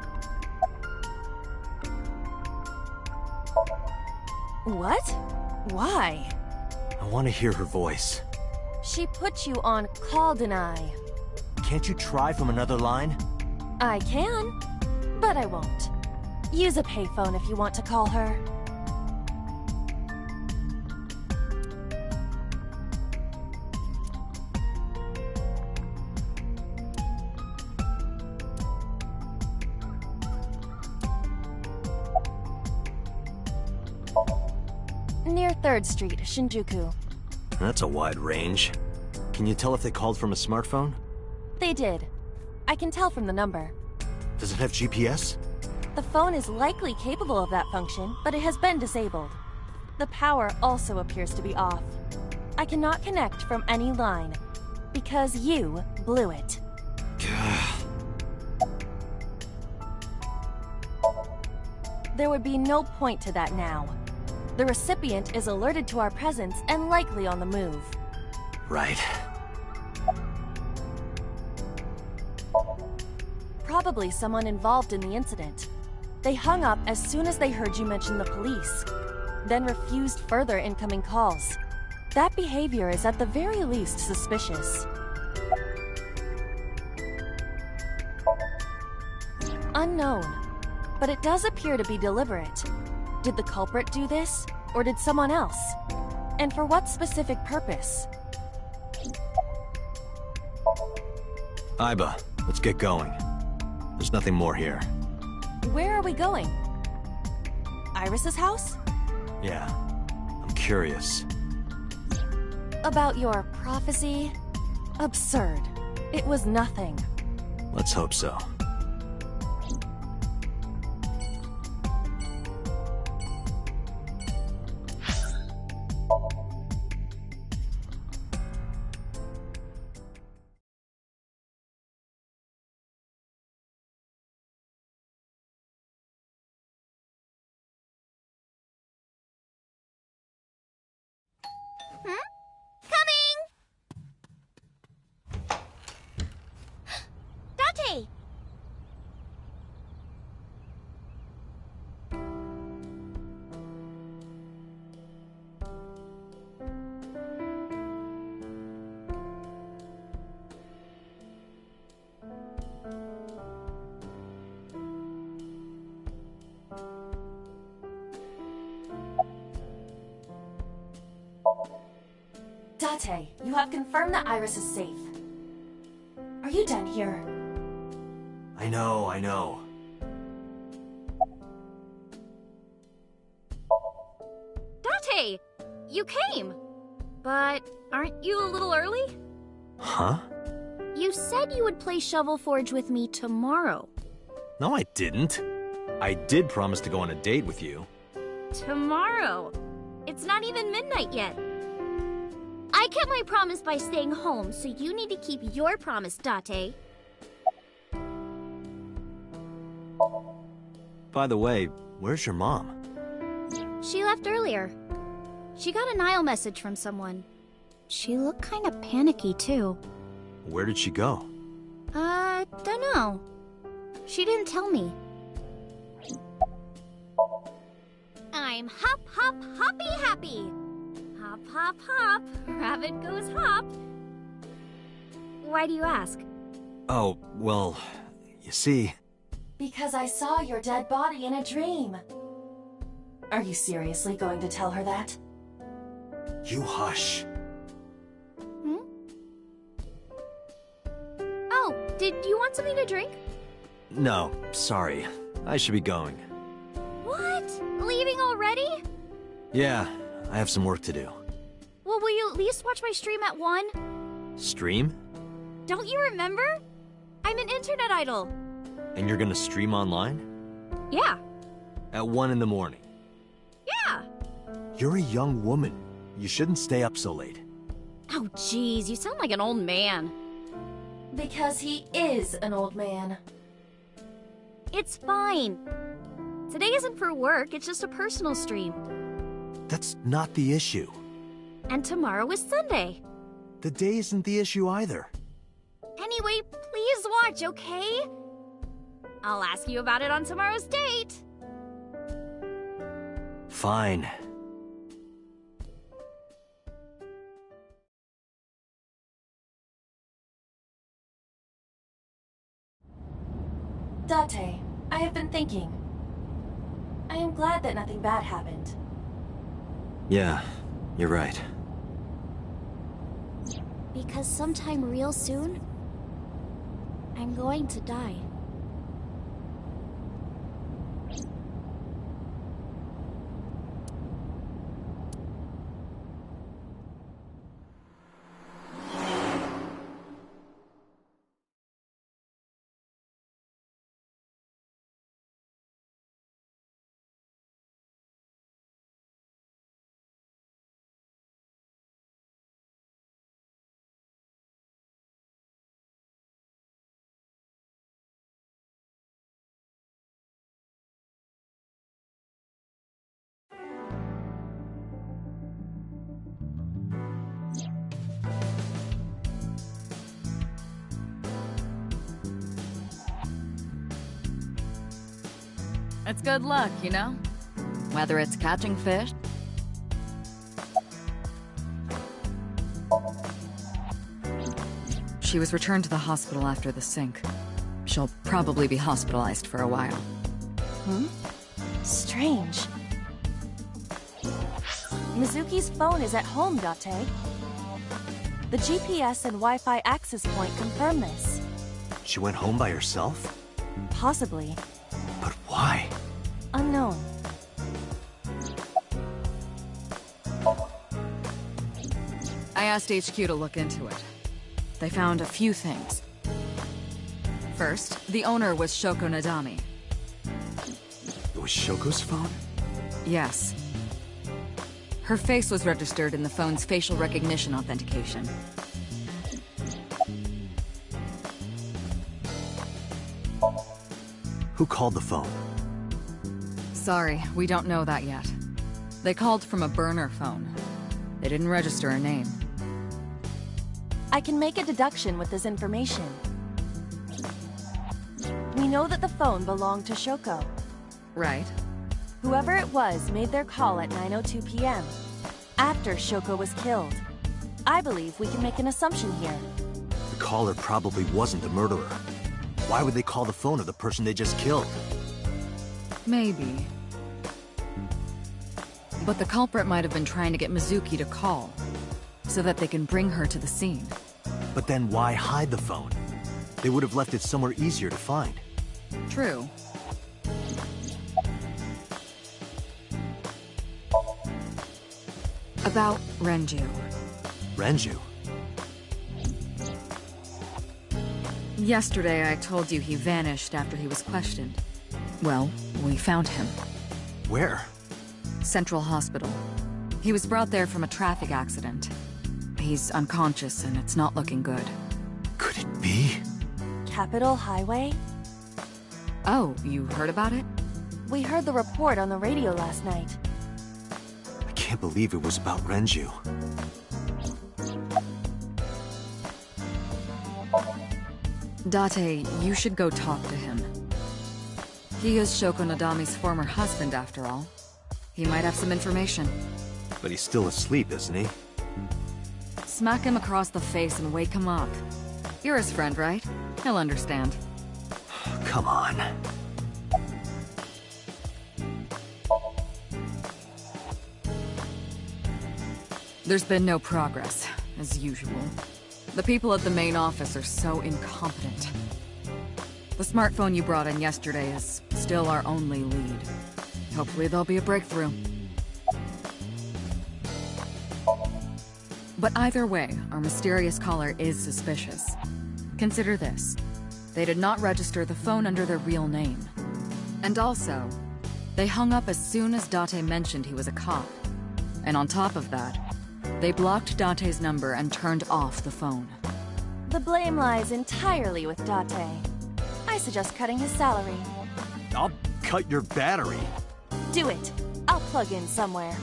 What? Why? I want to hear her voice. She put you on call deny. Can't you try from another line? I can, but I won't. Use a payphone if you want to call her. Near 3rd Street, Shinjuku. That's a wide range. Can you tell if they called from a smartphone? They did. I can tell from the number. Does it have GPS? The phone is likely capable of that function, but it has been disabled. The power also appears to be off. I I cannot connect from any line. Because you blew it. There would be no point to that now. The recipient is alerted to our presence and likely on the move. Right. Probably someone involved in the incident. They hung up as soon as they heard you mention the police, then refused further incoming calls. That behavior is at the very least suspicious. Unknown, but it does appear to be deliberate. Did the culprit do this, or did someone else? And for what specific purpose? Aiba, let's get going. There's nothing more here. Where are we going? Iris's house? Yeah, I'm curious. About your prophecy? Absurd. It was nothing. Let's hope so. Date! Date, you have confirmed that Iris is safe. Are you done here? I know. Date! You came! But aren't you a little early? Huh? You said you would play Shovel Forge with me tomorrow. No, I didn't. I did promise to go on a date with you. Tomorrow? It's not even midnight yet. I kept my promise by staying home, so you need to keep your promise, Date. By the way, where's your mom? She left earlier. She got a Nile message from someone. She looked kind of panicky, too. Where did she go? Dunno. She didn't tell me. I'm hop, hop, hoppy happy. Hop, hop, hop. Rabbit goes hop. Why do you ask? Oh, well, you see... Because I saw your dead body in a dream. Are you seriously going to tell her that? You hush. Oh, did you want something to drink? No, sorry. I should be going. What? Leaving already? Yeah, I have some work to do. Well, will you at least watch my stream at 1? Stream? Don't you remember? I'm an internet idol. And you're gonna stream online? Yeah. At 1 in the morning? Yeah. You're a young woman. You shouldn't stay up so late. Oh, jeez, you sound like an old man. Because he is an old man. It's fine. Today isn't for work, it's just a personal stream. That's not the issue. And tomorrow is Sunday. The day isn't the issue either. Anyway, please watch, okay? I'll ask you about it on tomorrow's date. Fine. Date, I have been thinking. I am glad that nothing bad happened. Yeah, you're right. Because sometime real soon, I'm going to die. It's good luck, you know? Whether it's catching fish... She was returned to the hospital after the sink. She'll probably be hospitalized for a while. Strange. Mizuki's phone is at home, Date. The GPS and Wi-Fi access point confirm this. She went home by herself? Possibly. But why? Unknown. I asked HQ to look into it. They found a few things. First, the owner was Shoko Nadami. It was Shoko's phone? Yes. Her face was registered in the phone's facial recognition authentication. Who called the phone? Sorry, we don't know that yet. They called from a burner phone. They didn't register a name. I can make a deduction with this information. We know that the phone belonged to Shoko. Right. Whoever it was made their call at 9:02 p.m. after Shoko was killed. I believe we can make an assumption here. The caller probably wasn't the murderer. Why would they call the phone of the person they just killed? Maybe. But the culprit might have been trying to get Mizuki to call, so that they can bring her to the scene. But then why hide the phone? They would have left it somewhere easier to find. True. About Renju. Renju? Yesterday I told you he vanished after he was questioned. Well, we found him. Where? Central Hospital. He was brought there from a traffic accident. He's unconscious and it's not looking good. Could it be? Capitol Highway? Oh, you heard about it? We heard the report on the radio last night. I can't believe it was about Renju. Date, you should go talk to him. He is Shoko Nadami's former husband, after all. He might have some information. But he's still asleep, isn't he? Smack him across the face and wake him up. You're his friend, right? He'll understand. Come on. There's been no progress, as usual. The people at the main office are so incompetent. The smartphone you brought in yesterday is still our only lead. Hopefully there'll be a breakthrough. But either way, our mysterious caller is suspicious. Consider this. They did not register the phone under their real name. And also, they hung up as soon as Date mentioned he was a cop. And on top of that, they blocked Date's number and turned off the phone. The blame lies entirely with Date. I suggest cutting his salary. I'll cut your battery. Do it. I'll plug in somewhere.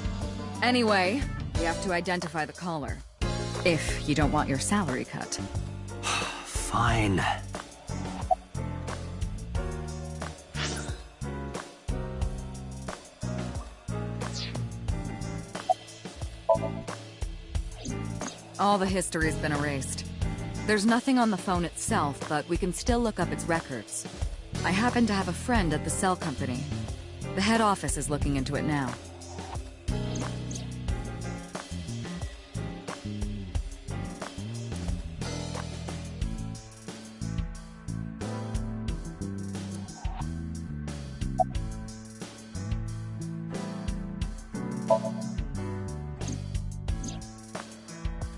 Anyway, we have to identify the caller. If you don't want your salary cut. Fine. All the history's been erased. There's nothing on the phone itself, but we can still look up its records. I happen to have a friend at the cell company. The head office is looking into it now.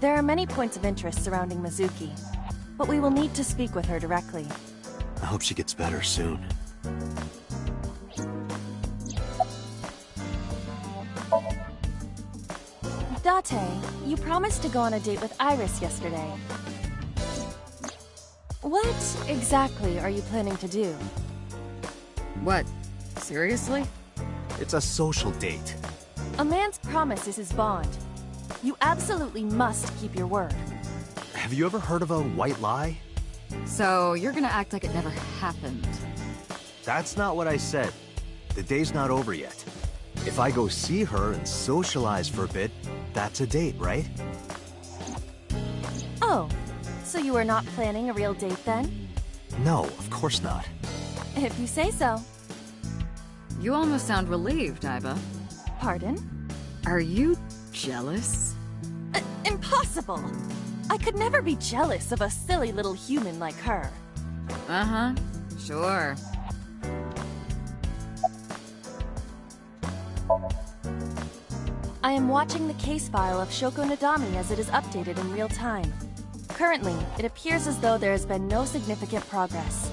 There are many points of interest surrounding Mizuki, but we will need to speak with her directly. I hope she gets better soon. Date, you promised to go on a date with Iris yesterday. What exactly are you planning to do? What? Seriously? It's a social date. A man's promise is his bond. You absolutely must keep your word. Have you ever heard of a white lie? So, you're gonna act like it never happened. That's not what I said. The day's not over yet. If I go see her and socialize for a bit, that's a date, right? Oh, so you are not planning a real date then? No, of course not. If you say so. You almost sound relieved, Iba. Pardon? Are you jealous? Impossible! I could never be jealous of a silly little human like her. Uh-huh, sure. I am watching the case file of Shoko Nadami as it is updated in real time. Currently, it appears as though there has been no significant progress.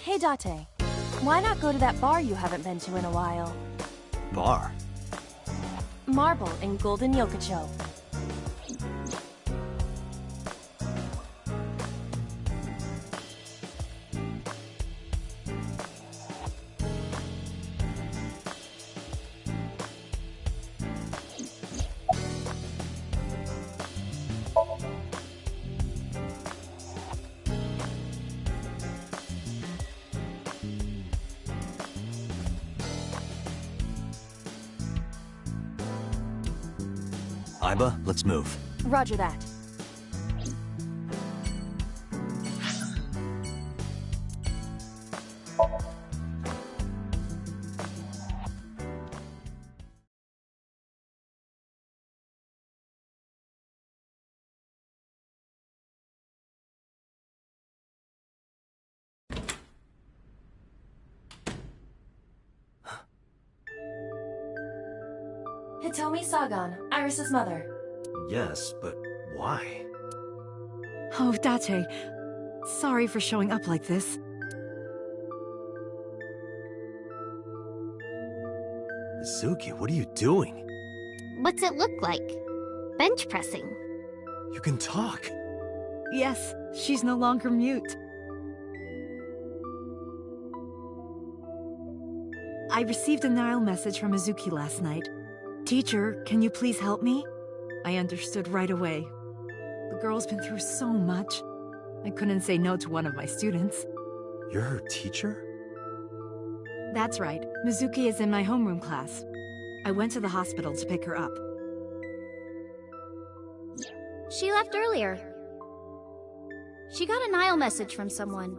Hey Date, why not go to that bar you haven't been to in a while? Bar? Marble in Golden Yokocho. Iba, let's move. Roger that. Hitomi Sagan, Iris's mother. Yes, but why? Oh, Date. Sorry for showing up like this. Suki, what are you doing? What's it look like? Bench pressing. You can talk. Yes, she's no longer mute. I received a Nile message from Mizuki last night. Teacher, can you please help me? I understood right away. The girl's been through so much. I couldn't say no to one of my students. You're her teacher? That's right. Mizuki is in my homeroom class. I went to the hospital to pick her up. She left earlier. She got a Nile message from someone.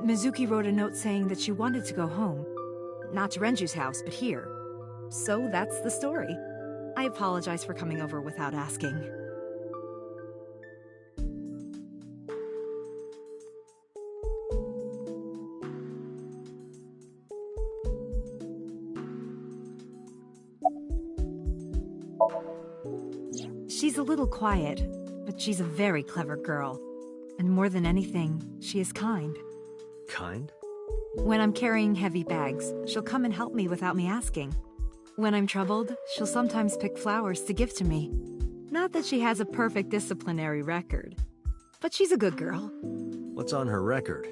Mizuki wrote a note saying that she wanted to go home. Not to Renju's house, but here. So that's the story. I apologize for coming over without asking. She's a little quiet, but she's a very clever girl. And more than anything, she is kind. Kind? When I'm carrying heavy bags, she'll come and help me without me asking. When I'm troubled, she'll sometimes pick flowers to give to me. Not that she has a perfect disciplinary record, but she's a good girl. What's on her record?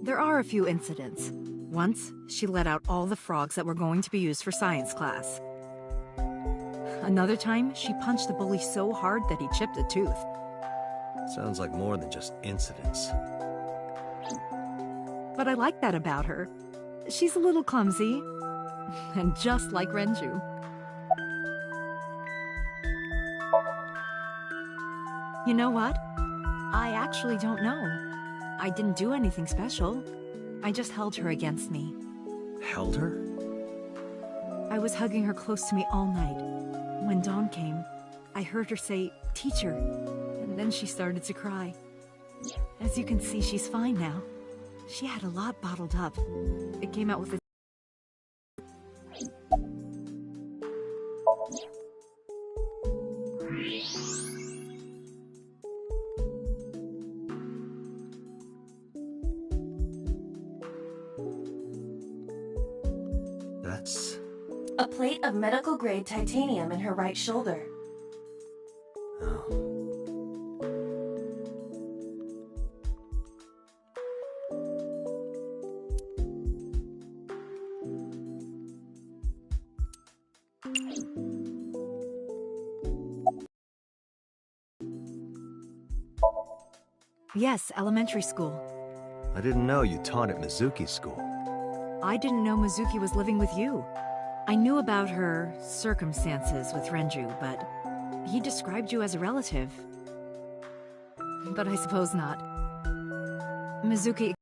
There are a few incidents. Once, she let out all the frogs that were going to be used for science class. Another time, she punched a bully so hard that he chipped a tooth. Sounds like more than just incidents. But I like that about her. She's a little clumsy, and just like Renju. You know what? I actually don't know. I didn't do anything special. I just held her against me. Held her? I was hugging her close to me all night. When dawn came, I heard her say, "Teacher," and then she started to cry. As you can see, she's fine now. She had a lot bottled up. It came out with a... That's... A plate of medical-grade titanium in her right shoulder. Oh. Yes, elementary school. I didn't know you taught at Mizuki's school. I didn't know Mizuki was living with you. I knew about her circumstances with Renju, but he described you as a relative. But I suppose not. Mizuki...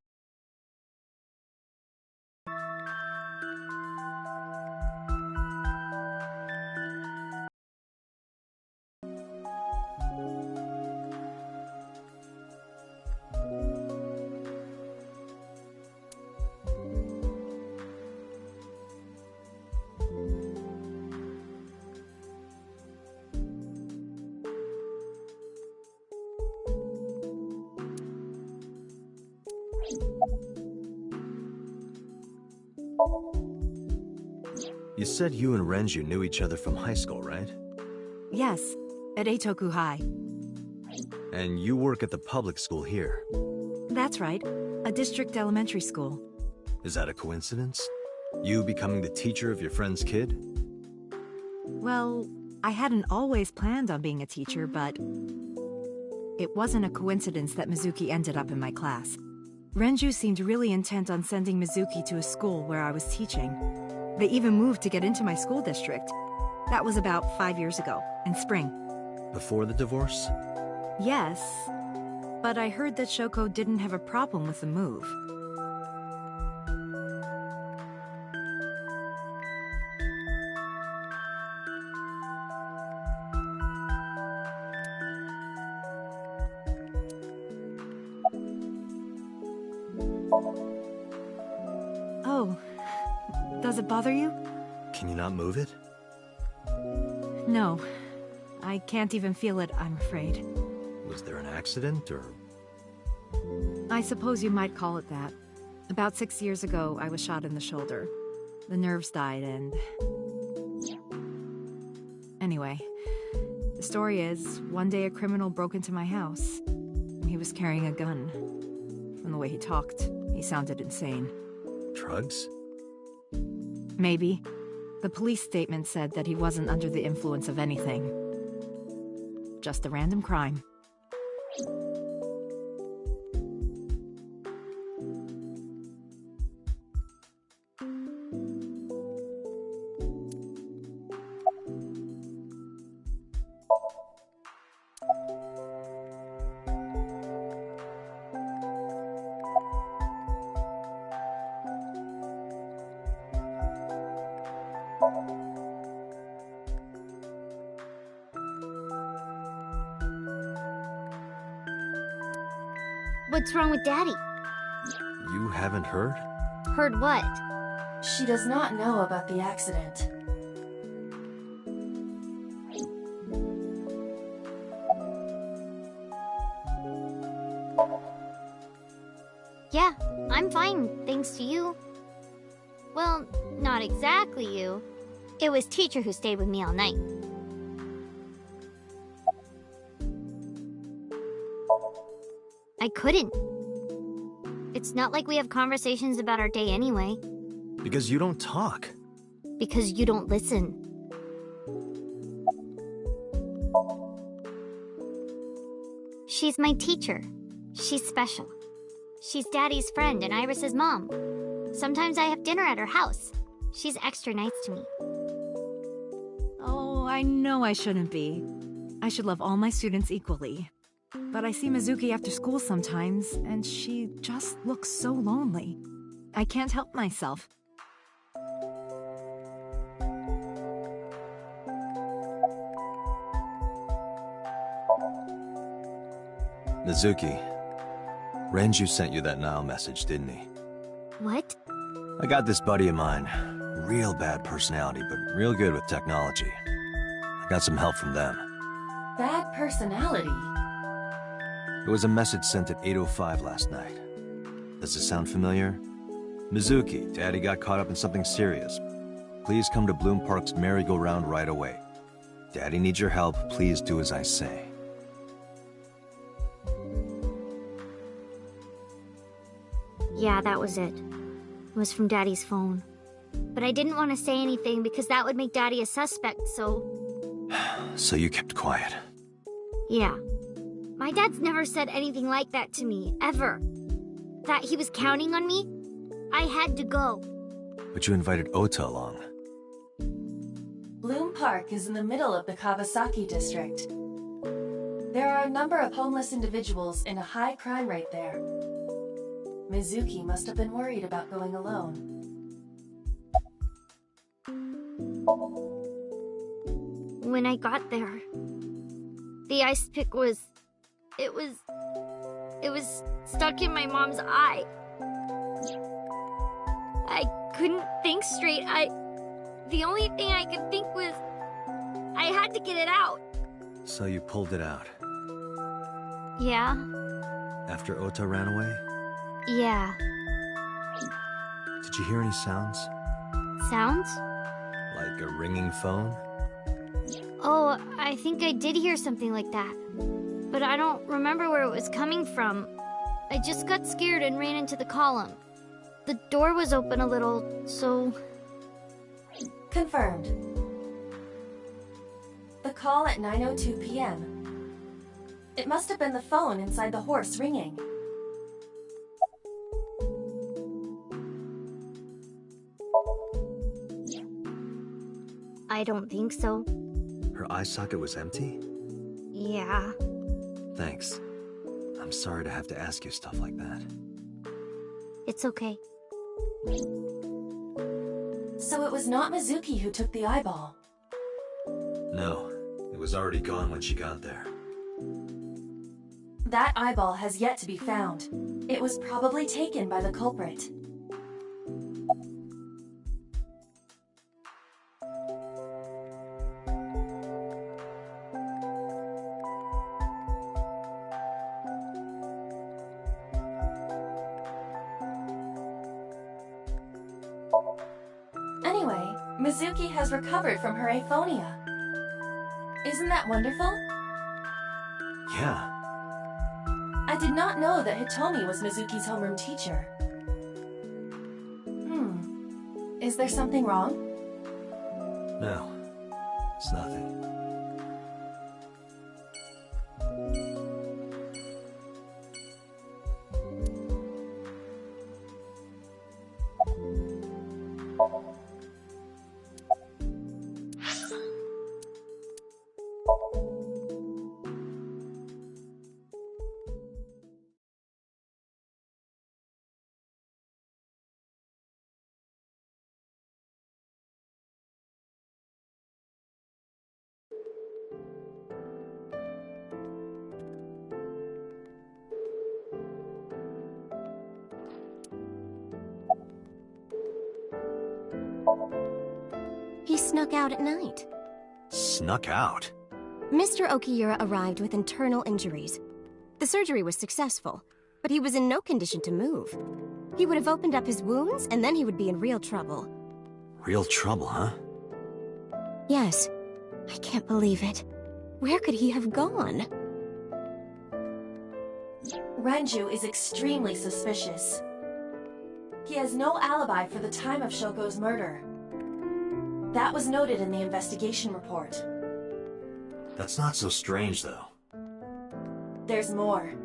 You said you and Renju knew each other from high school, right? Yes, at Eitoku High. And you work at the public school here. That's right, a district elementary school. Is that a coincidence? You becoming the teacher of your friend's kid? Well, I hadn't always planned on being a teacher, but it wasn't a coincidence that Mizuki ended up in my class. Renju seemed really intent on sending Mizuki to a school where I was teaching. They even moved to get into my school district. That was about 5 years ago, in spring. Before the divorce? Yes, but I heard that Shoko didn't have a problem with the move. Oh, does it bother you? Can you not move it? No, I can't even feel it, I'm afraid. Was there an accident, or...? I suppose you might call it that. About 6 years ago, I was shot in the shoulder. The nerves died and... Anyway, the story is, one day a criminal broke into my house. He was carrying a gun. From the way he talked, he sounded insane. Drugs? Maybe. The police statement said that he wasn't under the influence of anything. Just a random crime. What's wrong with Daddy? You haven't heard? Heard what? She does not know about the accident. Yeah, I'm fine, thanks to you. Well, not exactly you. It was teacher who stayed with me all night. I couldn't. It's not like we have conversations about our day anyway. Because you don't talk. Because you don't listen. She's my teacher. She's special. She's Daddy's friend and Iris's mom. Sometimes I have dinner at her house. She's extra nice to me. Oh, I know I shouldn't be. I should love all my students equally. But I see Mizuki after school sometimes, and she just looks so lonely. I can't help myself. Mizuki, Renju sent you that now message, didn't he? What? I got this buddy of mine. Real bad personality, but real good with technology. I got some help from them. Bad personality? It was a message sent at 8:05 last night. Does it sound familiar? Mizuki, Daddy got caught up in something serious. Please come to Bloom Park's merry-go-round right away. Daddy needs your help. Please do as I say. Yeah, that was it. It was from Daddy's phone. But I didn't want to say anything because that would make Daddy a suspect, so... So you kept quiet. Yeah. My dad's never said anything like that to me, ever. That he was counting on me, I had to go. But you invited Ota along. Bloom Park is in the middle of the Kawasaki district. There are a number of homeless individuals in a high crime rate there. Mizuki must have been worried about going alone. When I got there, the ice pick was... It was stuck in my mom's eye. I couldn't think straight. The only thing I could think was I had to get it out. So you pulled it out? Yeah. After Ota ran away? Yeah. Did you hear any sounds? Sounds? Like a ringing phone? Oh, I think I did hear something like that. But I don't remember where it was coming from. I just got scared and ran into the column. The door was open a little, so... Confirmed. The call at 9:02 p.m. It must have been the phone inside the horse ringing. I don't think so. Her eye socket was empty? Yeah. Thanks. I'm sorry to have to ask you stuff like that. It's okay. So it was not Mizuki who took the eyeball. No, it was already gone when she got there. That eyeball has yet to be found. It was probably taken by the culprit. Anyway, Mizuki has recovered from her aphonia. Isn't that wonderful? Yeah. I did not know that Hitomi was Mizuki's homeroom teacher. Is there something wrong? No, it's nothing. He snuck out at night. Snuck out? Mr. Okiura arrived with internal injuries. The surgery was successful, but he was in no condition to move. He would have opened up his wounds, and then he would be in real trouble. Real trouble, huh? Yes. I can't believe it. Where could he have gone? Renju is extremely suspicious. He has no alibi for the time of Shoko's murder. That was noted in the investigation report. That's not so strange, though. There's more.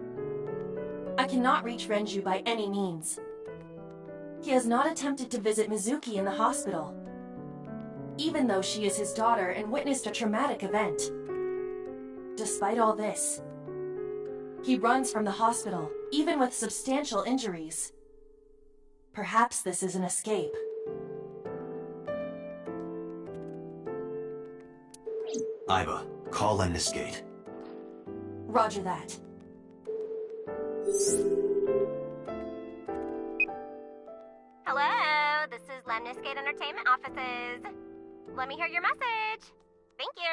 I cannot reach Renju by any means. He has not attempted to visit Mizuki in the hospital, even though she is his daughter and witnessed a traumatic event. Despite all this, he runs from the hospital, even with substantial injuries. Perhaps this is an escape. Aiba, call Lemniscate. Roger that. Hello, this is Lemniscate Entertainment offices. Let me hear your message. Thank you.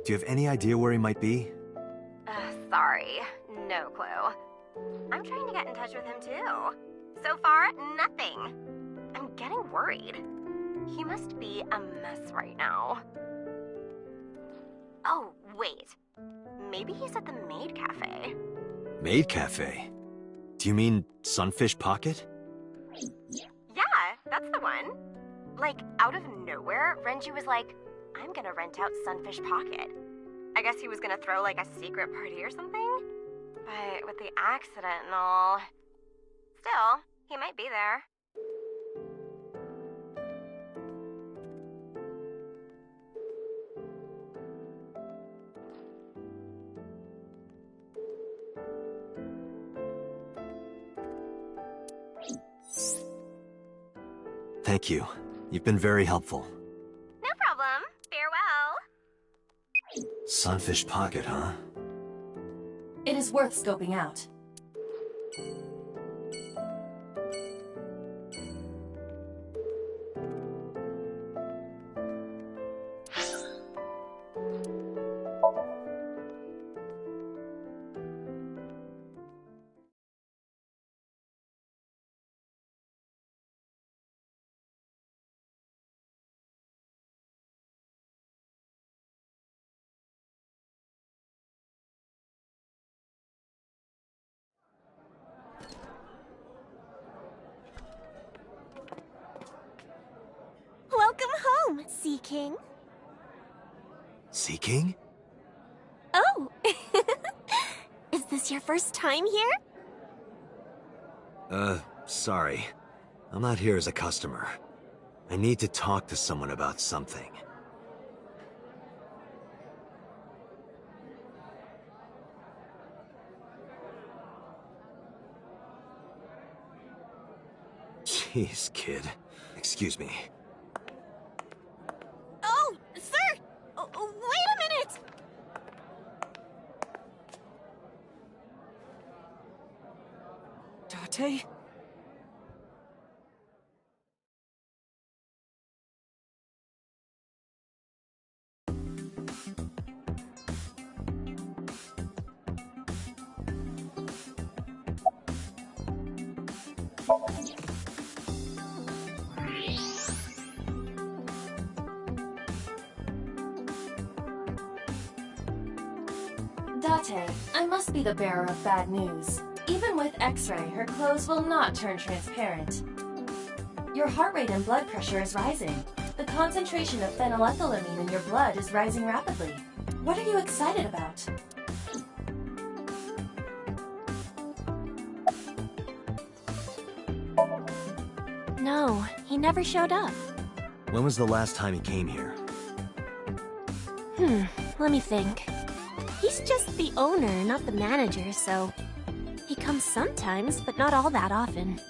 Do you have any idea where he might be? Sorry, no clue. I'm trying to get in touch with him too. So far, nothing. I'm getting worried. He must be a mess right now. Oh, wait. Maybe he's at the Maid Cafe. Maid Cafe? Do you mean Sunfish Pocket? Yeah, that's the one. Like, out of nowhere, Renji was like, I'm gonna rent out Sunfish Pocket. I guess he was gonna throw, like, a secret party or something? But with the accident and all... Still, he might be there. Thank you. You've been very helpful. No problem. Farewell. Sunfish Pocket, huh? It is worth scoping out. Welcome home, Sea King. Sea King? Oh! Is this your first time here? Sorry. I'm not here as a customer. I need to talk to someone about something. Jeez, kid. Excuse me. Oh, sir! Wait a minute! Date? Date, I must be the bearer of bad news. Even with X-ray, her clothes will not turn transparent. Your heart rate and blood pressure is rising. The concentration of phenylethylamine in your blood is rising rapidly. What are you excited about? No, he never showed up. When was the last time he came here? Let me think. He's just the owner, not the manager, so... He comes sometimes, but not all that often.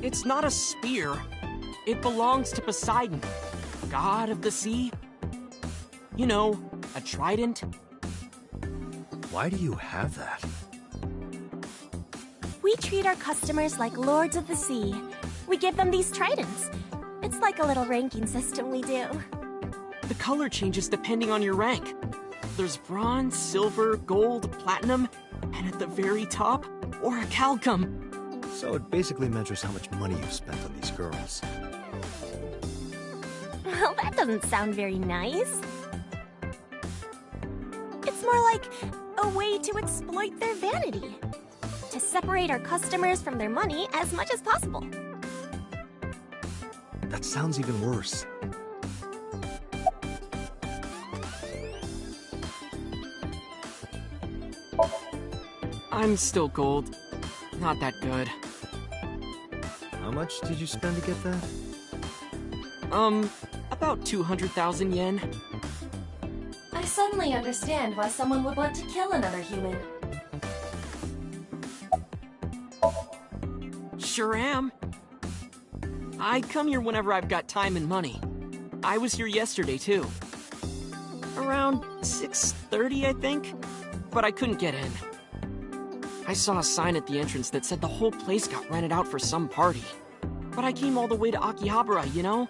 It's not a spear. It belongs to Poseidon, god of the sea. You know, a trident. Why do you have that? We treat our customers like lords of the sea. We give them these tridents. It's like a little ranking system we do. The color changes depending on your rank. There's bronze, silver, gold, platinum, and at the very top, orichalcum. So it basically measures how much money you've spent on these girls. Well, that doesn't sound very nice. It's more like a way to exploit their vanity. To separate our customers from their money as much as possible. That sounds even worse. I'm still gold. Not that good. How much did you spend to get that? About 200,000 yen. I suddenly understand why someone would want to kill another human. Sure am. I come here whenever I've got time and money. I was here yesterday, too. Around 6:30, I think? But I couldn't get in. I saw a sign at the entrance that said the whole place got rented out for some party. But I came all the way to Akihabara, you know?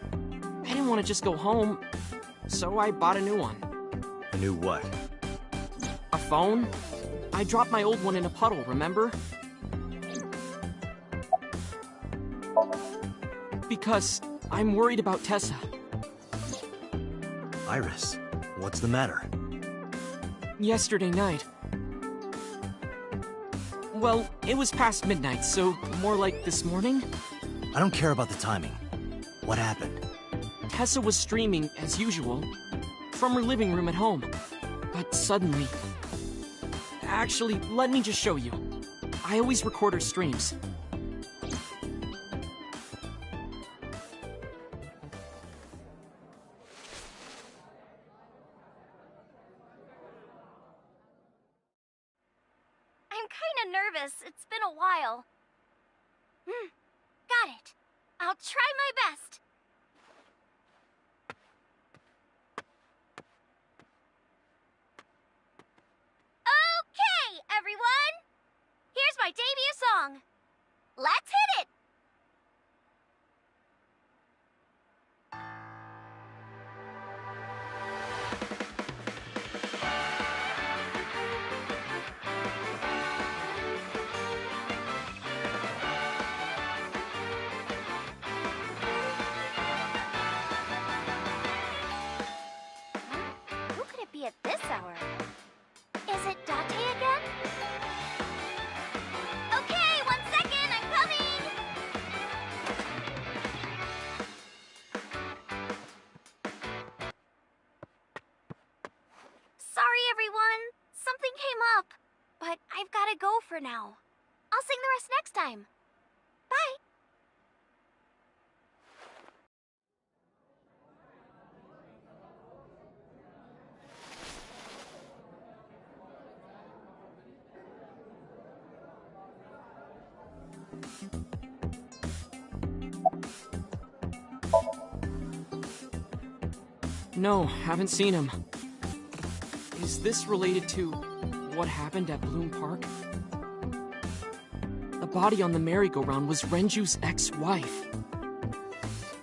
I didn't want to just go home, so I bought a new one. A new what? A phone? I dropped my old one in a puddle, remember? Because I'm worried about Tessa. Iris, What's the matter? Yesterday night. Well, it was past midnight, so more like this morning? I don't care about the timing. What happened? Tessa was streaming, as usual, from her living room at home. But suddenly... Actually, let me just show you. I always record her streams. It's been a while. Got it. I'll try my best. Okay, everyone! Here's my debut song. Let's hit it! At this hour. Is it Date again? Okay, 1 second, I'm coming! Sorry, everyone. Something came up. But I've gotta go for now. I'll sing the rest next time. Bye! No, haven't seen him. Is this related to what happened at Bloom Park? The body on the merry-go-round was Renju's ex-wife.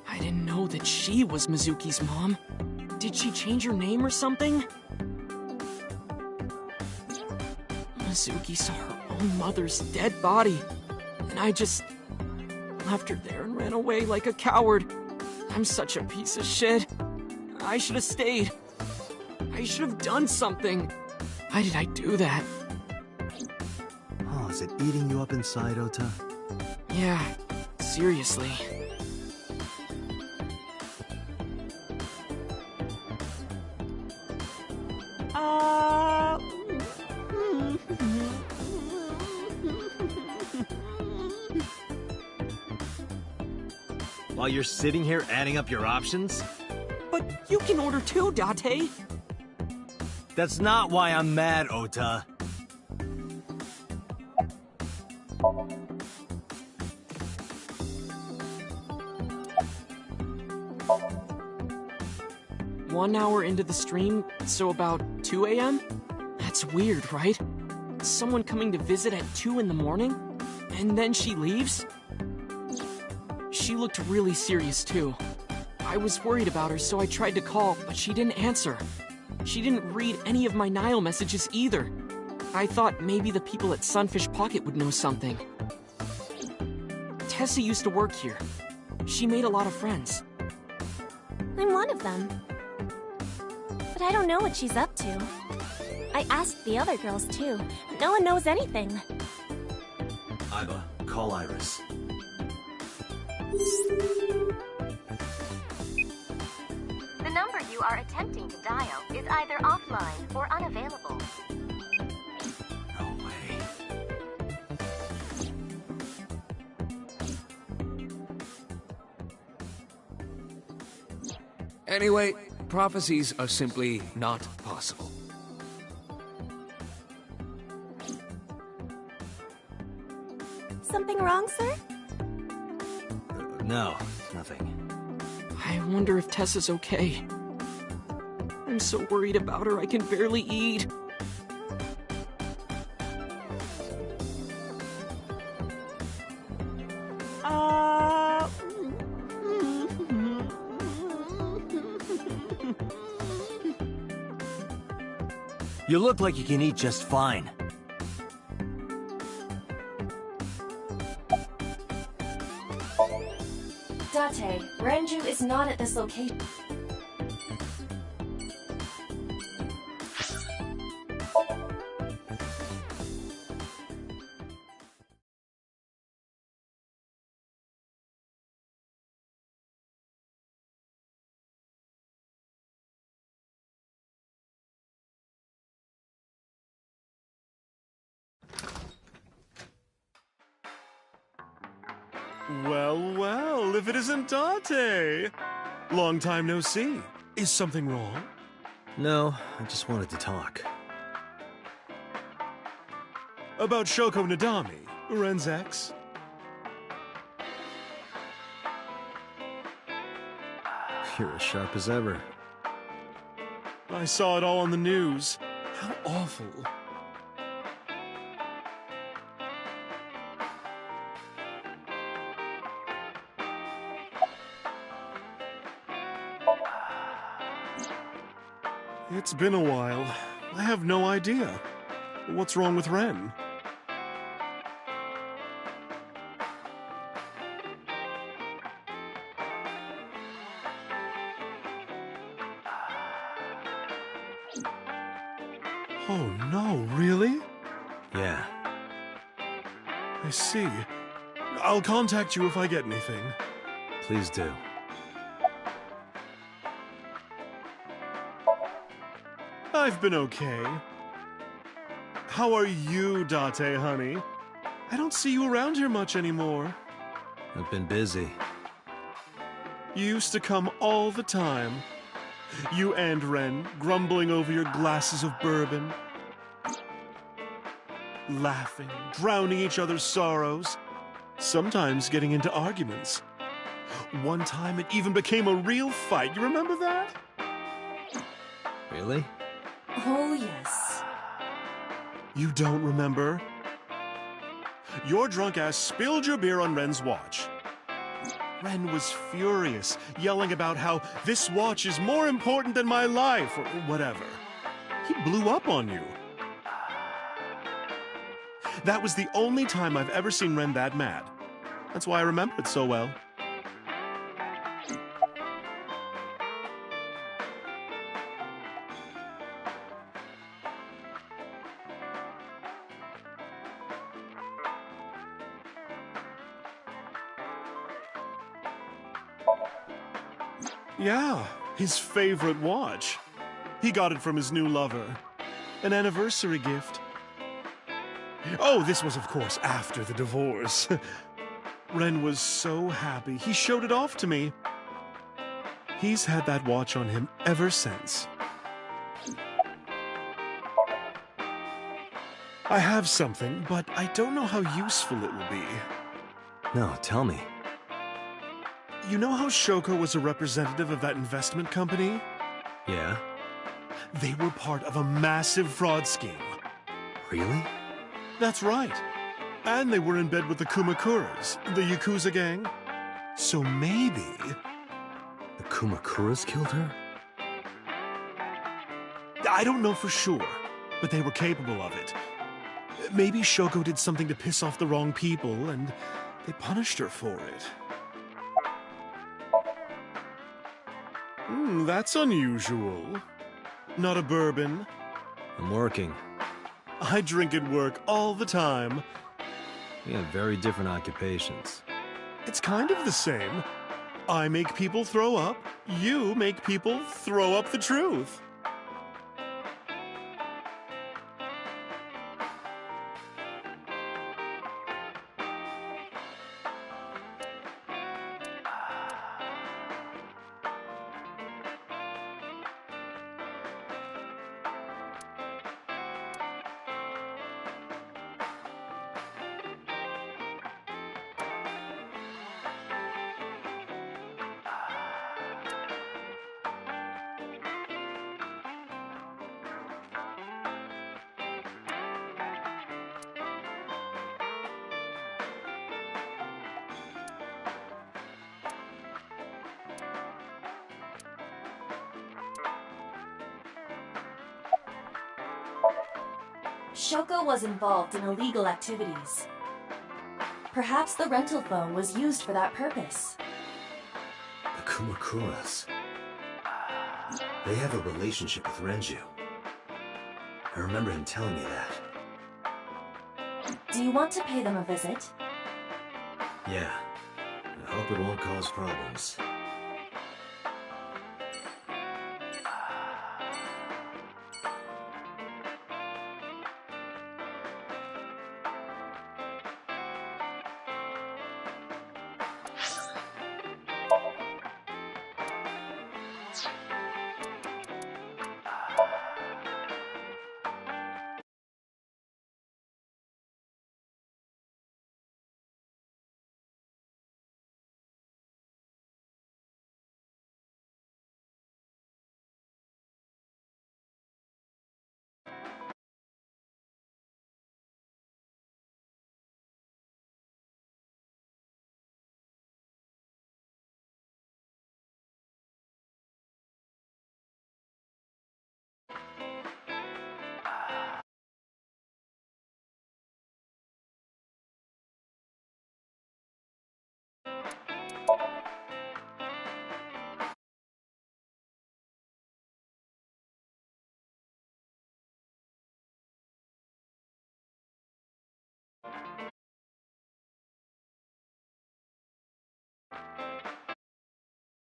I didn't know that she was Mizuki's mom. Did she change her name or something? Mizuki saw her own mother's dead body, and I just left her there and ran away like a coward. I'm such a piece of shit. I should have stayed. I should have done something. Why did I do that? Oh, is it eating you up inside, Ota? Yeah, seriously. While you're sitting here adding up your options? But you can order too, Date. That's not why I'm mad, Ota. One hour into the stream, so about 2 a.m.? That's weird, right? Someone coming to visit at 2 in the morning? And then she leaves? She looked really serious, too. I was worried about her, so I tried to call, but she didn't answer. She didn't read any of my Nile messages either. I thought maybe the people at Sunfish Pocket would know something. Tessa used to work here. She made a lot of friends. I'm one of them. But I don't know what she's up to. I asked the other girls too. No one knows anything. Aiba, call Iris. The number you are attempting to dial is either offline or unavailable. No way. Anyway, prophecies are simply not possible. Something wrong, sir? No, nothing. I wonder if Tessa's okay. I'm so worried about her I can barely eat. You look like you can eat just fine. Date, Renju is not at this location. Well, well, if it isn't Date! Long time no see. Is something wrong? No, I just wanted to talk. About Shoko Nadami, Ren's ex? You're as sharp as ever. I saw it all on the news. How awful. It's been a while. I have no idea. What's wrong with Ren? Oh no, really? Yeah. I see. I'll contact you if I get anything. Please do. I've been okay. How are you, Date, honey? I don't see you around here much anymore. I've been busy. You used to come all the time. You and Ren, grumbling over your glasses of bourbon. Laughing, drowning each other's sorrows. Sometimes getting into arguments. One time it even became a real fight. You remember that? Really? Oh, yes. You don't remember? Your drunk ass spilled your beer on Ren's watch. Ren was furious, yelling about how this watch is more important than my life, or whatever. He blew up on you. That was the only time I've ever seen Ren that mad. That's why I remember it so well. Yeah, his favorite watch. He got it from his new lover. An anniversary gift. Oh, this was, of course, after the divorce. Ren was so happy. He showed it off to me. He's had that watch on him ever since. I have something, but I don't know how useful it will be. No, tell me. You know how Shoko was a representative of that investment company? Yeah? They were part of a massive fraud scheme. Really? That's right. And they were in bed with the Kumakuras, the Yakuza gang. So maybe... The Kumakuras killed her? I don't know for sure, but they were capable of it. Maybe Shoko did something to piss off the wrong people, and they punished her for it. That's unusual. Not a bourbon. I'm working. I drink at work all the time. We have very different occupations. It's kind of the same. I make people throw up. You make people throw up the truth. Shoko was involved in illegal activities. Perhaps the rental phone was used for that purpose. The Kumakuras. They have a relationship with Renju. I remember him telling me that. Do you want to pay them a visit? Yeah. I hope it won't cause problems.